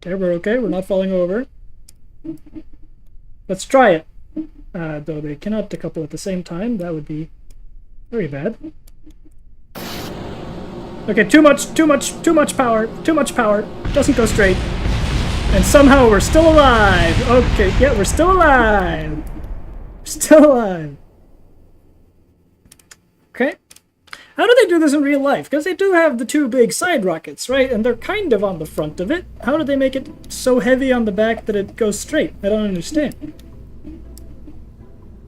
Okay, we're okay. We're not falling over. Let's try it. Though they cannot decouple at the same time. That would be very bad. Okay, too much power. Too much power. Doesn't go straight. And somehow we're still alive. Okay, yeah, we're still alive. Still alive. Okay. How do they do this in real life? Because they do have the two big side rockets, right? And they're kind of on the front of it. How do they make it so heavy on the back that it goes straight? I don't understand.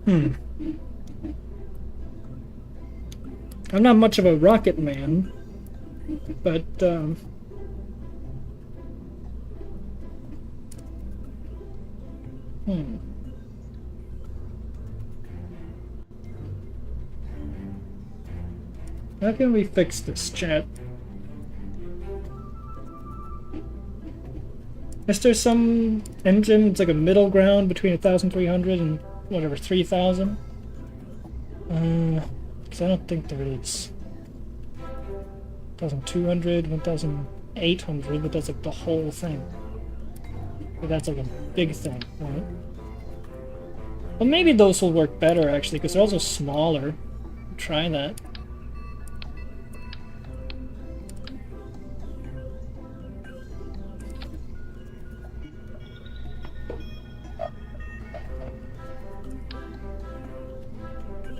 I'm not much of a rocket man, but how can we fix this, chat? Is there some engine that's like a middle ground between 1,300 and whatever, 3,000? Because I don't think there is. 1,200, 1,800, but that's like the whole thing. But that's like a big thing, right? Well, maybe those will work better actually, because they're also smaller. Try that.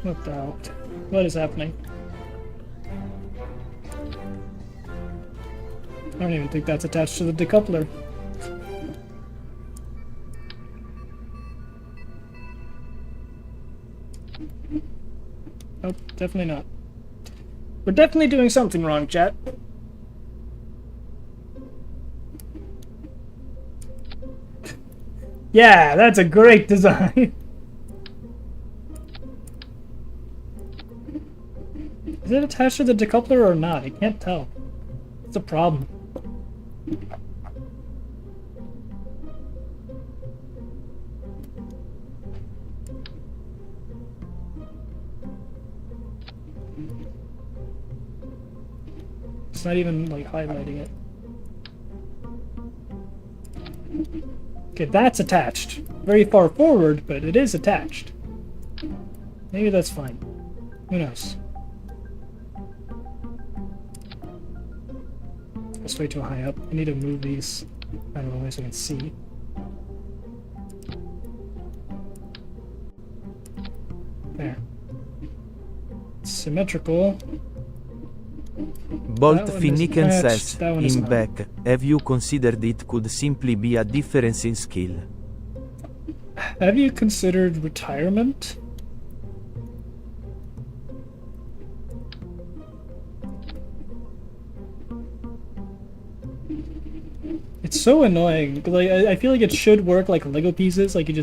What the hell? What is happening? I don't even think that's attached to the decoupler. Nope, definitely not. We're definitely doing something wrong, chat. Yeah, that's a great design. Is it attached to the decoupler or not? I can't tell. It's a problem. It's not even like highlighting it. Okay, that's attached. Very far forward, but it is attached. Maybe that's fine. Who knows? That's way too high up. I need to move these out of the way so I can see. There. Symmetrical. Bolt That one is Finnegan attached, says, that one is in not. back, have you considered it could simply be a difference in skill? Have you considered retirement? It's so annoying because I feel like it should work like Lego pieces. Like you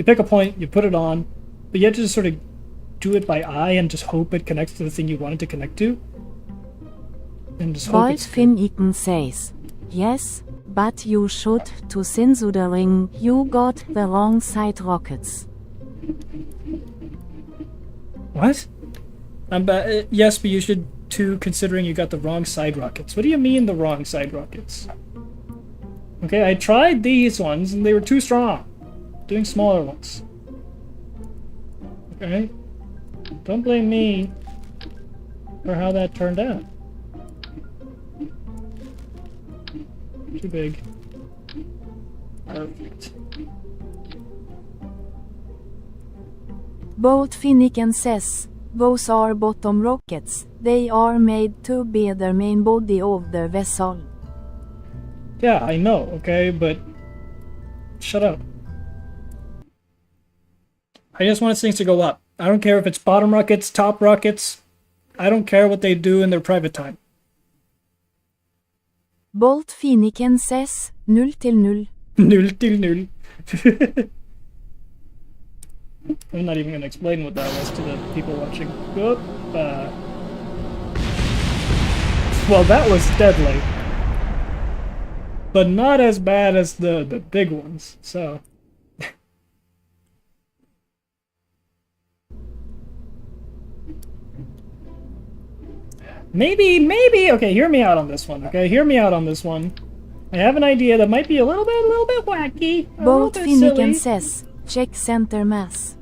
pick a point, you put it on, but you have to just sort of do it by eye and just hope it connects to the thing you want it to connect to. And just hope Bolt it's good. Finnegan says, yes, but you should to censoring you got the wrong side rockets. What? Yes, but you should too, considering you got the wrong side rockets. What do you mean the wrong side rockets? Okay, I tried these ones and they were too strong. Doing smaller ones. Okay? Don't blame me for how that turned out. Too big. Perfect. Bolt Finnegan says, those are bottom rockets. They are made to be the main body of the vessel. Yeah, I know, okay, but shut up. I just want things to go up. I don't care if it's bottom rockets, top rockets. I don't care what they do in their private time. Bolt Finnegan says, 0 till 0. 0 till 0. I'm not even going to explain what that was to the people watching. Whoop, well, that was deadly. But not as bad as the big ones, so... Maybe, okay, hear me out on this one, okay? Hear me out on this one. I have an idea that might be a little bit wacky. A little Bolt bit Finnegan silly. says, check center mass.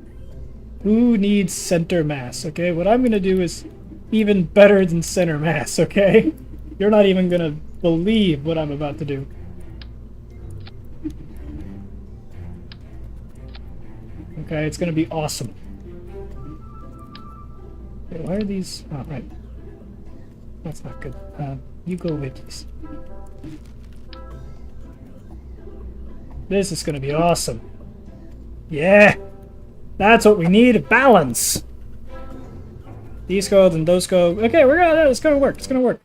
Who needs center mass, okay? What I'm gonna do is even better than center mass, okay? You're not even gonna believe what I'm about to do. Okay, it's gonna be awesome. Okay, why are these... Oh, right. That's not good. You go away, please. This is gonna be awesome. Yeah! That's what we need, balance. These go, then those go. Okay, it's gonna work, it's gonna work.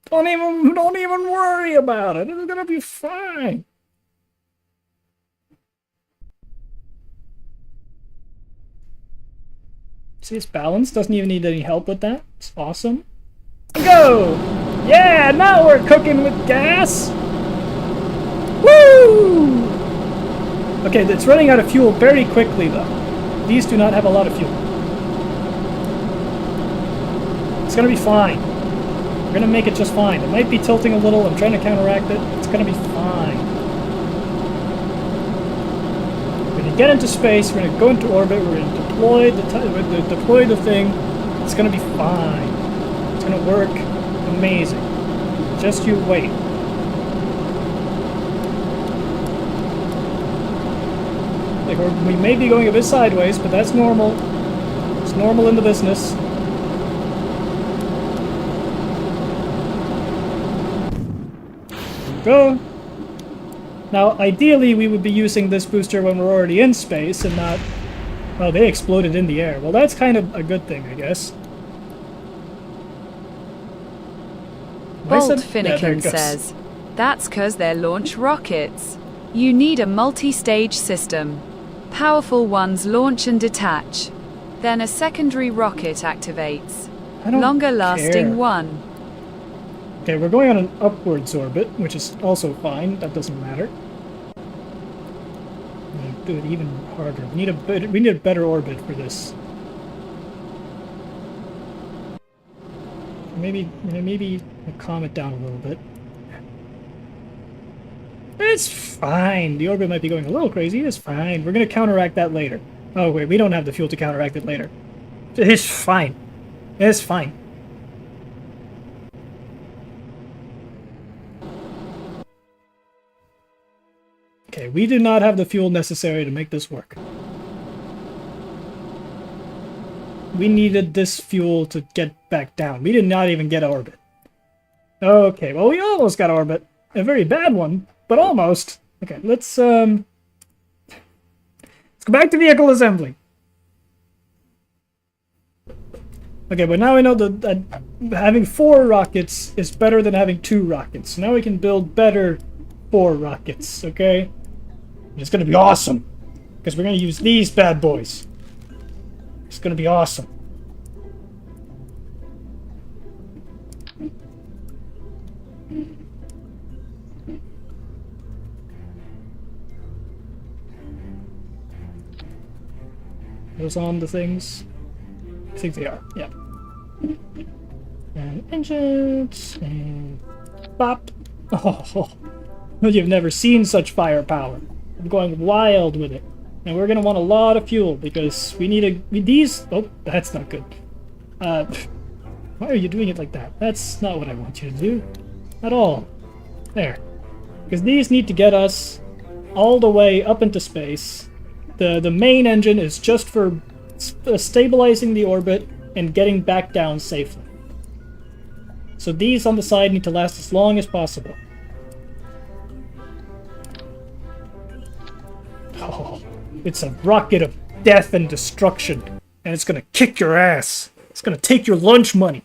Don't even worry about it, it's gonna be fine. See, it's balanced, doesn't even need any help with that. It's awesome. Go! Yeah, now we're cooking with gas! Woo! Okay, it's running out of fuel very quickly, though. These do not have a lot of fuel. It's gonna be fine. We're gonna make it just fine. It might be tilting a little. I'm trying to counteract it. It's gonna be fine. We're gonna get into space. We're gonna go into orbit. We're gonna deploy the thing. It's gonna be fine. It's gonna work amazing. Just you wait. We may be going a bit sideways, but that's normal. It's normal in the business. Go! Now, ideally, we would be using this booster when we're already in space and not... Oh, they exploded in the air. Well, that's kind of a good thing, I guess. Bolt Finnegan says, that's 'cause they're launch rockets. You need a multi-stage system. Powerful ones launch and detach. Then a secondary rocket activates. Longer lasting one. Okay, we're going on an upwards orbit, which is also fine. That doesn't matter. Do it even harder. We need a better orbit for this. Maybe calm it down a little bit. It's fine. The orbit might be going a little crazy. It's fine. We're gonna counteract that later. Oh wait, we don't have the fuel to counteract it later. It's fine. It's fine. Okay, we do not have the fuel necessary to make this work. We needed this fuel to get back down. We did not even get orbit. Okay, well we almost got orbit. A very bad one, but almost. Okay, let's go back to vehicle assembly. Okay, but now we know that having 4 rockets is better than having 2 rockets. So now we can build better 4 rockets, okay? It's gonna be awesome. Because we're gonna use these bad boys. It's gonna be awesome. Those on the things? I think they are, yeah. And engines, and bop. Oh, you've never seen such firepower. I'm going wild with it. And we're gonna want a lot of fuel because we need these. Oh, that's not good. Why are you doing it like that? That's not what I want you to do at all. There. Because these need to get us all the way up into space. The main engine is just for stabilizing the orbit and getting back down safely. So these on the side need to last as long as possible. Oh, it's a rocket of death and destruction, and it's gonna kick your ass. It's gonna take your lunch money.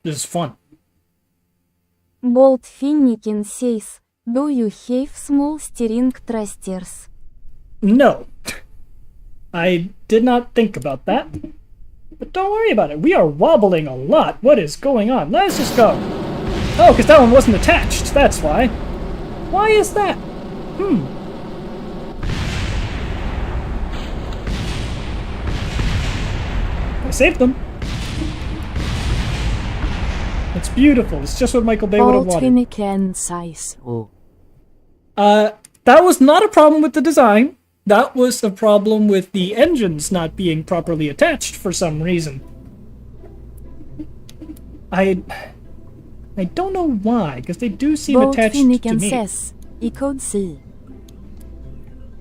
This is fun. Bolt Finnegan says, do you have small steering thrusters? No. I did not think about that. But don't worry about it. We are wobbling a lot. What is going on? Let's just go. Oh, because that one wasn't attached. That's why. Why is that? I saved them. It's beautiful. It's just what Michael Bay would have wanted. Finnegan says, oh. That was not a problem with the design. That was a problem with the engines not being properly attached for some reason. I don't know why, because they do seem Bolt attached Finnegan to me. says, I could see.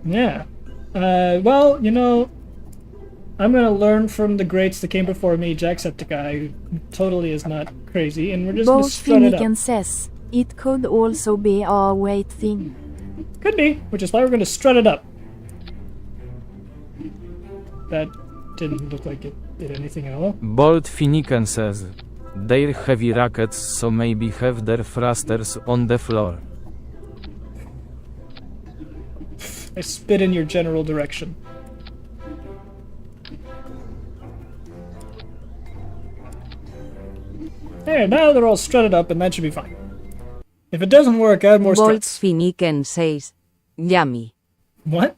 Yeah. Well, you know, I'm gonna learn from the greats that came before me, Jacksepticeye, who totally is not crazy, and we're just gonna Bolt strut it up. Finnegan says, It could also be a weight thing. Could be, which is why we're going to strut it up. That didn't look like it did anything at all. Bolt Finnegan says, they're heavy rockets, so maybe have their thrusters on the floor. I spit in your general direction. There, now they're all strutted up and that should be fine. If it doesn't work, add more Bolt struts. Finnegan says, yummy. What?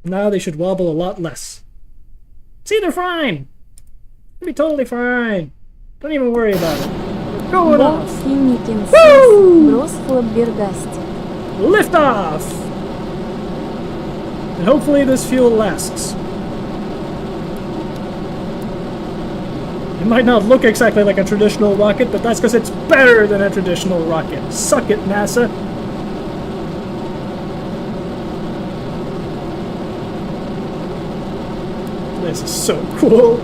Now they should wobble a lot less. See, they're fine! They'll be totally fine. Don't even worry about it. We're going Bolt off! Finnegan Woo! says, Bros for Birgast. Lift off! And hopefully this fuel lasts. It might not look exactly like a traditional rocket, but that's because it's better than a traditional rocket. Suck it, NASA! This is so cool.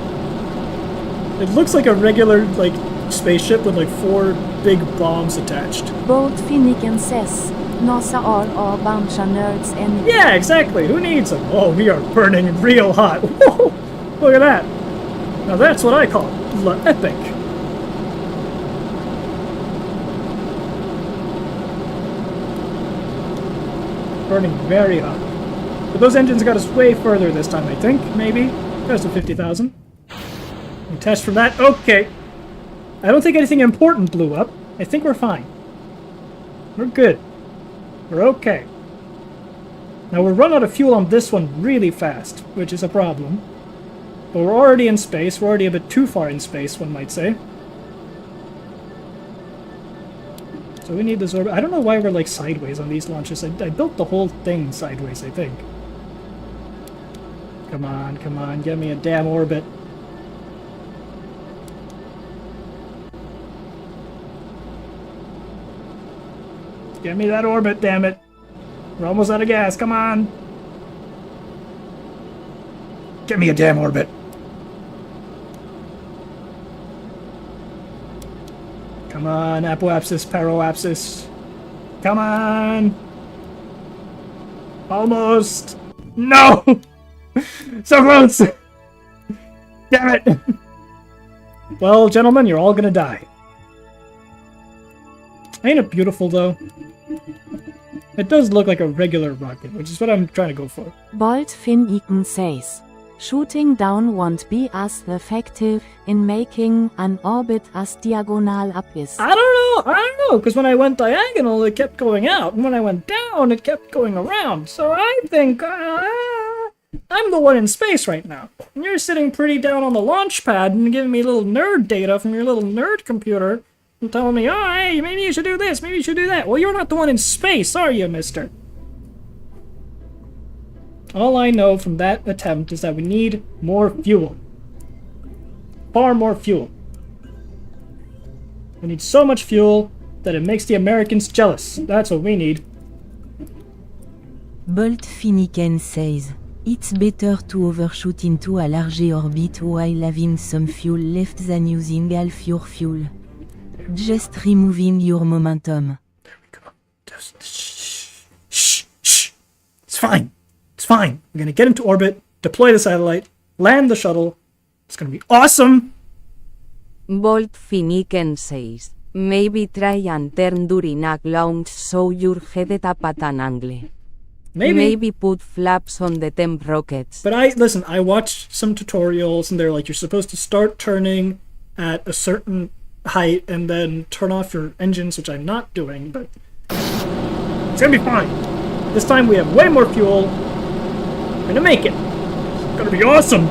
It looks like a regular, like, spaceship with, like, 4 big bombs attached. Bolt Finnegan says, NASA are all Bamsha nerds and Yeah, exactly. Who needs them? Oh, we are burning real hot. Whoa! Look at that. Now that's what I call La Epic. Burning very hot. But those engines got us way further this time, I think. Maybe. Got us to 50,000. We test from that. Okay. I don't think anything important blew up. I think we're fine. We're good. We're okay. Now we'll run out of fuel on this one really fast, which is a problem. But we're already in space. We're already a bit too far in space, one might say. So we need this orbit. I don't know why we're like sideways on these launches. I built the whole thing sideways, I think. Come on, get me a damn orbit. Get me that orbit, damn it. We're almost out of gas, come on. Get me a damn orbit. Come on, apoapsis, paroapsis. Come on. Almost. No! So close! Damn it! Well, gentlemen, you're all gonna die. Ain't it beautiful, though? It does look like a regular rocket, which is what I'm trying to go for. Bolt Finnegan says, shooting down won't be as effective in making an orbit as diagonal up is. I don't know, because when I went diagonal, it kept going out, and when I went down, it kept going around. So I think I'm the one in space right now. And you're sitting pretty down on the launch pad and giving me little nerd data from your little nerd computer and telling me, oh, hey, maybe you should do this, maybe you should do that. Well, you're not the one in space, are you, mister? All I know from that attempt is that we need more fuel. Far more fuel. We need so much fuel that it makes the Americans jealous. That's what we need. Bolt Finnegan says, it's better to overshoot into a large orbit while having some fuel left than using half your fuel. Just removing your momentum. There we go. Just shh. It's fine. It's fine. We're gonna get into orbit, deploy the satellite, land the shuttle. It's gonna be awesome. Bolt Finnegan says, maybe try and turn during a launch so you're headed up at an angle. Maybe put flaps on the temp rockets. But I watched some tutorials and they're like, you're supposed to start turning at a certain height and then turn off your engines, which I'm not doing, but it's gonna be fine. This time we have way more fuel. We're gonna make it. It's gonna be awesome.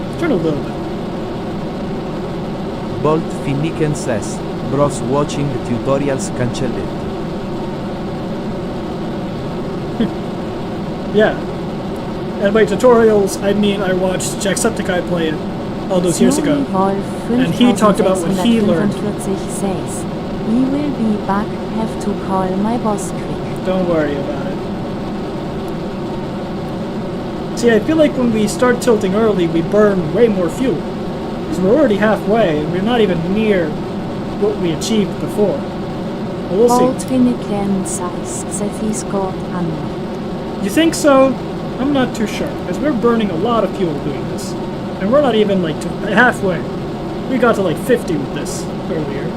Let's turn a little bit. Bolt Finnegan says, bros watching tutorials cancelled. Yeah. And by tutorials, I mean I watched Jacksepticeye play it all those years ago. And he talked about what he learned. Says, we will be back, have to call my boss quick. Don't worry about it. See, I feel like when we start tilting early, we burn way more fuel. So we're already halfway, and we're not even near what we achieved before. But we'll see. You think so? I'm not too sure, because we're burning a lot of fuel doing this. And we're not even, like, halfway. We got to, like, 50 with this earlier.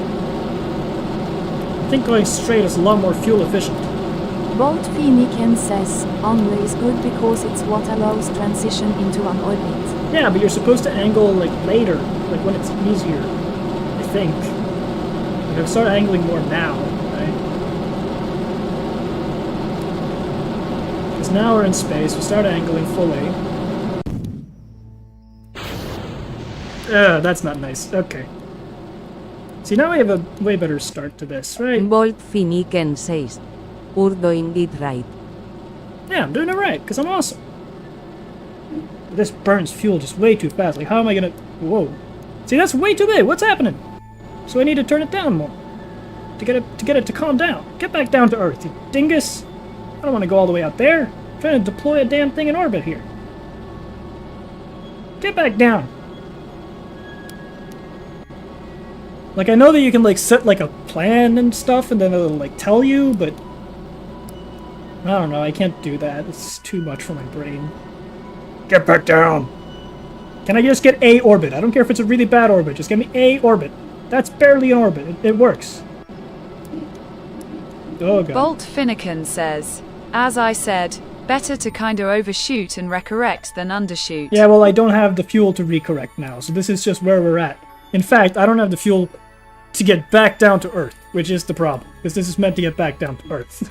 I think going straight is a lot more fuel efficient. Bolt Finiken says, only is good because it's what allows transition into an orbit. Yeah, but you're supposed to angle, like, later, like when it's easier, I think. Like, I've started angling more now, right? Because now we're in space, we start angling fully. That's not nice. Okay. See, now we have a way better start to this, right? Bolt Finiken says, "You're doing it right." Yeah, I'm doing it right, because I'm awesome. This burns fuel just way too fast. Like, how am I gonna... Whoa. See, that's way too big. What's happening? So I need to turn it down more. To get it to calm down. Get back down to Earth, you dingus. I don't want to go all the way out there. I'm trying to deploy a damn thing in orbit here. Get back down. Like, I know that you can, like, set, like, a plan and stuff, and then it'll, like, tell you, but... I don't know, I can't do that. It's too much for my brain. Get back down! Can I just get a orbit? I don't care if it's a really bad orbit. Just give me a orbit. That's barely an orbit. It works. Oh, God. Bolt Finnegan says, as I said, better to kinda overshoot and recorrect than undershoot. Yeah, well, I don't have the fuel to recorrect now, so this is just where we're at. In fact, I don't have the fuel to get back down to Earth, which is the problem, because this is meant to get back down to Earth.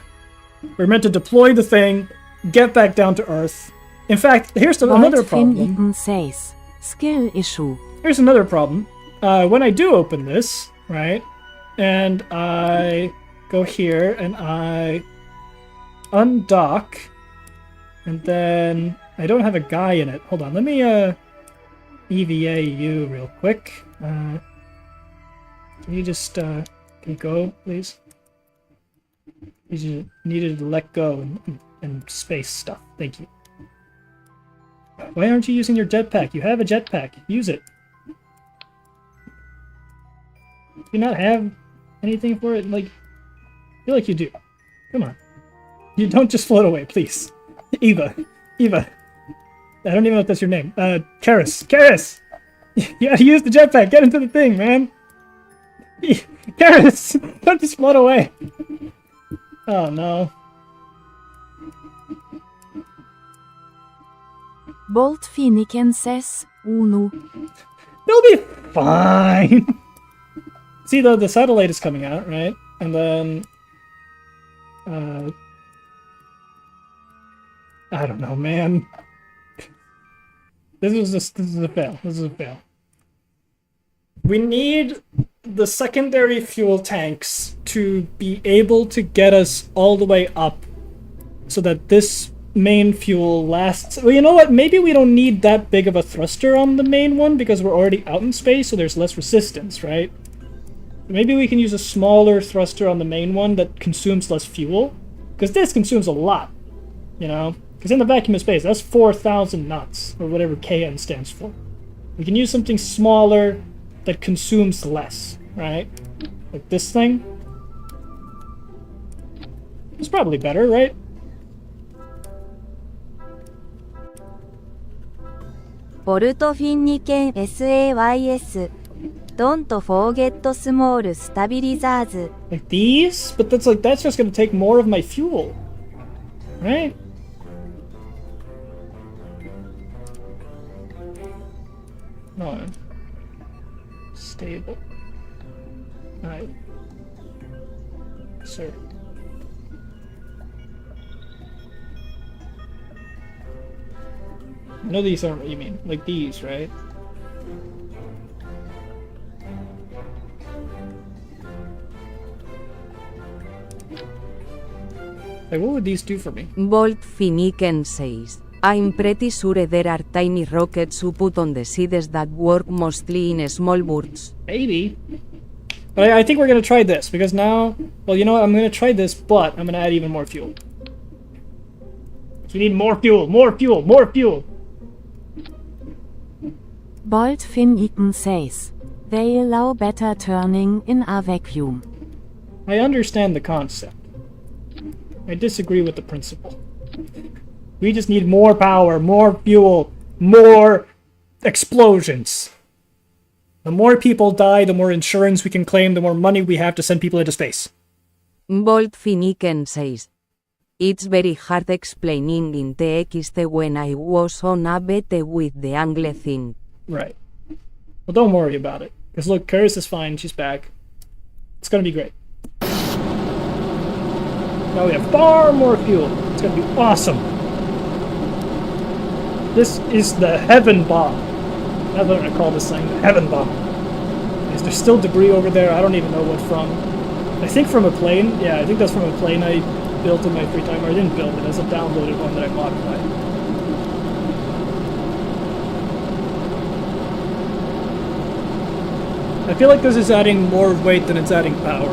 We're meant to deploy the thing, get back down to Earth. In fact, here's another problem. Says, skill issue. Here's another problem. When I do open this, right, and I go here and I undock, and then I don't have a guy in it. Hold on, let me EVA you real quick. Can you just can you go, please? You needed to let go and space stuff. Thank you. Why aren't you using your jetpack? You have a jetpack. Use it. Do you not have anything for it? Like, I feel like you do. Come on. You don't just float away, please. Eva. I don't even know if that's your name. Karis! You gotta use the jetpack. Get into the thing, man. Karis! Don't just float away. Oh, no. Bolt Finiken says, Unu. They'll be fine. See, the satellite is coming out, right? And then... I don't know, man. This is a fail. This is a fail. We need the secondary fuel tanks to be able to get us all the way up so that this main fuel lasts. Well, you know what? Maybe we don't need that big of a thruster on the main one because we're already out in space, so there's less resistance, right? Maybe we can use a smaller thruster on the main one that consumes less fuel, because this consumes a lot, you know? Because in the vacuum of space, that's 4,000 knots, or whatever KN stands for. We can use something smaller that consumes less, right? Like this thing. It's probably better, right? Bolt Finniken SAYS. Don't forget small stabilizers. Like these? But that's just gonna take more of my fuel. Right? No. Stable. Alright. Sir. No, these aren't what you mean. Like these, right? Like, what would these do for me? Bolt Finniken says, I'm pretty sure there are tiny rockets you put on the sides that work mostly in small bursts. Maybe. But I think we're going to try this, because now... Well, you know what? I'm going to try this, but I'm going to add even more fuel. We need more fuel, more fuel, more fuel. Bolt Finniken says. They allow better turning in a vacuum. I understand the concept. I disagree with the principle. We just need more power, more fuel, more explosions. The more people die, the more insurance we can claim, the more money we have to send people into space. Bolt Finniken says. It's very hard explaining in TXT when I was on a beta with the angle thing. Right. Well, don't worry about it. Because look, Karis is fine, she's back. It's gonna be great. Now we have far more fuel. It's gonna be awesome. This is the heaven bomb. That's what I'm gonna call this thing, the heaven bomb. Is there still debris over there? I don't even know what from. I think from a plane. Yeah, I think that's from a plane I built in my free time. Or I didn't build it, as a downloaded one that I modified. I feel like this is adding more weight than it's adding power.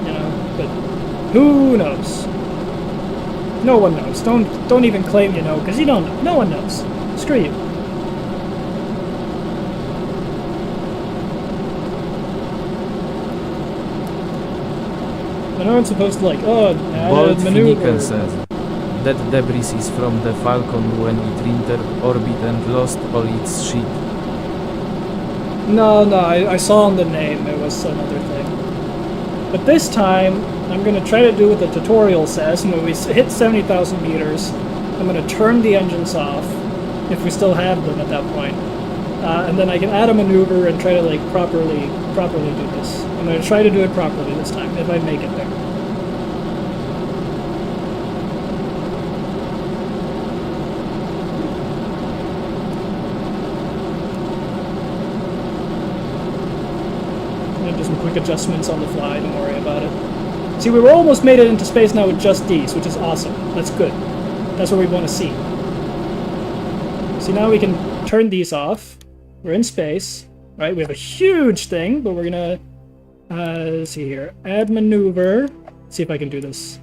You know, but who knows? No one knows. Don't even claim you know, because you don't know. No one knows. Screw you. I know I'm supposed to like, Bolt maneuver. Finniken says. That debris is from the Falcon when it entered orbit and lost all its shit. No, I saw on the name it was some other thing. But this time, I'm going to try to do what the tutorial says, and when we hit 70,000 meters, I'm going to turn the engines off, if we still have them at that point. And then I can add a maneuver and try to like properly do this. I'm going to try to do it properly this time, if I make it there. Do some quick adjustments on the fly, don't worry about it. See, we almost made it into space now with just these, which is awesome. That's good. That's what we want to see. See, now we can turn these off. We're in space, right? We have a huge thing, but we're gonna, let's see here. Add maneuver. Let's see if I can do this.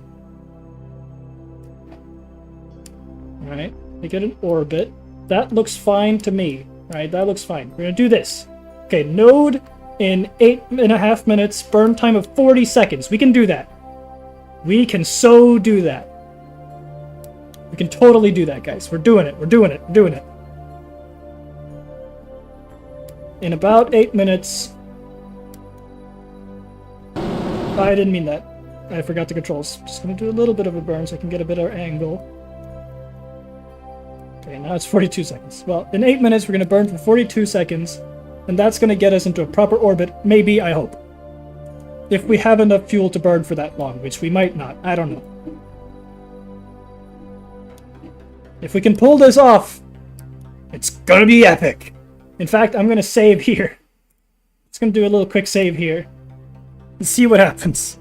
Alright, make it an orbit. That looks fine to me, right? That looks fine. We're gonna do this. Okay, node in 8.5 minutes, burn time of 40 seconds. We can do that. We can so do that. We can totally do that, guys. We're doing it. We're doing it. We're doing it. In about 8 minutes. I didn't mean that. I forgot the controls. Just gonna do a little bit of a burn so I can get a better angle. Okay, now it's 42 seconds. Well, in 8 minutes, we're gonna burn for 42 seconds. And that's going to get us into a proper orbit, maybe, I hope. If we have enough fuel to burn for that long, which we might not, I don't know. If we can pull this off, it's going to be epic. In fact, I'm going to save here. Just going to do a little quick save here. And see what happens.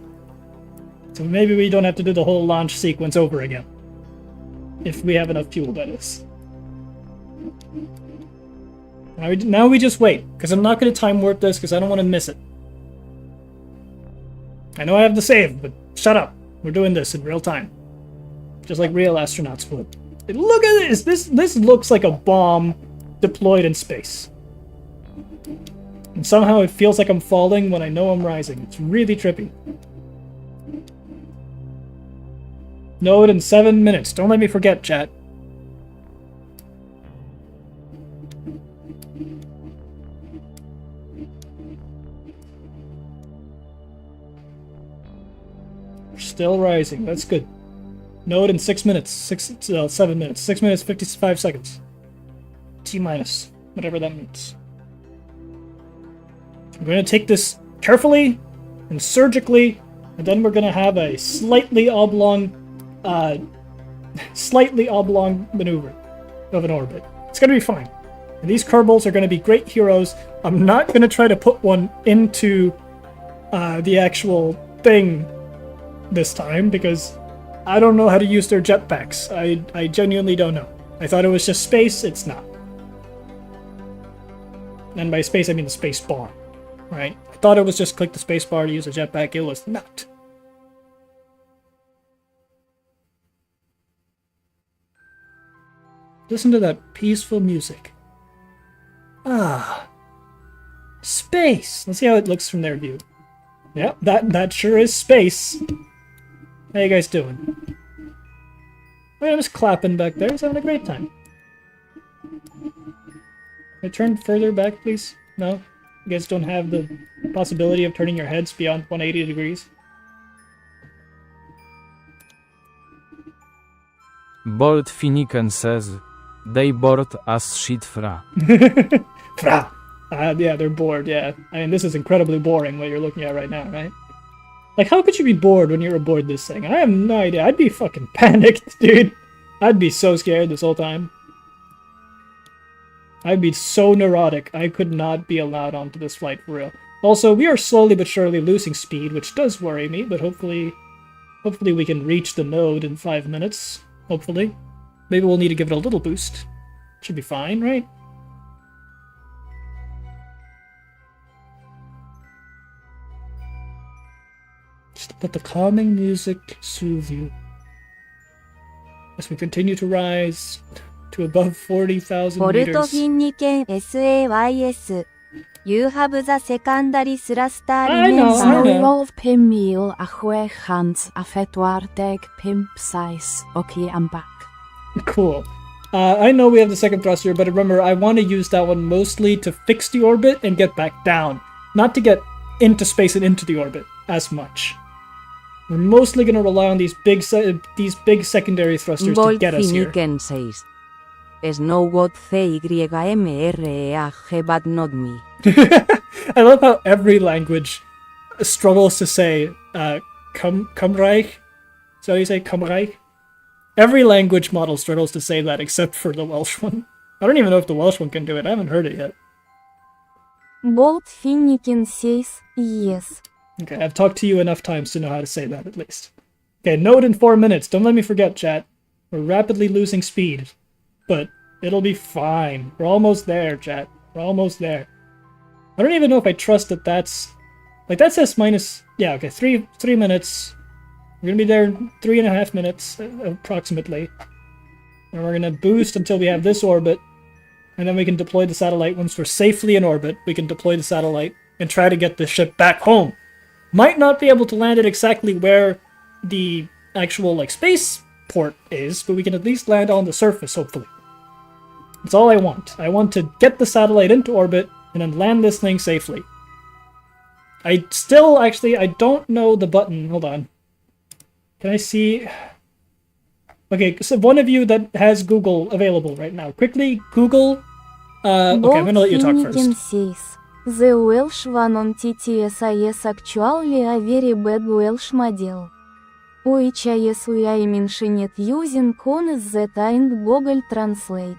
So maybe we don't have to do the whole launch sequence over again. If we have enough fuel, that is. Now we just wait, because I'm not going to time warp this, because I don't want to miss it. I know I have the save, but shut up. We're doing this in real time. Just like real astronauts would. And look at this! This looks like a bomb deployed in space. And somehow it feels like I'm falling when I know I'm rising. It's really trippy. Node in 7 minutes. Don't let me forget, chat. Still rising. That's good. Node in 6 minutes. 7 minutes. 6 minutes, 55 seconds. T minus. Whatever that means. I'm going to take this carefully and surgically, and then we're going to have a slightly oblong maneuver of an orbit. It's going to be fine. And these Kerbals are going to be great heroes. I'm not going to try to put one into the actual thing this time, because I don't know how to use their jetpacks. I genuinely don't know. I thought it was just space. It's not. And by space, I mean the space bar, right? I thought it was just click the space bar to use a jetpack. It was not. Listen to that peaceful music. Ah. Space! Let's see how it looks from their view. Yep, that sure is space. How you guys doing? Oh, I'm just clapping back there. He's having a great time. Can I turn further back, please? No? You guys don't have the possibility of turning your heads beyond 180 degrees? Bolt Finnegan says, they bored as shit fra. Fra! Yeah, they're bored, yeah. I mean, this is incredibly boring what you're looking at right now, right? Like, how could you be bored when you're aboard this thing? I have no idea. I'd be fucking panicked, dude. I'd be so scared this whole time. I'd be so neurotic. I could not be allowed onto this flight for real. Also, we are slowly but surely losing speed, which does worry me, but hopefully we can reach the node in 5 minutes. Hopefully. Maybe we'll need to give it a little boost. Should be fine, right? Just let the calming music soothe you. As we continue to rise to above 40,000 ボルト meters. フィンニケン SAYS You have the secondary thruster I know, I know. Nawrodd 5,645 sais. Okay, I'm back. Cool. I know we have the second thruster, but remember, I want to use that one mostly to fix the orbit and get back down. Not to get into space and into the orbit as much. We're mostly going to rely on these big secondary thrusters to Bolt get us here. Finnegan says, Snow what CYMREAG but not me. I love how every language struggles to say Kumreich. So you say Kumreich? Every language model struggles to say that except for the Welsh one. I don't even know if the Welsh one can do it. I haven't heard it yet. Bolt Finnegan says yes. Okay, I've talked to you enough times to know how to say that at least. Okay, node in 4 minutes. Don't let me forget, chat. We're rapidly losing speed. But it'll be fine. We're almost there, chat. We're almost there. I don't even know if I trust that that's... Like, that says minus... Yeah, okay, 3 minutes. We're gonna be there in 3.5 minutes, approximately. And we're gonna boost until we have this orbit. And then we can deploy the satellite. Once we're safely in orbit, we can deploy the satellite and try to get the ship back home. Might not be able to land it exactly where the actual, like, space port is, but we can at least land on the surface, hopefully. That's all I want. I want to get the satellite into orbit and then land this thing safely. I don't know the button. Hold on. Can I see? Okay, so one of you that has Google available right now, quickly Google. Okay, I'm gonna let you talk first. Says, the Welsh one on TTSIS actually a very bad Welsh model. Which is we I mentioned using on the and Google Translate.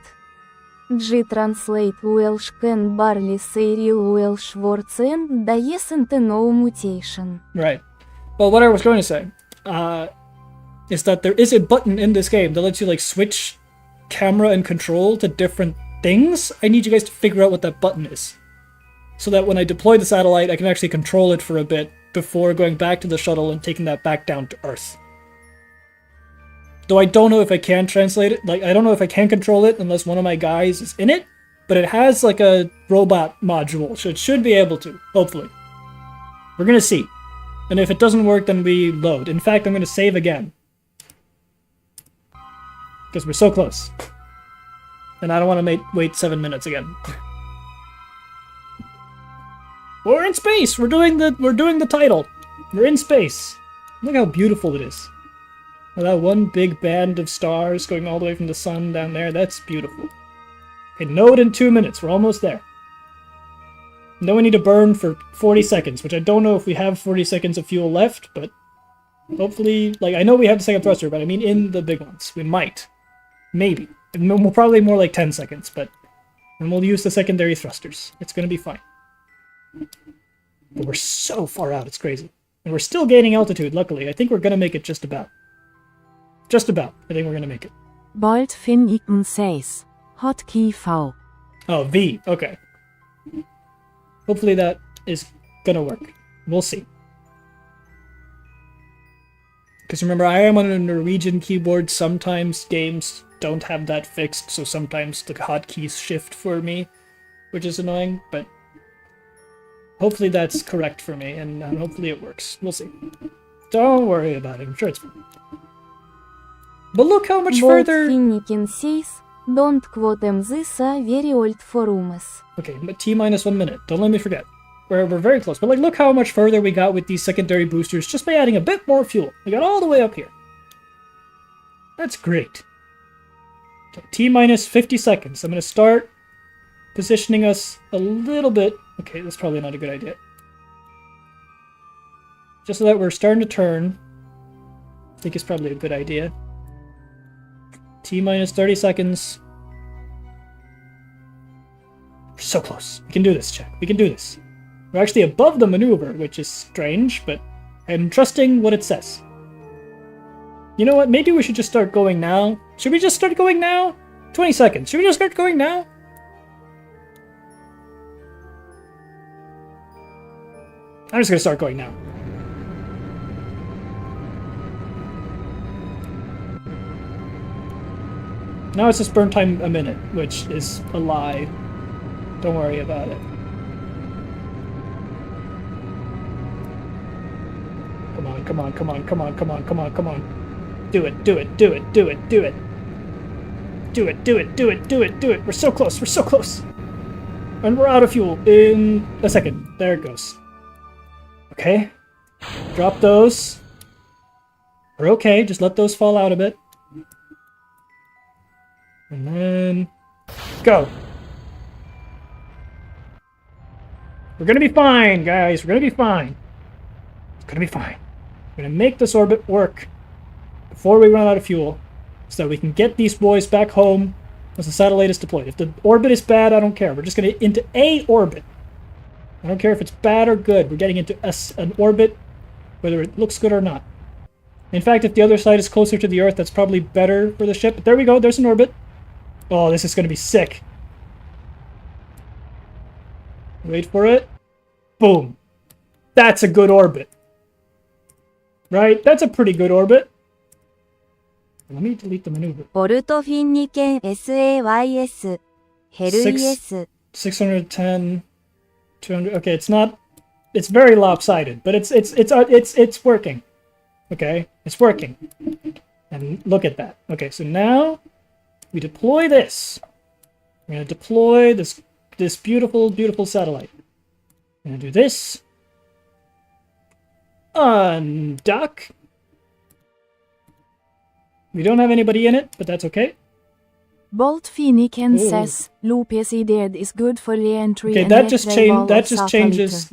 G-Translate Welsh can barely say real Welsh words and there isn't no mutation. Right. Well, what I was going to say is that there is a button in this game that lets you, like, switch camera and control to different things. I need you guys to figure out what that button is. So that when I deploy the satellite, I can actually control it for a bit before going back to the shuttle and taking that back down to Earth. Though I don't know if I can translate it. Like, I don't know if I can control it unless one of my guys is in it. But it has, like, a robot module, so it should be able to, hopefully. We're gonna see. And if it doesn't work, then we load. In fact, I'm gonna save again. Because we're so close. And I don't want to wait 7 minutes again. We're in space! We're doing the title. We're in space. Look how beautiful it is. That one big band of stars going all the way from the sun down there, that's beautiful. Okay, node in 2 minutes, we're almost there. Now we need to burn for 40 seconds, which I don't know if we have 40 seconds of fuel left, but hopefully, like, I know we have the second thruster, but I mean in the big ones. We might. Maybe. We'll probably more like 10 seconds, but then we'll use the secondary thrusters. It's gonna be fine. But we're so far out, it's crazy. And we're still gaining altitude, luckily. I think we're gonna make it just about. Just about. I think we're gonna make it. Bolt Finnegan says, hotkey V. Oh, V. Okay. Hopefully that is gonna work. We'll see. Because remember, I am on a Norwegian keyboard. Sometimes games don't have that fixed, so sometimes the hotkeys shift for me, which is annoying, but hopefully that's correct for me, and hopefully it works. We'll see. Don't worry about it, I'm sure it's fine. But look how much further... Finniken says, don't quote them, this a very old forums. Okay, but T-minus 1 minute. Don't let me forget. We're very close. But like, look how much further we got with these secondary boosters just by adding a bit more fuel. We got all the way up here. That's great. Okay, T-minus 50 seconds. I'm going to start positioning us a little bit. Okay, that's probably not a good idea. Just so that we're starting to turn. I think it's probably a good idea. T-minus 30 seconds. We're so close. We can do this, Jack. We can do this. We're actually above the maneuver, which is strange, but I'm trusting what it says. You know what? Maybe we should just start going now. Should we just start going now? 20 seconds. Should we just start going now? I'm just gonna start going now. Now it's just burn time a minute, which is a lie. Don't worry about it. Come on, come on, come on, come on, come on, come on, come on. Do it, do it, do it, do it, do it. Do it, do it, do it, do it, do it. We're so close, we're so close. And we're out of fuel in a second. There it goes. Okay. Drop those. We're okay, just let those fall out a bit. And then... go! We're gonna be fine, guys. We're gonna be fine. It's gonna be fine. We're gonna make this orbit work before we run out of fuel so that we can get these boys back home once the satellite is deployed. If the orbit is bad, I don't care. We're just gonna into a orbit. I don't care if it's bad or good. We're getting into an orbit, whether it looks good or not. In fact, if the other side is closer to the Earth, that's probably better for the ship. But there we go. There's an orbit. Oh, this is going to be sick. Wait for it. Boom. That's a good orbit. Right? That's a pretty good orbit. Let me delete the maneuver. Portofinniken SAYS. Heruyes. 610, 200. Okay, it's not. It's very lopsided, but it's working. Okay, it's working. And look at that. Okay, so now we deploy this. We're gonna deploy this beautiful, beautiful satellite. We're gonna do this. Undock. We don't have anybody in it, but that's okay. Bolt Finniken says, Lupus dead is good for re-entry. Okay, and that just changes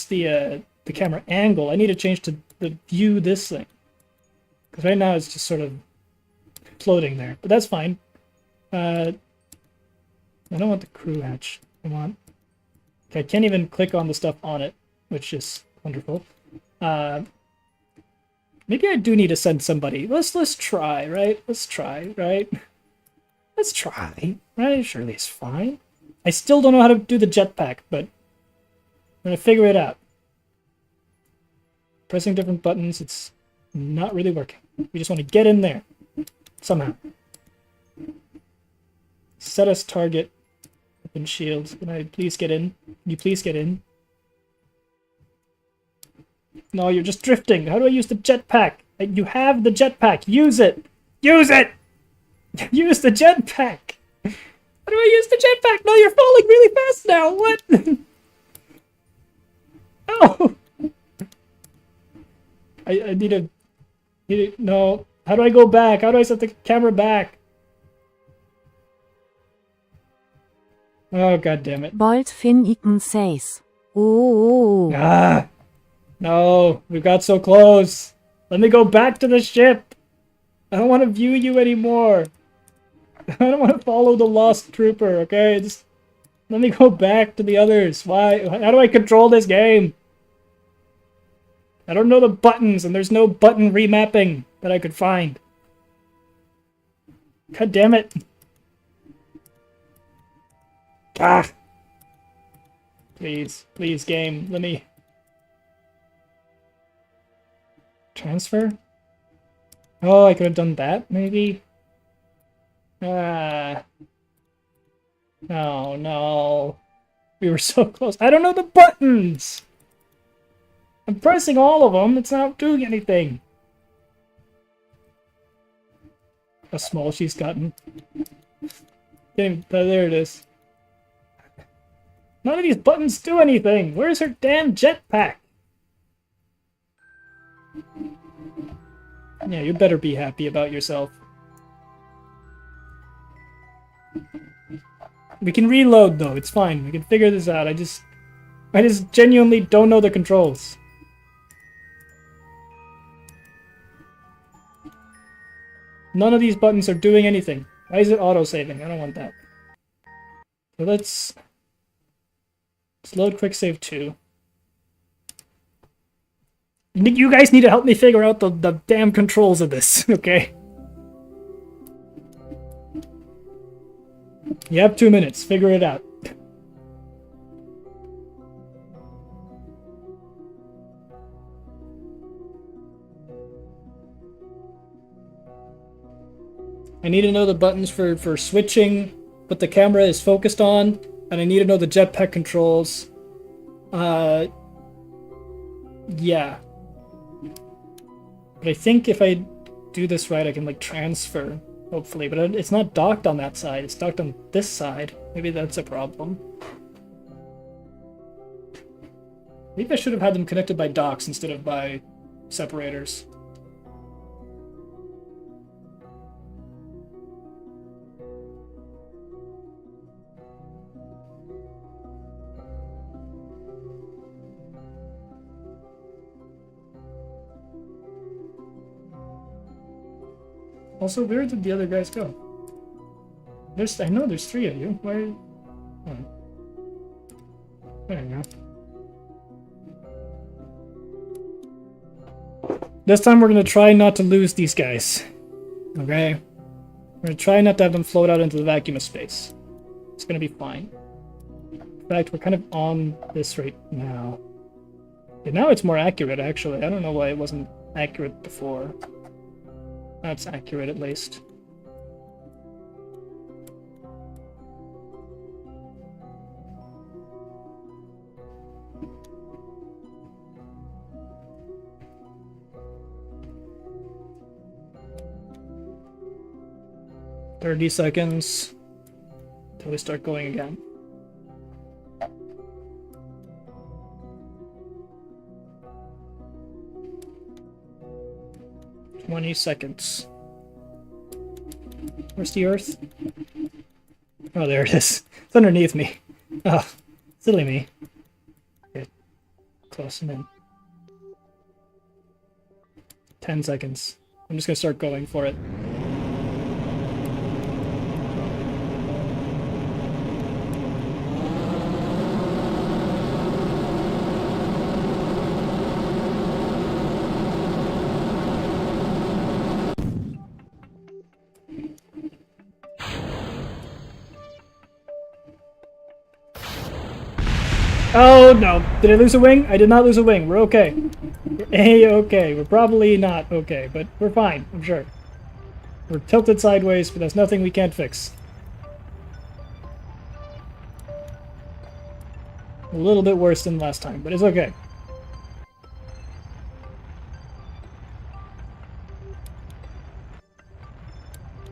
the camera angle. I need to change to the view this thing. Because right now it's just sort of floating there. But that's fine. I don't want the crew hatch. I want... Okay, I can't even click on the stuff on it, which is wonderful. Maybe I do need to send somebody. Let's try, right? Let's try, right? Let's try, right? Surely it's fine. I still don't know how to do the jetpack, but I'm gonna figure it out. Pressing different buttons, it's not really working. We just want to get in there somehow. Set us target. Open shield. Can I please get in? Can you please get in? No, you're just drifting. How do I use the jetpack? You have the jetpack. Use it. Use it. Use the jetpack. How do I use the jetpack? No, you're falling really fast now. What? Oh. I need a... No. How do I go back? How do I set the camera back? Oh, god damn it. Bolt Finniken says. Ooh. Ah. No, we got so close. Let me go back to the ship. I don't want to view you anymore. I don't want to follow the lost trooper, okay? Just let me go back to the others. Why? How do I control this game? I don't know the buttons, and there's no button remapping that I could find. God damn it. Ah. Please, please, game, let me... Transfer? Oh, I could have done that, maybe? Ah. Oh, no. We were so close. I don't know the buttons! I'm pressing all of them. It's not doing anything. How small she's gotten. There it is. None of these buttons do anything. Where's her damn jetpack? Yeah, you better be happy about yourself. We can reload though. It's fine. We can figure this out. I just genuinely don't know the controls. None of these buttons are doing anything. Why is it auto-saving? I don't want that. So let's load quick save 2. You guys need to help me figure out the damn controls of this, okay? You have 2 minutes. Figure it out. I need to know the buttons for switching what the camera is focused on, and I need to know the jetpack controls. Yeah. But I think if I do this right, I can, like, transfer, hopefully. But it's not docked on that side. It's docked on this side. Maybe that's a problem. Maybe I should have had them connected by docks instead of by separators. Also, where did the other guys go? I know there's 3 of you. Where? Oh. There you go. This time we're gonna try not to lose these guys. Okay? We're gonna try not to have them float out into the vacuum of space. It's gonna be fine. In fact, we're kind of on this right now. And now it's more accurate, actually. I don't know why it wasn't accurate before. That's accurate, at least. "30 seconds till we start going again." 20 seconds. Where's the Earth? Oh, there it is. It's underneath me. Oh, silly me. Okay, close and in. 10 seconds. I'm just gonna start going for it. Oh no! Did I lose a wing? I did not lose a wing. We're okay. We're A-okay. We're probably not okay, but we're fine, I'm sure. We're tilted sideways, but that's nothing we can't fix. A little bit worse than last time, but it's okay.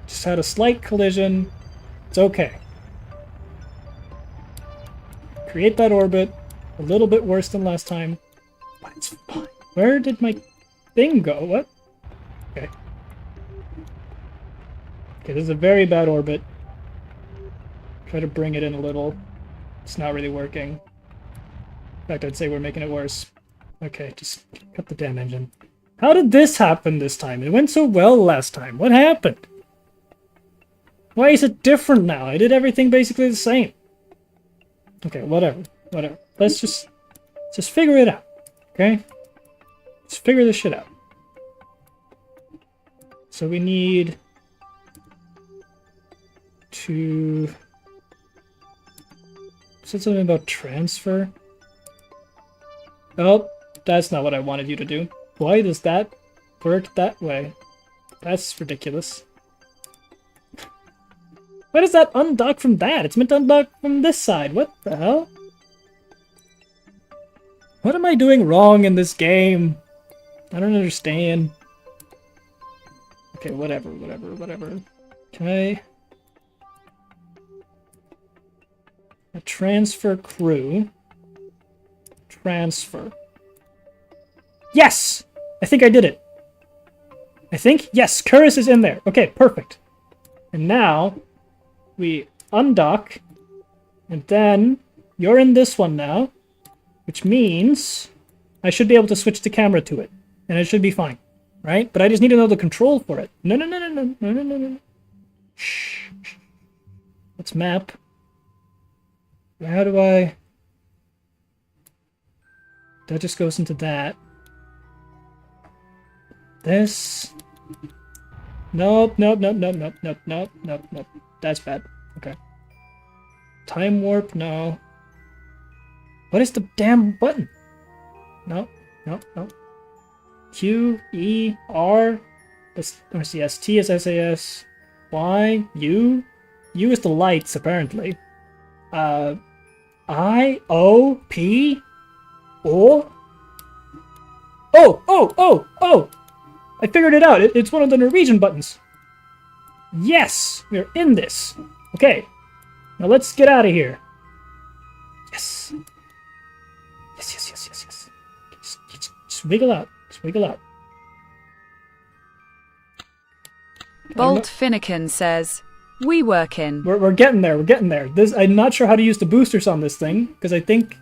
Just had a slight collision. It's okay. Create that orbit. A little bit worse than last time, but it's fine. Where did my thing go? What? Okay. Okay, this is a very bad orbit. Try to bring it in a little. It's not really working. In fact, I'd say we're making it worse. Okay, just cut the damn engine. How did this happen this time? It went so well last time. What happened? Why is it different now? I did everything basically the same. Okay, whatever. Whatever. Let's just figure it out. Okay? Let's figure this shit out. So we need to... Said something about transfer? Oh, that's not what I wanted you to do. Why does that work that way? That's ridiculous. Why does that undock from that? It's meant to undock from this side. What the hell? What am I doing wrong in this game? I don't understand. Okay, whatever. Okay. A transfer crew. Transfer. Yes! I think I did it. I think? Yes, Curtis is in there. Okay, perfect. And now, we undock. And then, you're in this one now. Which means, I should be able to switch the camera to it. And it should be fine. Right? But I just need to know the control for it. No. Shh. Let's map. How do I... That just goes into that. This. Nope. That's bad. Okay. Time warp, no. What is the damn button? No. Q, E, R. Let's see, S, T is SAS. Y, U. U is the lights, apparently. I, O, P, O. Oh! I figured it out. It's one of the Norwegian buttons. Yes! We're in this. Okay. Now let's get out of here. Yes. Yes. Just wiggle out. Bolt Finnegan says, "We workin'." We're getting there. I'm not sure how to use the boosters on this thing, because I think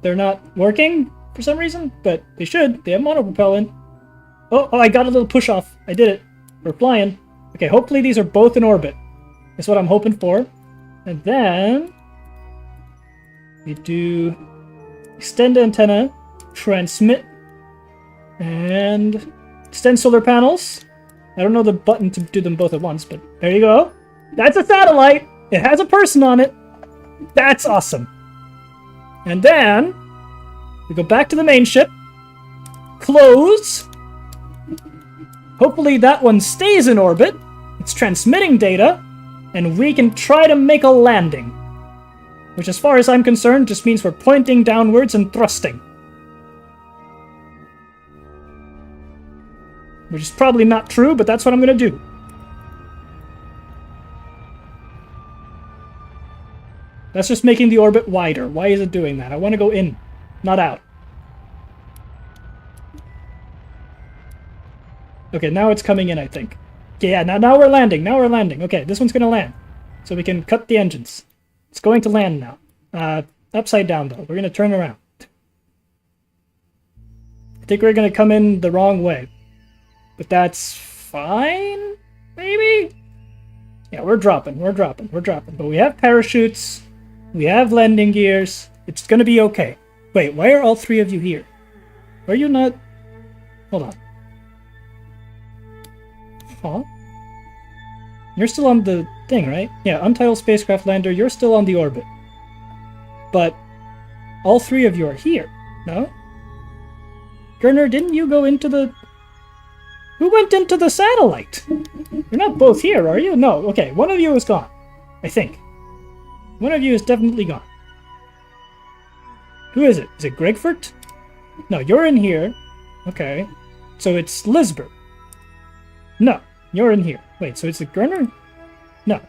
they're not working for some reason, but they should. They have monopropellant. Oh, I got a little push off. I did it. We're flying. Okay, hopefully these are both in orbit. That's what I'm hoping for. And then we do extend antenna, transmit, and extend solar panels. I don't know the button to do them both at once, but there you go. That's a satellite. It has a person on it. That's awesome. And then we go back to the main ship. Close. Hopefully that one stays in orbit. It's transmitting data, and we can try to make a landing. Which, as far as I'm concerned, just means we're pointing downwards and thrusting. Which is probably not true, but that's what I'm gonna do. That's just making the orbit wider. Why is it doing that? I want to go in, not out. Okay, now it's coming in, I think. Okay, yeah, now we're landing. Okay, this one's gonna land. So we can cut the engines. It's going to land now. Upside down, though. We're gonna turn around. I think we're gonna come in the wrong way. But that's fine? Maybe? Yeah, we're dropping. But we have parachutes. We have landing gears. It's gonna be okay. Wait, why are all three of you here? Are you not... Hold on. Huh? You're still on the thing, right? Yeah, Untitled Spacecraft Lander, you're still on the orbit. But all three of you are here, no? Gerner, didn't you go into the... Who went into the satellite? You're not both here, are you? No, okay, one of you is gone. I think. One of you is definitely gone. Who is it? Is it Gregfort? No, you're in here. Okay. So it's Lisbeth. No, you're in here. Wait, so it's a Gerner? No.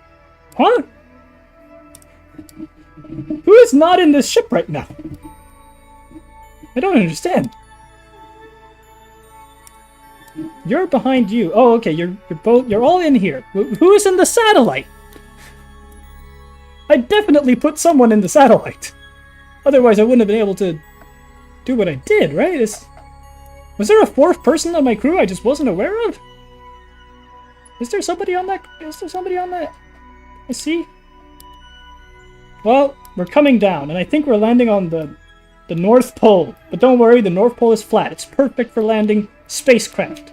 Huh? Who is not in this ship right now? I don't understand. You're behind you. Oh, okay, you're all in here. Who is in the satellite? I definitely put someone in the satellite. Otherwise I wouldn't have been able to do what I did, right? Was there a fourth person on my crew I just wasn't aware of? Is there somebody on that? I see. Well, we're coming down, and I think we're landing on the North Pole. But don't worry, the North Pole is flat. It's perfect for landing spacecraft.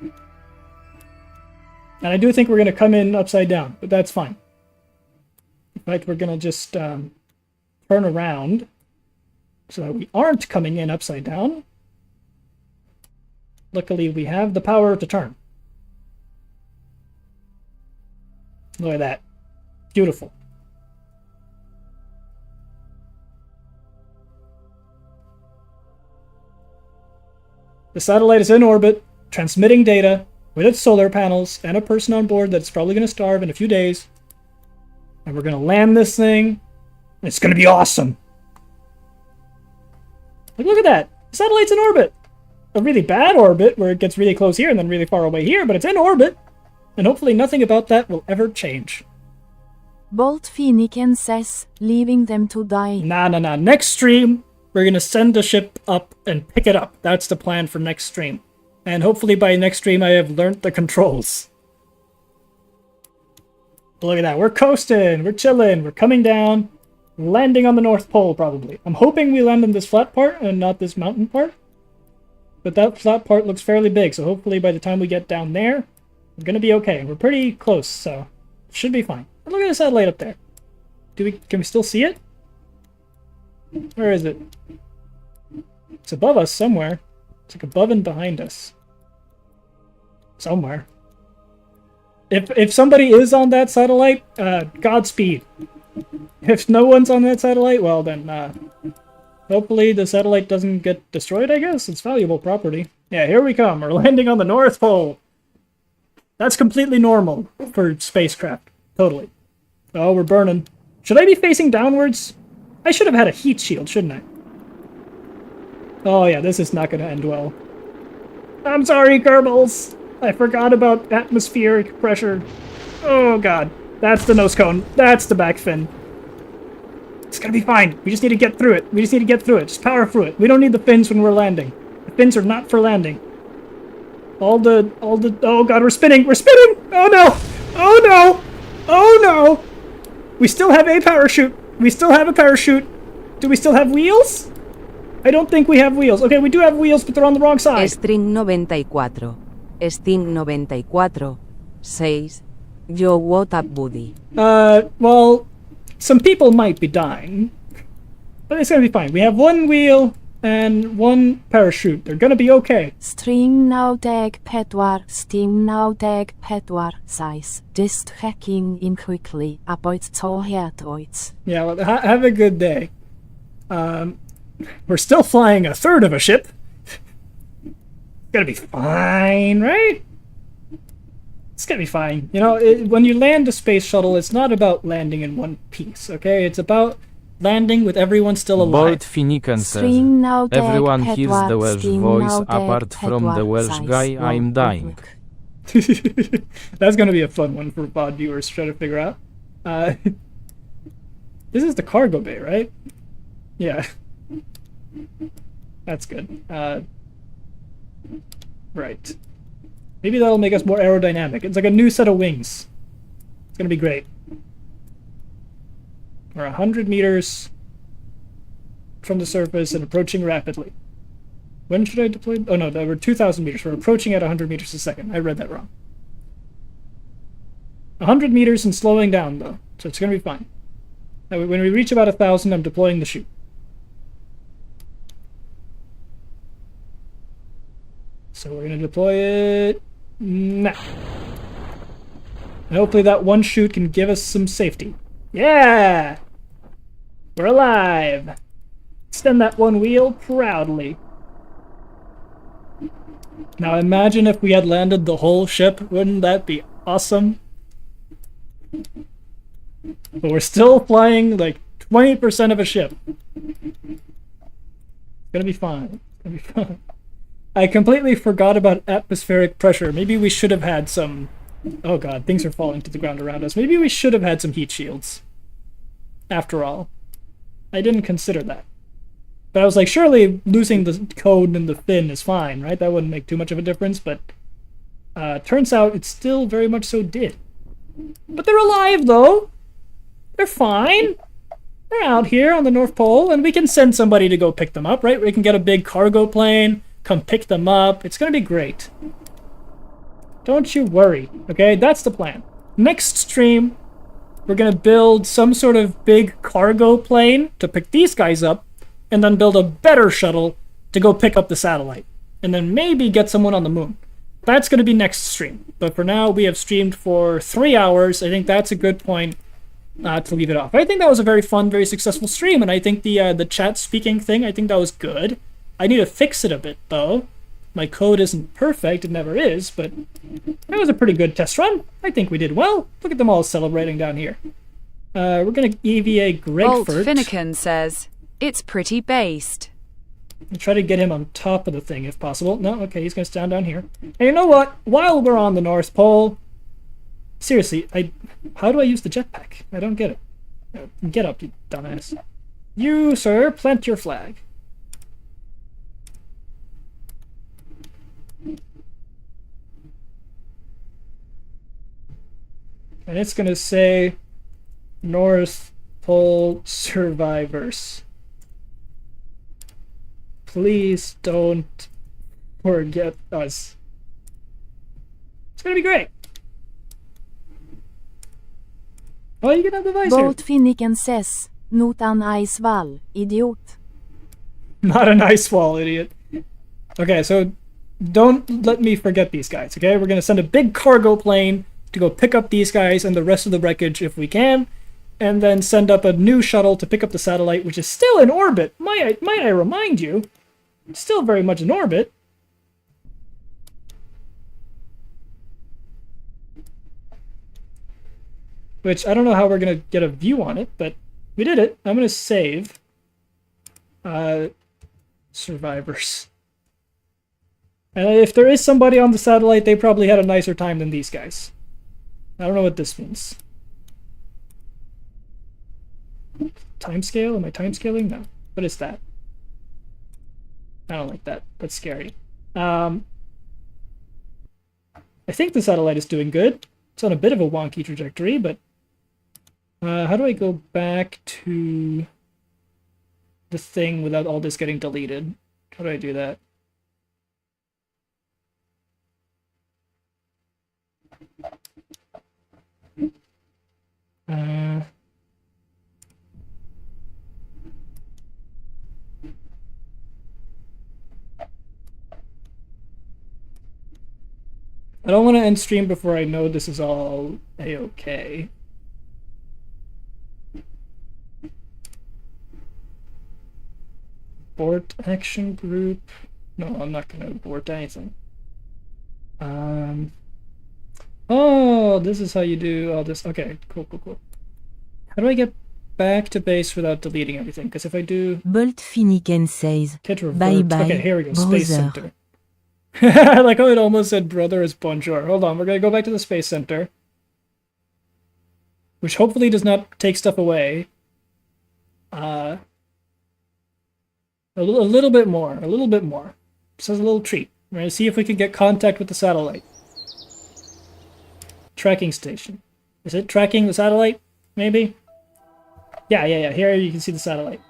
And I do think we're going to come in upside down, but that's fine. In fact, we're going to just turn around so that we aren't coming in upside down. Luckily, we have the power to turn. Look at that. Beautiful. The satellite is in orbit, transmitting data with its solar panels and a person on board that's probably going to starve in a few days. And we're going to land this thing. And it's going to be awesome. Like, look at that. The satellite's in orbit. A really bad orbit where it gets really close here and then really far away here, but it's in orbit. And hopefully nothing about that will ever change. Bolt Finnegan says, leaving them to die. Nah. Next stream, we're going to send a ship up and pick it up. That's the plan for next stream. And hopefully by next stream I have learnt the controls. Look at that. We're coasting. We're chilling. We're coming down. Landing on the North Pole, probably. I'm hoping we land on this flat part and not this mountain part. But that flat part looks fairly big, so hopefully by the time we get down there, we're going to be okay. We're pretty close, so it should be fine. Look at the satellite up there. Can we still see it? Where is it? It's above us somewhere. It's like above and behind us. Somewhere. If somebody is on that satellite, Godspeed. If no one's on that satellite, well then, hopefully the satellite doesn't get destroyed, I guess. It's valuable property. Yeah, here we come. We're landing on the North Pole. That's completely normal for spacecraft. Totally. Oh, we're burning. Should I be facing downwards? I should have had a heat shield, shouldn't I? Oh yeah, this is not going to end well. I'm sorry, Kerbals. I forgot about atmospheric pressure. Oh god. That's the nose cone. That's the back fin. It's gonna be fine. We just need to get through it. Just power through it. We don't need the fins when we're landing. The fins are not for landing. Oh god, we're spinning! Oh no! Oh no! We still have a parachute. Do we still have wheels? I don't think we have wheels. Okay, we do have wheels, but they're on the wrong side. String 94 says, yo, what up, buddy? Well, some people might be dying, but it's gonna be fine. We have one wheel and one parachute. They're gonna be okay. String now deg pedwar, steam now deg pedwar, size. Just hacking in quickly, about to head. Yeah, well, have a good day. We're still flying a third of a ship. It's gonna be fine, right? It's gonna be fine. You know, when you land a space shuttle, it's not about landing in one piece, okay? It's about landing with everyone still alive. Bolt Finnegan says, everyone hears the Welsh voice apart from the Welsh guy, I'm dying. That's gonna be a fun one for VOD viewers to try to figure out. This is the cargo bay, right? Yeah. That's good. Right. Maybe that'll make us more aerodynamic. It's like a new set of wings. It's gonna be great. We're 100 meters from the surface and approaching rapidly. When should I deploy? Oh no, we're 2,000 meters. We're approaching at 100 meters a second. I read that wrong. 100 meters and slowing down though, so it's gonna be fine. Now, when we reach about 1,000, I'm deploying the chute. So we're gonna deploy it now. And hopefully that one chute can give us some safety. Yeah! We're alive! Extend that one wheel proudly. Now imagine if we had landed the whole ship. Wouldn't that be awesome? But we're still flying like 20% of a ship. It's gonna be fine. It's gonna be fine. I completely forgot about atmospheric pressure. Maybe we should have had some... Oh god, things are falling to the ground around us. Maybe we should have had some heat shields. After all. I didn't consider that. But I was like, surely losing the code and the fin is fine, right? That wouldn't make too much of a difference, but... turns out it still very much so did. But they're alive, though! They're fine! They're out here on the North Pole, and we can send somebody to go pick them up, right? We can get a big cargo plane, come pick them up. It's gonna be great. Don't you worry, okay? That's the plan. Next stream, we're gonna build some sort of big cargo plane to pick these guys up, and then build a better shuttle to go pick up the satellite. And then maybe get someone on the moon. that's going to be next stream. But for now, we have streamed for 3 hours. I think that's a good point to leave it off. I think that was a very fun, very successful stream, and I think the chat speaking thing, I think that was good. I need to fix it a bit, though. My code isn't perfect, it never is, but that was a pretty good test run. I think we did well. Look at them all celebrating down here. We're going to EVA Bolt Gregford. Finnegan says, it's pretty based. I'll try to get him on top of the thing if possible. No, okay, he's going to stand down here. And you know what? While we're on the North Pole, seriously, how do I use the jetpack? I don't get it. Get up, you dumbass. You, sir, plant your flag. And it's going to say North Pole Survivors. Please don't forget us. It's going to be great. Oh, you can have the visor. Bolt Finnegan says, not an ice wall, idiot. Not an ice wall, idiot. Okay, so don't let me forget these guys, okay? We're going to send a big cargo plane to go pick up these guys and the rest of the wreckage if we can, and then send up a new shuttle to pick up the satellite, which is still in orbit. Might I remind you, it's still very much in orbit. Which, I don't know how we're going to get a view on it, but we did it. I'm going to save survivors. And if there is somebody on the satellite, they probably had a nicer time than these guys. I don't know what this means. Timescale? Am I timescaling? No. What is that? I don't like that. That's scary. I think the satellite is doing good. It's on a bit of a wonky trajectory, but how do I go back to the thing without all this getting deleted? How do I do that? I don't want to end stream before I know this is all a-okay. Abort action group. No, I'm not going to abort anything. Oh, this is how you do all this. Okay, cool. How do I get back to base without deleting everything? Because if I do... Bolt Finnegan says, bye. Okay, here we go. Space Center. I like how it almost said brother as bonjour. Hold on, we're going to go back to the Space Center. Which hopefully does not take stuff away. A little bit more. This is a little treat. We're going to see if we can get contact with the satellite. Tracking station. Is it tracking the satellite? Maybe? Yeah. Here you can see the satellite.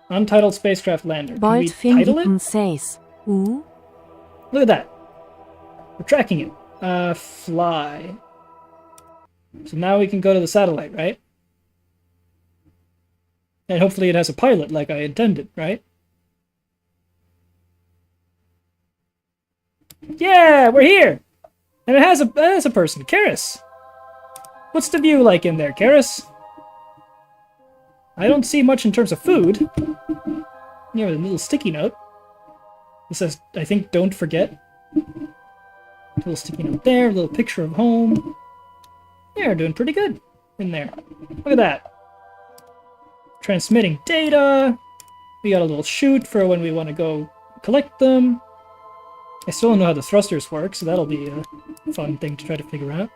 Untitled spacecraft lander. Can we title it? Says, ooh. Look at that. We're tracking it. Fly. So now we can go to the satellite, right? And hopefully it has a pilot like I intended, right? Yeah, we're here! And it has a person, Karis. What's the view like in there, Karis? I don't see much in terms of food. You have a little sticky note. It says, I think, don't forget. A little sticky note there, a little picture of home. Yeah, we're doing pretty good in there. Look at that. Transmitting data. We got a little chute for when we want to go collect them. I still don't know how the thrusters work, so that'll be a fun thing to try to figure out.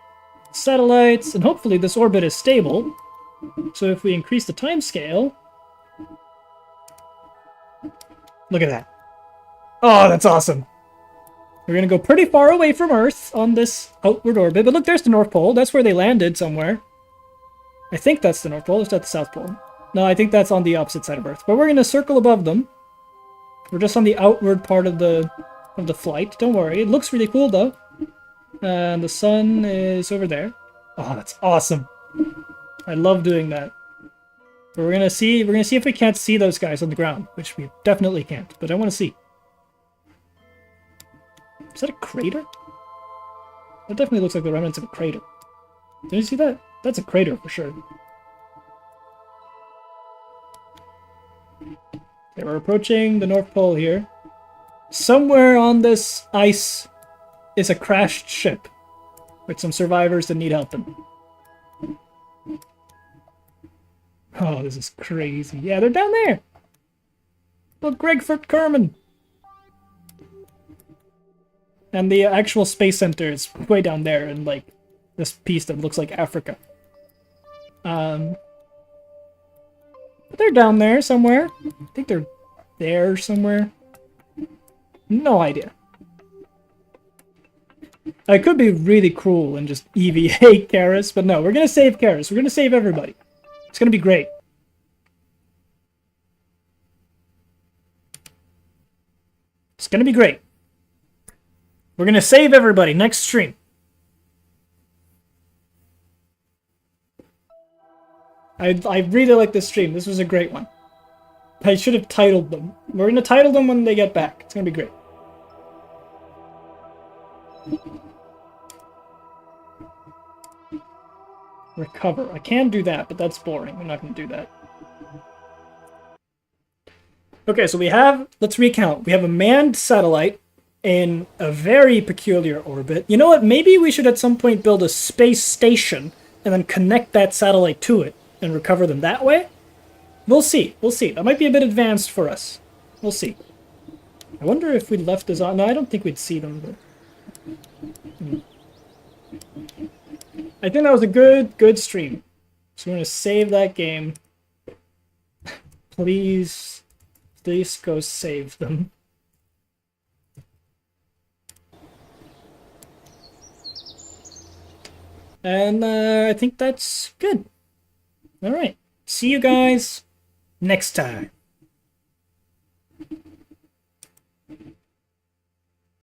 Satellites, and hopefully this orbit is stable. So if we increase the time scale... Look at that. Oh, that's awesome. We're going to go pretty far away from Earth on this outward orbit. But look, there's the North Pole. That's where they landed somewhere. I think that's the North Pole. Is that the South Pole? No, I think that's on the opposite side of Earth. But we're going to circle above them. We're just on the outward part of the flight. Don't worry. It looks really cool, though. And the sun is over there. Oh, that's awesome. I love doing that. But we're gonna see if we can't see those guys on the ground, which we definitely can't, but I want to see. Is that a crater? That definitely looks like the remnants of a crater. Did you see that? That's a crater for sure. Okay, we're approaching the North Pole here. Somewhere on this ice is a crashed ship with some survivors that need helping. Oh, this is crazy. Yeah, they're down there. Look, Gregford Kerman. And the actual space center is way down there in like this piece that looks like Africa. But they're down there somewhere. I think they're there somewhere. No idea. I could be really cruel and just EVA Karis, but no, we're gonna save Karis. We're gonna save everybody. It's gonna be great. It's gonna be great. We're gonna save everybody next stream. I really like this stream. This was a great one. I should have titled them. We're gonna title them when they get back. It's gonna be great. Recover. I can do that, but that's boring. I'm not gonna do that. Okay, so we have, let's recount. We have a manned satellite in a very peculiar orbit. You know what? Maybe we should at some point build a space station and then connect that satellite to it and recover them that way. We'll see. We'll see. That might be a bit advanced for us. We'll see. I wonder if we left this on. No, I don't think we'd see them. But... I think that was a good stream. So we're going to save that game. Please go save them. And I think that's good. All right. See you guys next time.